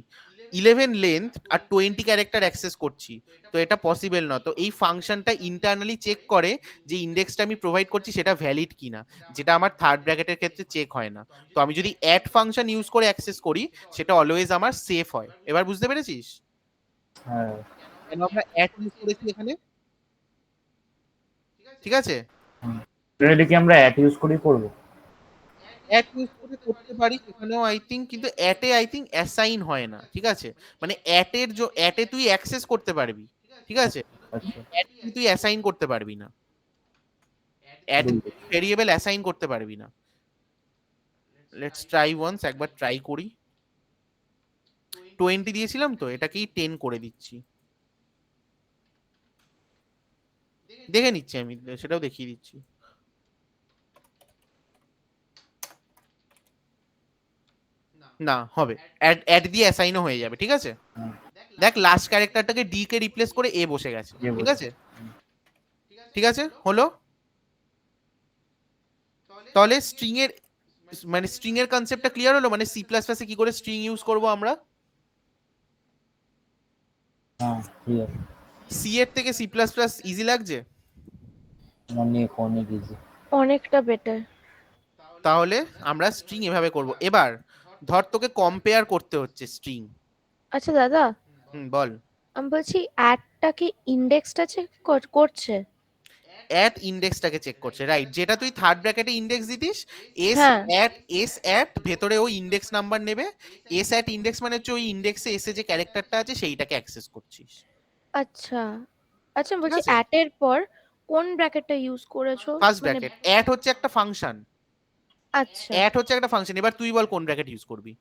11 length আর 20 ক্যারেক্টার অ্যাক্সেস করছি, তো এটা পসিবল না। তো এই ফাংশনটা ইন্টারনালি চেক করে যে ইন্ডেক্সটা আমি প্রোভাইড করছি সেটা ভ্যালিড কিনা, যেটা আমার থার্ড ব্র্যাকেটের ক্ষেত্রে চেক হয় না। তো আমি যদি অ্যাড ফাংশন ইউজ করে অ্যাক্সেস করি সেটা অলওয়েজ আমার সেফ হয়। এবার বুঝতে পেরেছিস হ্যাঁ, কেন আমরা অ্যাড ইউজ করেছি এখানে? ঠিক আছে? এটা কি আমরা অ্যাট ইউজ করেই করবো? অ্যাট ইউজ করে করতে পারি সেখানেও আই থিঙ্ক, কিন্তু অ্যাটে আই থিঙ্ক অ্যাসাইন হয় না, ঠিক আছে? মানে অ্যাটে তুই অ্যাক্সেস করতে পারবি, ঠিক আছে? আচ্ছা, অ্যাট তুই অ্যাসাইন করতে পারবি না, অ্যাট বুঝলি। ভেরিয়েবল অ্যাসাইন করতে পারবি না। লেটস ট্রাই ওয়ান্স, একবার ট্রাই করি। 20 দিয়েছিলাম তো, এটাকেই 10 করে দিচ্ছি। দেখে নিচ্ছি আমি, সেটাও দেখিয়ে দিচ্ছি। না হবে, অ্যাড দিয়ে অ্যাসাইনও হয়ে যাবে, ঠিক আছে? হুম। দেখ লাস্ট ক্যারেক্টারটাকে ডি কে রিপ্লেস করে এ বসে গেছে, এ ঠিক বসে। আছে? ঠিক আছে, হলো। তাহলে স্ট্রিং এর মানে স্ট্রিং এর কনসেপ্টটা ক্লিয়ার হলো, মানে সি প্লাস প্লাসে কি করে স্ট্রিং ইউজ করব আমরা। হ্যাঁ, ক্লিয়ার। সি এর থেকে সি প্লাস প্লাস ইজি লাগছে? অনেক অনেক ইজি। অনেকটা বেটার। তাহলে আমরা স্ট্রিং এভাবে করব। এবার ধর তোকে কম্পেয়ার করতে হচ্ছে স্ট্রিং। আচ্ছা দাদা, বল। আমি বলছি অ্যাডটা কি ইন্ডেক্সটা চেক করছে? অ্যাট ইন্ডেক্সটাকে চেক করছে, রাইট? যেটা তুই থার্ড ব্র্যাকেটে ইন্ডেক্স দিতিস, হ্যাঁ। এস অ্যাট ভেতরে ও ইন্ডেক্স নাম্বার নেবে। এস অ্যাট ইন্ডেক্স মানে হচ্ছে ওই ইন্ডেক্সে এসে যে ক্যারেক্টারটা আছে সেইটাকে অ্যাক্সেস করছিস। আচ্ছা আচ্ছা, আমি ঠিক বলছি আছে, অ্যাটের পর কোন ব্র্যাকেটটা ইউজ করেছো? ফার্স্ট মানে ব্র্যাকেট। অ্যাট হচ্ছে একটা ফাংশন, আচ্ছা, অ্যাট হচ্ছে একটা ফাংশন। এবার তুই বল কোন ব্র্যাকেট ইউজ করবি?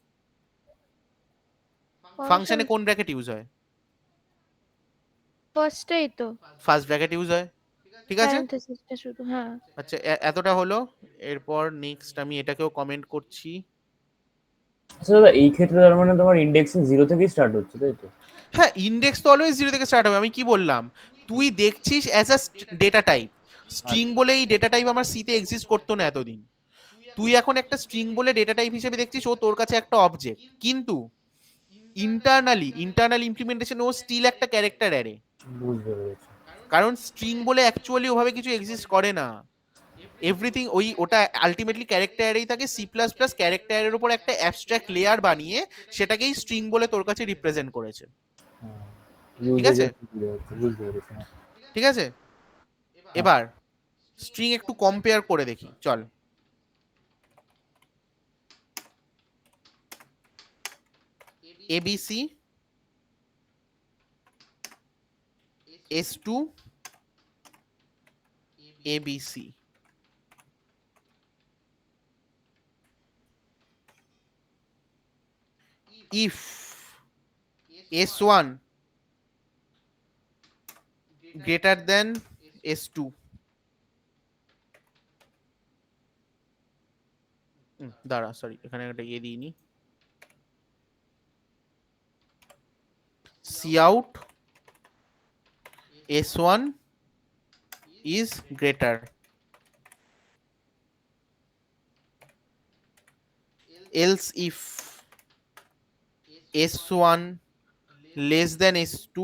ফাংশনে কোন ব্র্যাকেট ইউজ হয়? ফার্স্টেই তো ফার্স্ট ব্র্যাকেট ইউজ হয়, ঠিক আছে? প্যারেনথেসিসটা শুধু, হ্যাঁ। আচ্ছা, এতটা হলো। এরপর নেক্সট আমি এটাকেও কমেন্ট করছি। আচ্ছা দাদা, এই ক্ষেত্রে তার মানে তোমার ইন্ডেক্সিং 0 থেকেই স্টার্ট হচ্ছে, তাই তো? হ্যাঁ, ইন্ডেক্স তো অলওয়েজ 0 থেকে স্টার্ট হবে। আমি কি বললাম, তুই দেখছিস as a data type. String বলে এই ডেটা টাইপ আমার সিতে এক্সিস্ট করতো না এতদিন। তুই এখন একটা স্ট্রিং বলে ডেটা টাইপ হিসেবে দেখছিস, ও তোর কাছে একটা অবজেক্ট, কিন্তু ইন্টারনাল ইমপ্লিমেন্টেশন ও স্টিল একটা ক্যারেক্টার অ্যারে। বুঝতে পেরেছি। কারণ স্ট্রিং বলে অ্যাকচুয়ালি ওভাবে কিছু এক্সিস্ট করে না। এভরিথিং ওটা আলটিমেটলি ক্যারেক্টার অ্যারেই থাকে। সি প্লাস প্লাস ক্যারেক্টার অ্যারের উপর একটা অ্যাবস্ট্রাক্ট লেয়ার বানিয়ে সেটাকেই স্ট্রিং বলে তোর কাছে রিপ্রেজেন্ট করেছে, হ্যাঁ, ঠিক আছে? বুঝতে পেরেছি। হ্যাঁ। ঠিক আছে, এবার স্ট্রিং একটু কম্পেয়ার করে দেখি, চল। ABC S2 ABC, if S1 greater than S2, দাঁড়া সরি, এখানে একটা ইয়ে দিইনি। Cout S1 is greater, else if S1 less than S2,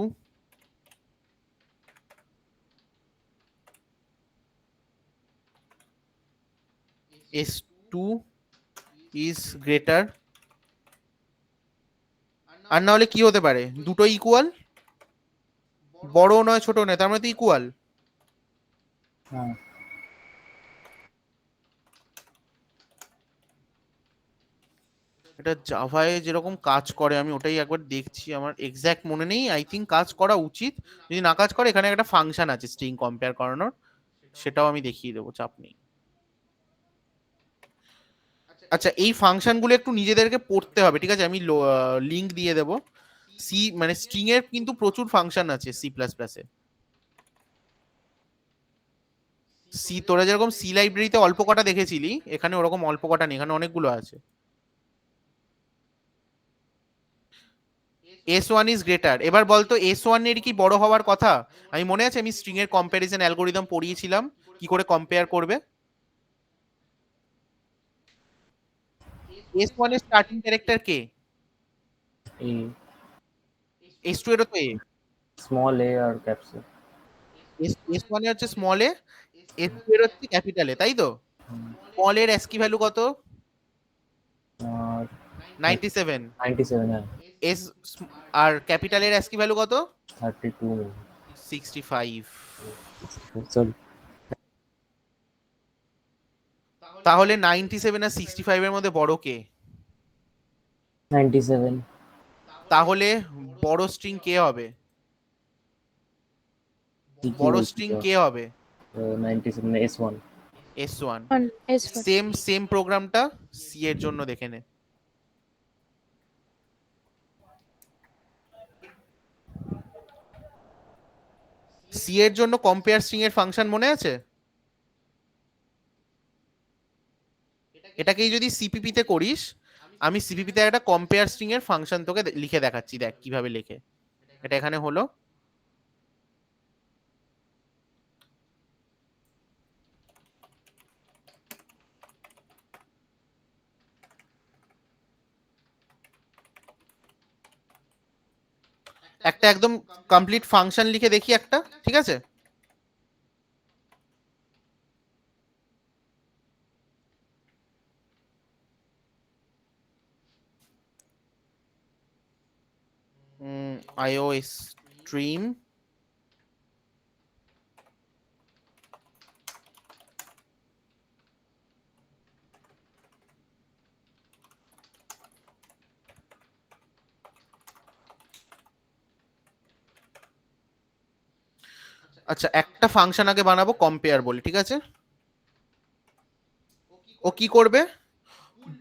S2 is greater। আর না হলে কি হতে পারে, দুটো ইকুয়াল, বড় নয় ছোট নয়, তার মানে তো ইকুয়াল। হ্যাঁ, এটা জাভায় যেরকম কাজ করে আমি ওটাই একবার দেখছি, আমার এক্সাক্ট মনে নেই। আই থিঙ্ক কাজ করা উচিত। যদি না কাজ করে, এখানে একটা ফাংশন আছে স্ট্রিং কম্পেয়ার করানোর, সেটাও আমি দেখিয়ে দেবো, চাপ নেই। আচ্ছা, এই ফাংশনগুলো একটু নিজেদেরকে পড়তে হবে, ঠিক আছে? আমি লিংক দিয়ে দেবো। সি মানে স্ট্রিং এর কিন্তু প্রচুর ফাংশন আছে সি প্লাস প্লাসে। সি তোরা যেরকম সি লাইব্রেরিতে অল্প কটা দেখেছিলি, এখানে ওরকম অল্প কটা নেই, এখানে অনেকগুলো আছে। S1 is greater. এবার বলতো S1 এর কি বড় হওয়ার কথা? আমি মনে আছে আমি স্ট্রিং এর কম্প্যারিজন অ্যালগোরিদম পড়িয়েছিলাম, কি করে কম্পেয়ার করবে। S1 এর স্টার্টিং ক্যারেক্টার কে? এই S2 এরও তো এ। স্মল এ আর ক্যাপসুল। S1 এর হচ্ছে স্মল এ, S2 এর হচ্ছে ক্যাপিটাল এ, তাই তো? স্মল এর অ্যাস্কি ভ্যালু কত? আর 97। 97, হ্যাঁ। এস আর ক্যাপিটালের অ্যাস্কি ভ্যালু কত? 32। 65। সরি। তাহলে 97 আর 65 এর মধ্যে বড় কে? 97। তাহলে বড় স্ট্রিং কে হবে? বড় স্ট্রিং কে হবে? 97 S1। S1। S1 সেম প্রোগ্রামটা সি এর জন্য দেখে নে। সি এর জন্য কম্পেয়ার স্ট্রিং এর ফাংশন মনে আছে? এটাকেই যদি সিপিপি তে করিস, আমি সিপিপি তে একটা কম্পেয়ার স্ট্রিং এর ফাংশন তোকে লিখে দেখাচ্ছি, দেখ কিভাবে লেখে। এটা এখানে হলো, একটা একদম কমপ্লিট ফাংশন লিখে দেখি একটা, ঠিক আছে? IO stream আচ্ছা, একটা ফাংশন আগে বানাবো কম্পেয়ার বলে, ঠিক আছে? ও কি করবে?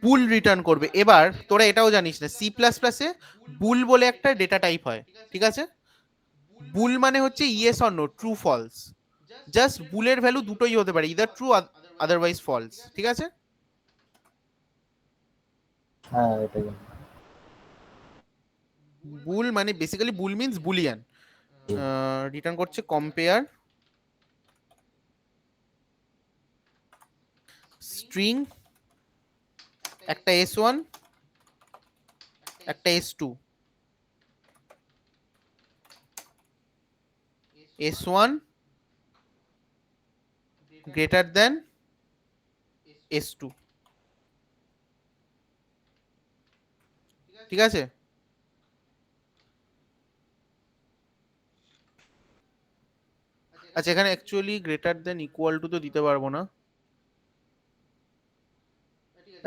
বুল রিটার্ন করবে। এবার তোরা এটাও জানিস না, সি প্লাস প্লাসে বুল বলে একটা ডেটা টাইপ হয়, ঠিক আছে? বুল মানে হচ্ছে yes or no, true false. Just বুলের ভ্যালু দুটোই হতে পারে, ইদার ট্রু আদারওয়াইজ ফলস, ঠিক আছে? হ্যাঁ এটা জানি। বুল মানে বেসিক্যালি বুল মিন্স বুলিয়ান। রিটার্ন করছে কম্পেয়ার স্ট্রিং, একটা S1 একটা S2, S1 greater than S2, ঠিক আছে? আচ্ছা, এখানে actually greater than equal to তো দিতে পারবো না,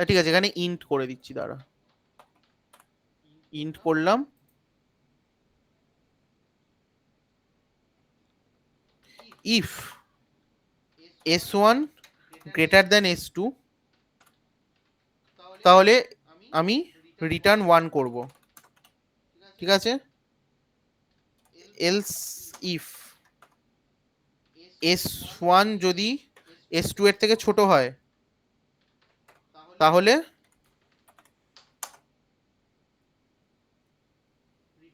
ঠিক আছে, এখানে ইন্ট করে দিচ্ছি, দাঁড়া, ইন্ট করলাম। If S1 greater than S2, তাহলে আমি রিটার্ন 1 করব, ঠিক আছে? এলস ইফ S1 যদি S2 এর থেকে ছোট হয়, তাহলে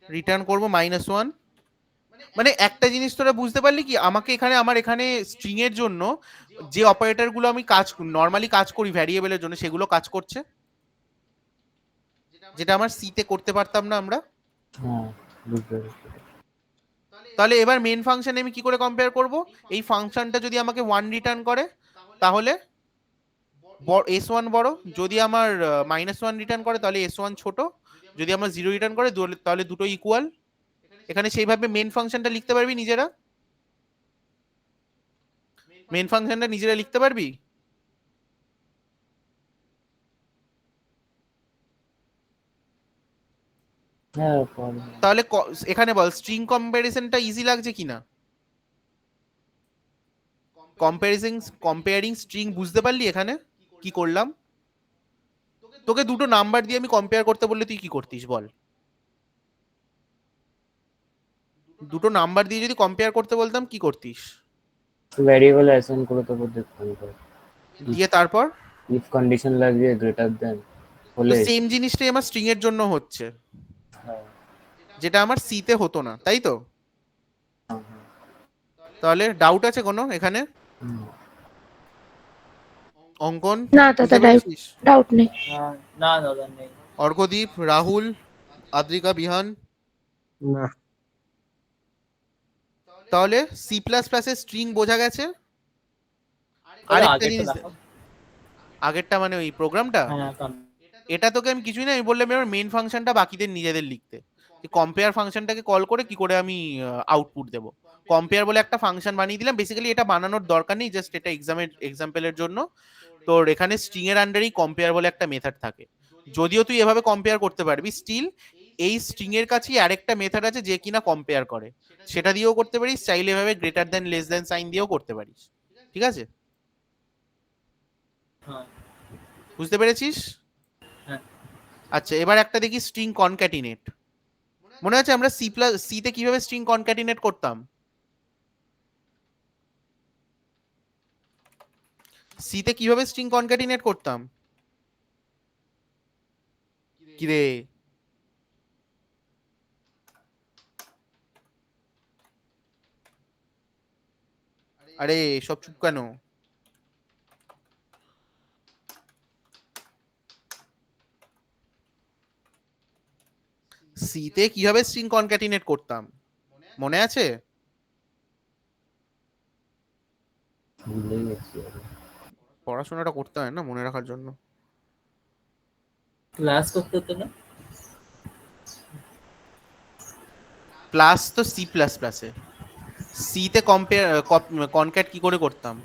রিটার্ন করব -1। মানে একটা জিনিস তোরা বুঝতে পারলি কি, আমাকে এখানে আমার এখানে স্ট্রিং এর জন্য যে অপারেটর গুলো আমি নর্মালি কাজ করি ভ্যারিয়েবলের জন্য, সেগুলো কাজ করছে, যেটা আমার সি তে করতে পারতাম না আমরা। হ্যাঁ বুঝতে পেরেছি। তাহলে এবার মেন ফাংশনে আমি কি করে কম্পেয়ার করব? এই ফাংশনটা যদি আমাকে 1 রিটার্ন করে, তাহলে S1 বড়, যদি আমার -1 রিটার্ন করে তাহলে S1 ছোট, যদি আমার 0 রিটার্ন করে তাহলে দুটো ইকুয়াল। এখানে সেইভাবে মেন ফাংশনটা লিখতে পারবি নিজেরা, মেন ফাংশনটা নিজেরা লিখতে পারবি। হ্যাঁ পারবো। তাহলে এখানে বল স্ট্রিং কম্প্যারিজনটা ইজি লাগছে কিনা? কম্পেয়ারিং স্ট্রিং বুঝতে পারলি এখানে কি করলাম? তোকে দুটো নাম্বার দিয়ে আমি কম্পেয়ার করতে বললে তুই কি করতিস বল? দুটো নাম্বার দিয়ে যদি কম্পেয়ার করতে বলতাম কি করতিস? ভ্যারিয়েবল অ্যাসাইন করে তারপর দেখতাম করে। দিয়ে তারপর ইফ কন্ডিশন লাগিয়ে গ্রেটার দেন হলে সেম জিনিসটাই আমার স্ট্রিং এর জন্য হচ্ছে, হ্যাঁ, যেটা আমার সি তে হতো না, তাই তো? হ্যাঁ, হ্যাঁ। তাহলে ডাউট আছে কোনো এখানে? হুম। অঙ্কন না বুঝতে দাদা, পেরেছিস? ডাউট নেই। না দাদা নেই। অর্কদীপ, রাহুল, আদ্রিকা, বিহান? না তাহলে সি প্লাস প্লাস এর স্ট্রিং বোঝা গেছে। তাহলে আরেকটা আগেরটা জিনিস, দেখাও। আগেরটা মানে ওই প্রোগ্রামটা, হ্যাঁ এটা তোকে আমি কিছুই না, আমি বললাম এবার মেন ফাংশনটা বাকিদের নিজেদের লিখতে। কম্পেয়ার ফাংশনটাকে কল করে কি করে আমি আউটপুট দেবো। কম্পেয়ার বলে একটা ফাংশন বানিয়ে দিলাম, বেসিক্যালি এটা বানানোর দরকার নেই, জাস্ট এটা এক্সাম্পলের জন্য। তোর এখানে স্ট্রিং এর আন্ডারেই কম্পেয়ার বলে একটা মেথড থাকে। যদিও তুই এভাবে কম্পেয়ার করতে পারবি, স্টিল এই স্ট্রিং এর কাছেই আরেকটা মেথড আছে যে কিনা কম্পেয়ার করে, সেটা দিয়েও করতে পারিস, চাইলে এভাবে greater than less than sign দিয়েও করতে পারিস। ঠিক আছে, হ্যাঁ বুঝতে পেরেছিস? হ্যাঁ আচ্ছা, এবার একটা দেখি স্ট্রিং কনক্যাটিনেট। মনে আছে আমরা সি তে কিভাবে স্ট্রিং কনক্যাটিনেট করতাম? সি তে কিভাবে স্ট্রিং কনক্যাটিনেট করতাম? কিরে, আরে সব চুপ কেন? সি তে কিভাবে স্ট্রিং কনক্যাটিনেট করতাম মনে আছে? ভুলেই গেছি আর। পড়াশোনাটা করতে হয় না মনে রাখার জন্য। ক্লাস করতে হতো না? প্লাস তো সি প্লাস প্লাসে, সি তে কম্পেয়ার কনক্যাট কি করে করতাম?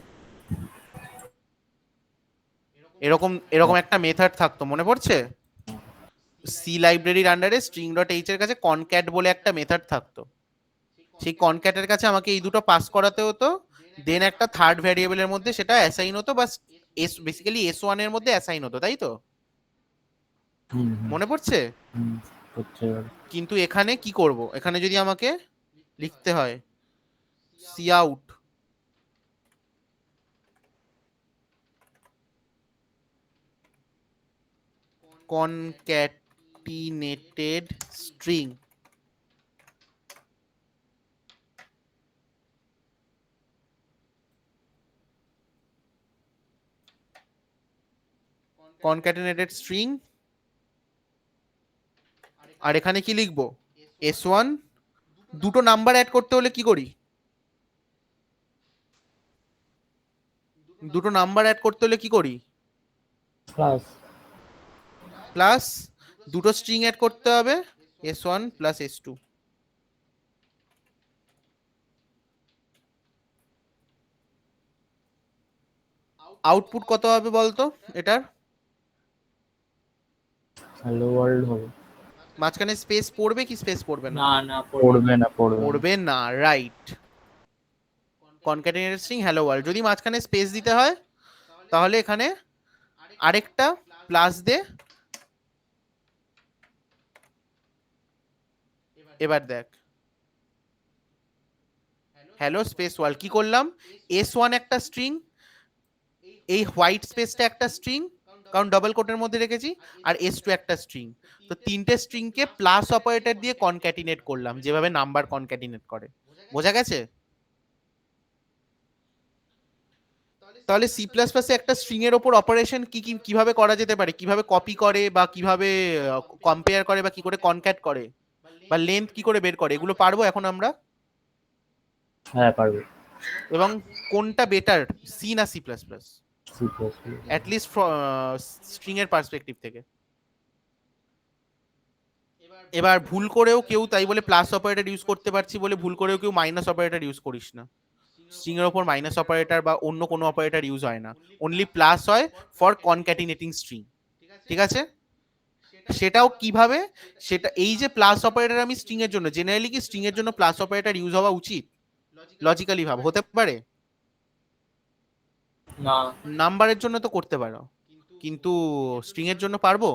এরকম এরকম একটা মেথড থাকতো, মনে পড়ছে? সি লাইব্রেরির আন্ডারে স্ট্রিং ডট এইচ এর কাছে কনক্যাট বলে একটা মেথড থাকতো। সেই কনক্যাটের কাছে আমাকে এই দুটো পাস করাতে হতো, দেন একটা থার্ড ভ্যারিয়েবলের মধ্যে সেটা অ্যাসাইন হতো, বা এস বেসিক্যালি S1 এর মধ্যে অ্যাসাইন হতো, তাই তো? হুম হুম মনে পড়ছে? হুম, হচ্ছে এবার। কিন্তু এখানে কি করব, এখানে যদি আমাকে লিখতে হয় সি আউট কনক্যাটিনেটেড স্ট্রিং, কনক্যাটিনেটেড স্ট্রিং, আর এখানে কি লিখবো? S1। দুটো নাম্বার অ্যাড করতে হলে কি করি? দুটো নাম্বার অ্যাড করতে হলে কি করি? ক্লাস। প্লাস দুটো স্ট্রিং অ্যাড করতে হবে, S1 প্লাস S2। আউটপুট কত হবে বলতো এটার? হ্যালো ওয়ার্ল্ড হবে। মাঝখানে স্পেস পড়বে কি স্পেস পড়বে না? না না পড়বে না, পড়বে না। পড়বে না, রাইট। কনক্যাটিনেটেড স্ট্রিং হ্যালো ওয়ার্ল্ড, যদি মাঝখানে স্পেস দিতে হয় তাহলে এখানে আরেকটা প্লাস দে। এবার দেখ, হ্যালো স্পেস ওয়ার্ল্ড, কি করলাম? S1 একটা স্ট্রিং, এই হোয়াইট স্পেসটা একটা স্ট্রিং, কারণ ডাবল কোটের মধ্যে রেখেছি, আর S2 একটা স্ট্রিং। তো তিনটে স্ট্রিংকে প্লাস অপারেটর দিয়ে কনক্যাটিনেট করলাম, যেভাবে নাম্বার কনক্যাটিনেট করে। বোঝা গেছে? তাহলে সি প্লাস প্লাসে একটা স্ট্রিং এর ওপর অপারেশন কিভাবে করা যেতে পারে, কিভাবে কপি করে, বা কিভাবে কম্পেয়ার করে, বা কি করে কনক্যাট করে, বা লেন্থ কি করে বের করে, এগুলো পারবো এখন আমরা। হ্যাঁ পারবে। এবং কোনটা বেটার, সি না C plus plus, C plus plus. At least string এর পার্সপেক্টিভ থেকে? এবার ভুল করেও কেউ তাই বলে প্লাস অপারেটর ইউজ করতে পারছি বলে ভুল করেও কেউ মাইনাস অপারেটর ইউজ করিস না। স্ট্রিং এর ওপর মাইনাস অপারেটর বা অন্য কোনো অপারেটর ইউজ হয় না, অনলি প্লাস হয় ফর কনক্যাটিনেটিং স্ট্রিং। ঠিক আছে? সেটাও কিভাবে, সেটা এই যে প্লাস অপারেটর আমি স্ট্রিং এর জন্য, জেনারেলি কি স্ট্রিং এর জন্য প্লাস অপারেটর ইউজ হওয়া উচিত? লজিক্যালি ভাব, হতে পারে? না নাম্বারের জন্য তো করতে পারো, কিন্তু স্ট্রিং এর জন্য পারবো?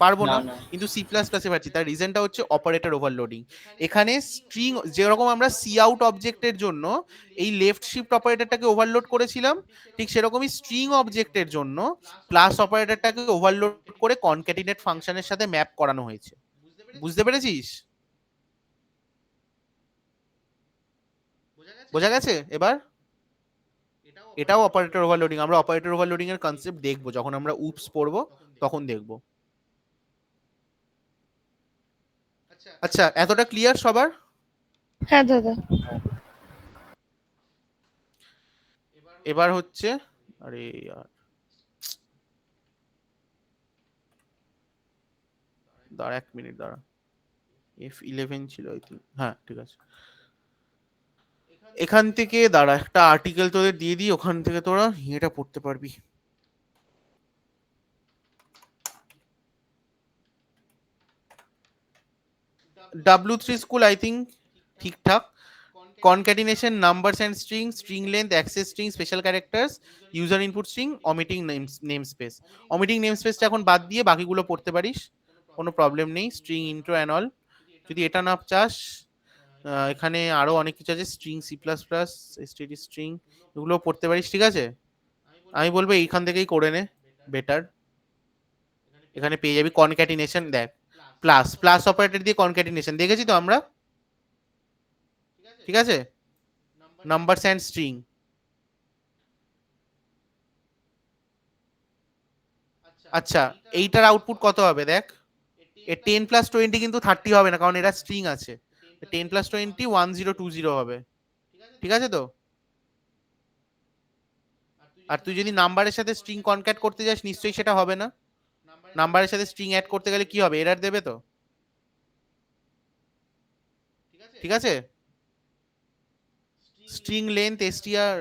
পারবো না না। না কিন্তু সি প্লাস প্লাসে পারছি, তার রিজনটা হচ্ছে অপারেটর ওভারলোডিং। এখানে স্ট্রিং যেরকম আমরা সি আউট অবজেক্টের জন্য এই লেফট শিফট অপারেটরটাকে ওভারলোড করেছিলাম, ঠিক সেরকমই স্ট্রিং অবজেক্টের জন্য প্লাস অপারেটরটাকে ওভারলোড করে কনক্যাটিনেট ফাংশনের সাথে ম্যাপ করানো হয়েছে। বুঝতে পেরেছিস? বোঝা গেছে এবার? এটাও অপারেটর ওভারলোডিং। আমরা অপারেটর ওভারলোডিং এর কনসেপ্ট দেখবো যখন আমরা উপস পড়বো, তখন দেখবো। আচ্ছা, এতটা ক্লিয়ার সবার? হ্যাঁ দাদা। এবার হচ্ছে, আরে यार, দাঁড়া 1 মিনিট দাঁড়া, F11 ছিল আই থিঙ্ক, হ্যাঁ ঠিক আছে। এখান থেকে দাঁড়া, একটা আর্টিকেল তোদের দিয়ে দিই, ওখান থেকে তোরা এটা পড়তে পারবি। W3 স্কুল আই থিঙ্ক ঠিকঠাক। Concatenation numbers and string, string length, access string, special characters, user input string, omitting name space. Omitting name স্পেসটা এখন বাদ দিয়ে বাকিগুলো পড়তে পারিস, কোনো প্রবলেম নেই। স্ট্রিং ইন্ট্রো অ্যান্ড অল, যদি এটা না চাস এখানে আরো অনেক কিছু আছে, string C plus plus, STD string, এগুলো পড়তে পারিস, ঠিক আছে। আমি বলবো এইখান থেকেই করে নে, বেটার। এখানে পেয়ে যাবি কনক্যাটিনেশন, দেখ প্লাস প্লাস অপারেটর দিয়ে কনক্যাটিনেশন দেখেছি তো আমরা, ঠিক আছে। নাম্বারস অ্যান্ড স্ট্রিং, আচ্ছা এইটার আউটপুট কত হবে দেখ, এ 10+20 কিন্তু 30 হবে না, কারণ এটা স্ট্রিং আছে। 10+20 1020 হবে, ঠিক আছে তো। আর তুই যদি নাম্বারের সাথে স্ট্রিং কনক্যাট করতে যাস নিশ্চয়ই সেটা হবে না। নাম্বারের সাথে স্ট্রিং অ্যাড করতে গেলে কি হবে, এরর দেবে তো, ঠিক আছে। String length str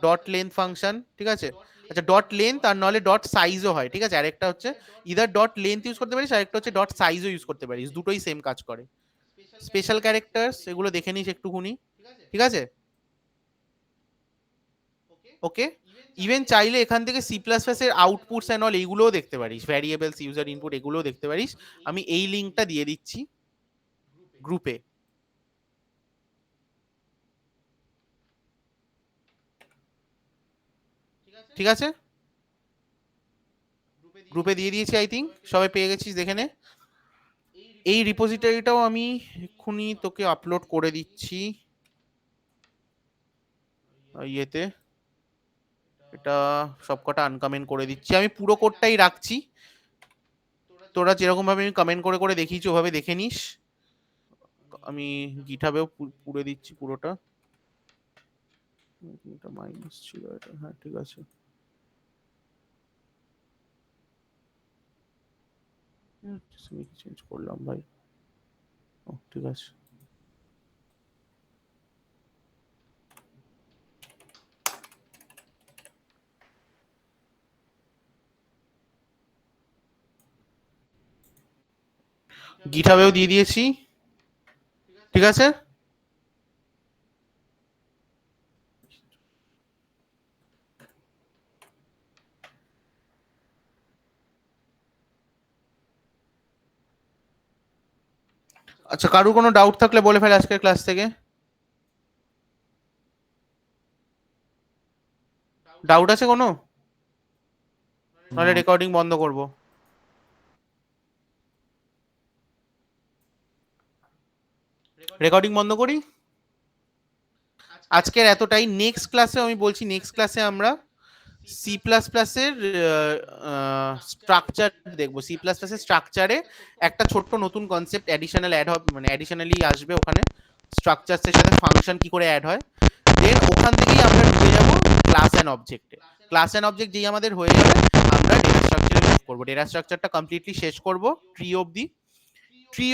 dot length function, ঠিক আছে। আচ্ছা ডট লেন্থ আর নলে ডট সাইজও হয়, ঠিক আছে। আরেকটা হচ্ছে ইদার ডট লেন্থ ইউজ করতে পারিস, আরেকটা হচ্ছে ডট সাইজও ইউজ করতে পারিস, দুটোই সেম কাজ করে। স্পেশাল ক্যারেক্টার্স এগুলো দেখে নিস একটুখানি, ঠিক আছে। ওকে, ইভেন চাইলে এখান থেকে সি প্লাস প্লাস এর আউটপুটস অ্যান্ড অল এইগুলোও দেখতে পারিস, ভ্যারিয়েবলস, ইউজার ইনপুট, এগুলোও দেখতে পারিস। আমি এই লিঙ্কটা দিয়ে দিচ্ছি গ্রুপে, ঠিক আছে। গ্রুপে দিয়ে দিয়েছি, আই থিঙ্ক সবাই পেয়ে গেছিস, দেখে নে। এই রিপোজিটরিটাও আমি এক্ষুনি তোকে আপলোড করে দিচ্ছি ইয়েতে, এটা সবকটা আনকমেন্ট করে দিচ্ছি, আমি পুরো কোডটাই রাখছি। তোরা যেরকম ভাবে আমি কমেন্ট করে করে দেখিয়েছি ওভাবে দেখে নিস। আমি গিটহাবেও পুড়ে দিচ্ছি পুরোটা, এটা মাইনাস ছিল এটা, হ্যাঁ ঠিক আছে। চেঞ্জ করলাম ভাই, ও ঠিক আছে। গিটহাবেও দিয়ে দিয়েছি, ঠিক আছে। আচ্ছা কারোর কোনো ডাউট থাকলে বলে ফেল আজকের ক্লাস থেকে। ডাউট আছে কোনো, নাহলে রেকর্ডিং বন্ধ করব। রেকর্ডিং বন্ধ করি, আজকের এতটাই। নেক্সট ক্লাসে আমি বলছি, নেক্সট ক্লাসে আমরা সি প্লাস প্লাসের স্ট্রাকচার দেখবো। সি প্লাস প্লাসের স্ট্রাকচারে একটা ছোট্ট নতুন কনসেপ্ট অ্যাডিশনাল অ্যাড হবে, মানে অ্যাডিশনালি আসবে ওখানে, স্ট্রাকচারসের সাথে ফাংশন কি করে অ্যাড হয়। দেন ওখান থেকেই আমরা ঢুকে যাবো ক্লাস অ্যান্ড অবজেক্টে। ক্লাস অ্যান্ড অবজেক্ট যেই আমাদের হয়ে যাবে আমরা ডেটা স্ট্রাকচারে মুভ করবো। ডেটা স্ট্রাকচারটা কমপ্লিটলি শেষ করবো, ট্রি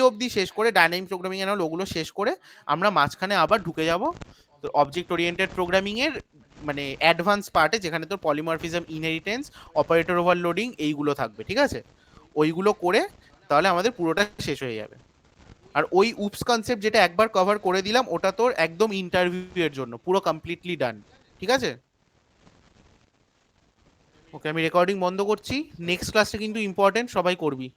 অবধি শেষ করে, ডাইনামিক প্রোগ্রামিং এন্ড ওগুলো শেষ করে আমরা মাঝখানে আবার ঢুকে যাব অবজেক্ট ওরিয়েন্টেড প্রোগ্রামিং এর মানে অ্যাডভান্স পার্টে, যেখানে তোর পলিমরফিজম, ইনহেরিটেন্স, অপারেটর ওভারলোডিং এইগুলো থাকবে, ঠিক আছে। ওইগুলো করে তাহলে আমাদের পুরোটা শেষ হয়ে যাবে। আর ওই উপস কনসেপ্ট যেটা একবার কভার করে দিলাম ওটা তোর একদম ইন্টারভিউ এর জন্য পুরো কমপ্লিটলি ডান, ঠিক আছে। ওকে আমি রেকর্ডিং বন্ধ করছি, নেক্সট ক্লাসে কিন্তু ইম্পর্টেন্ট, সবাই করবি।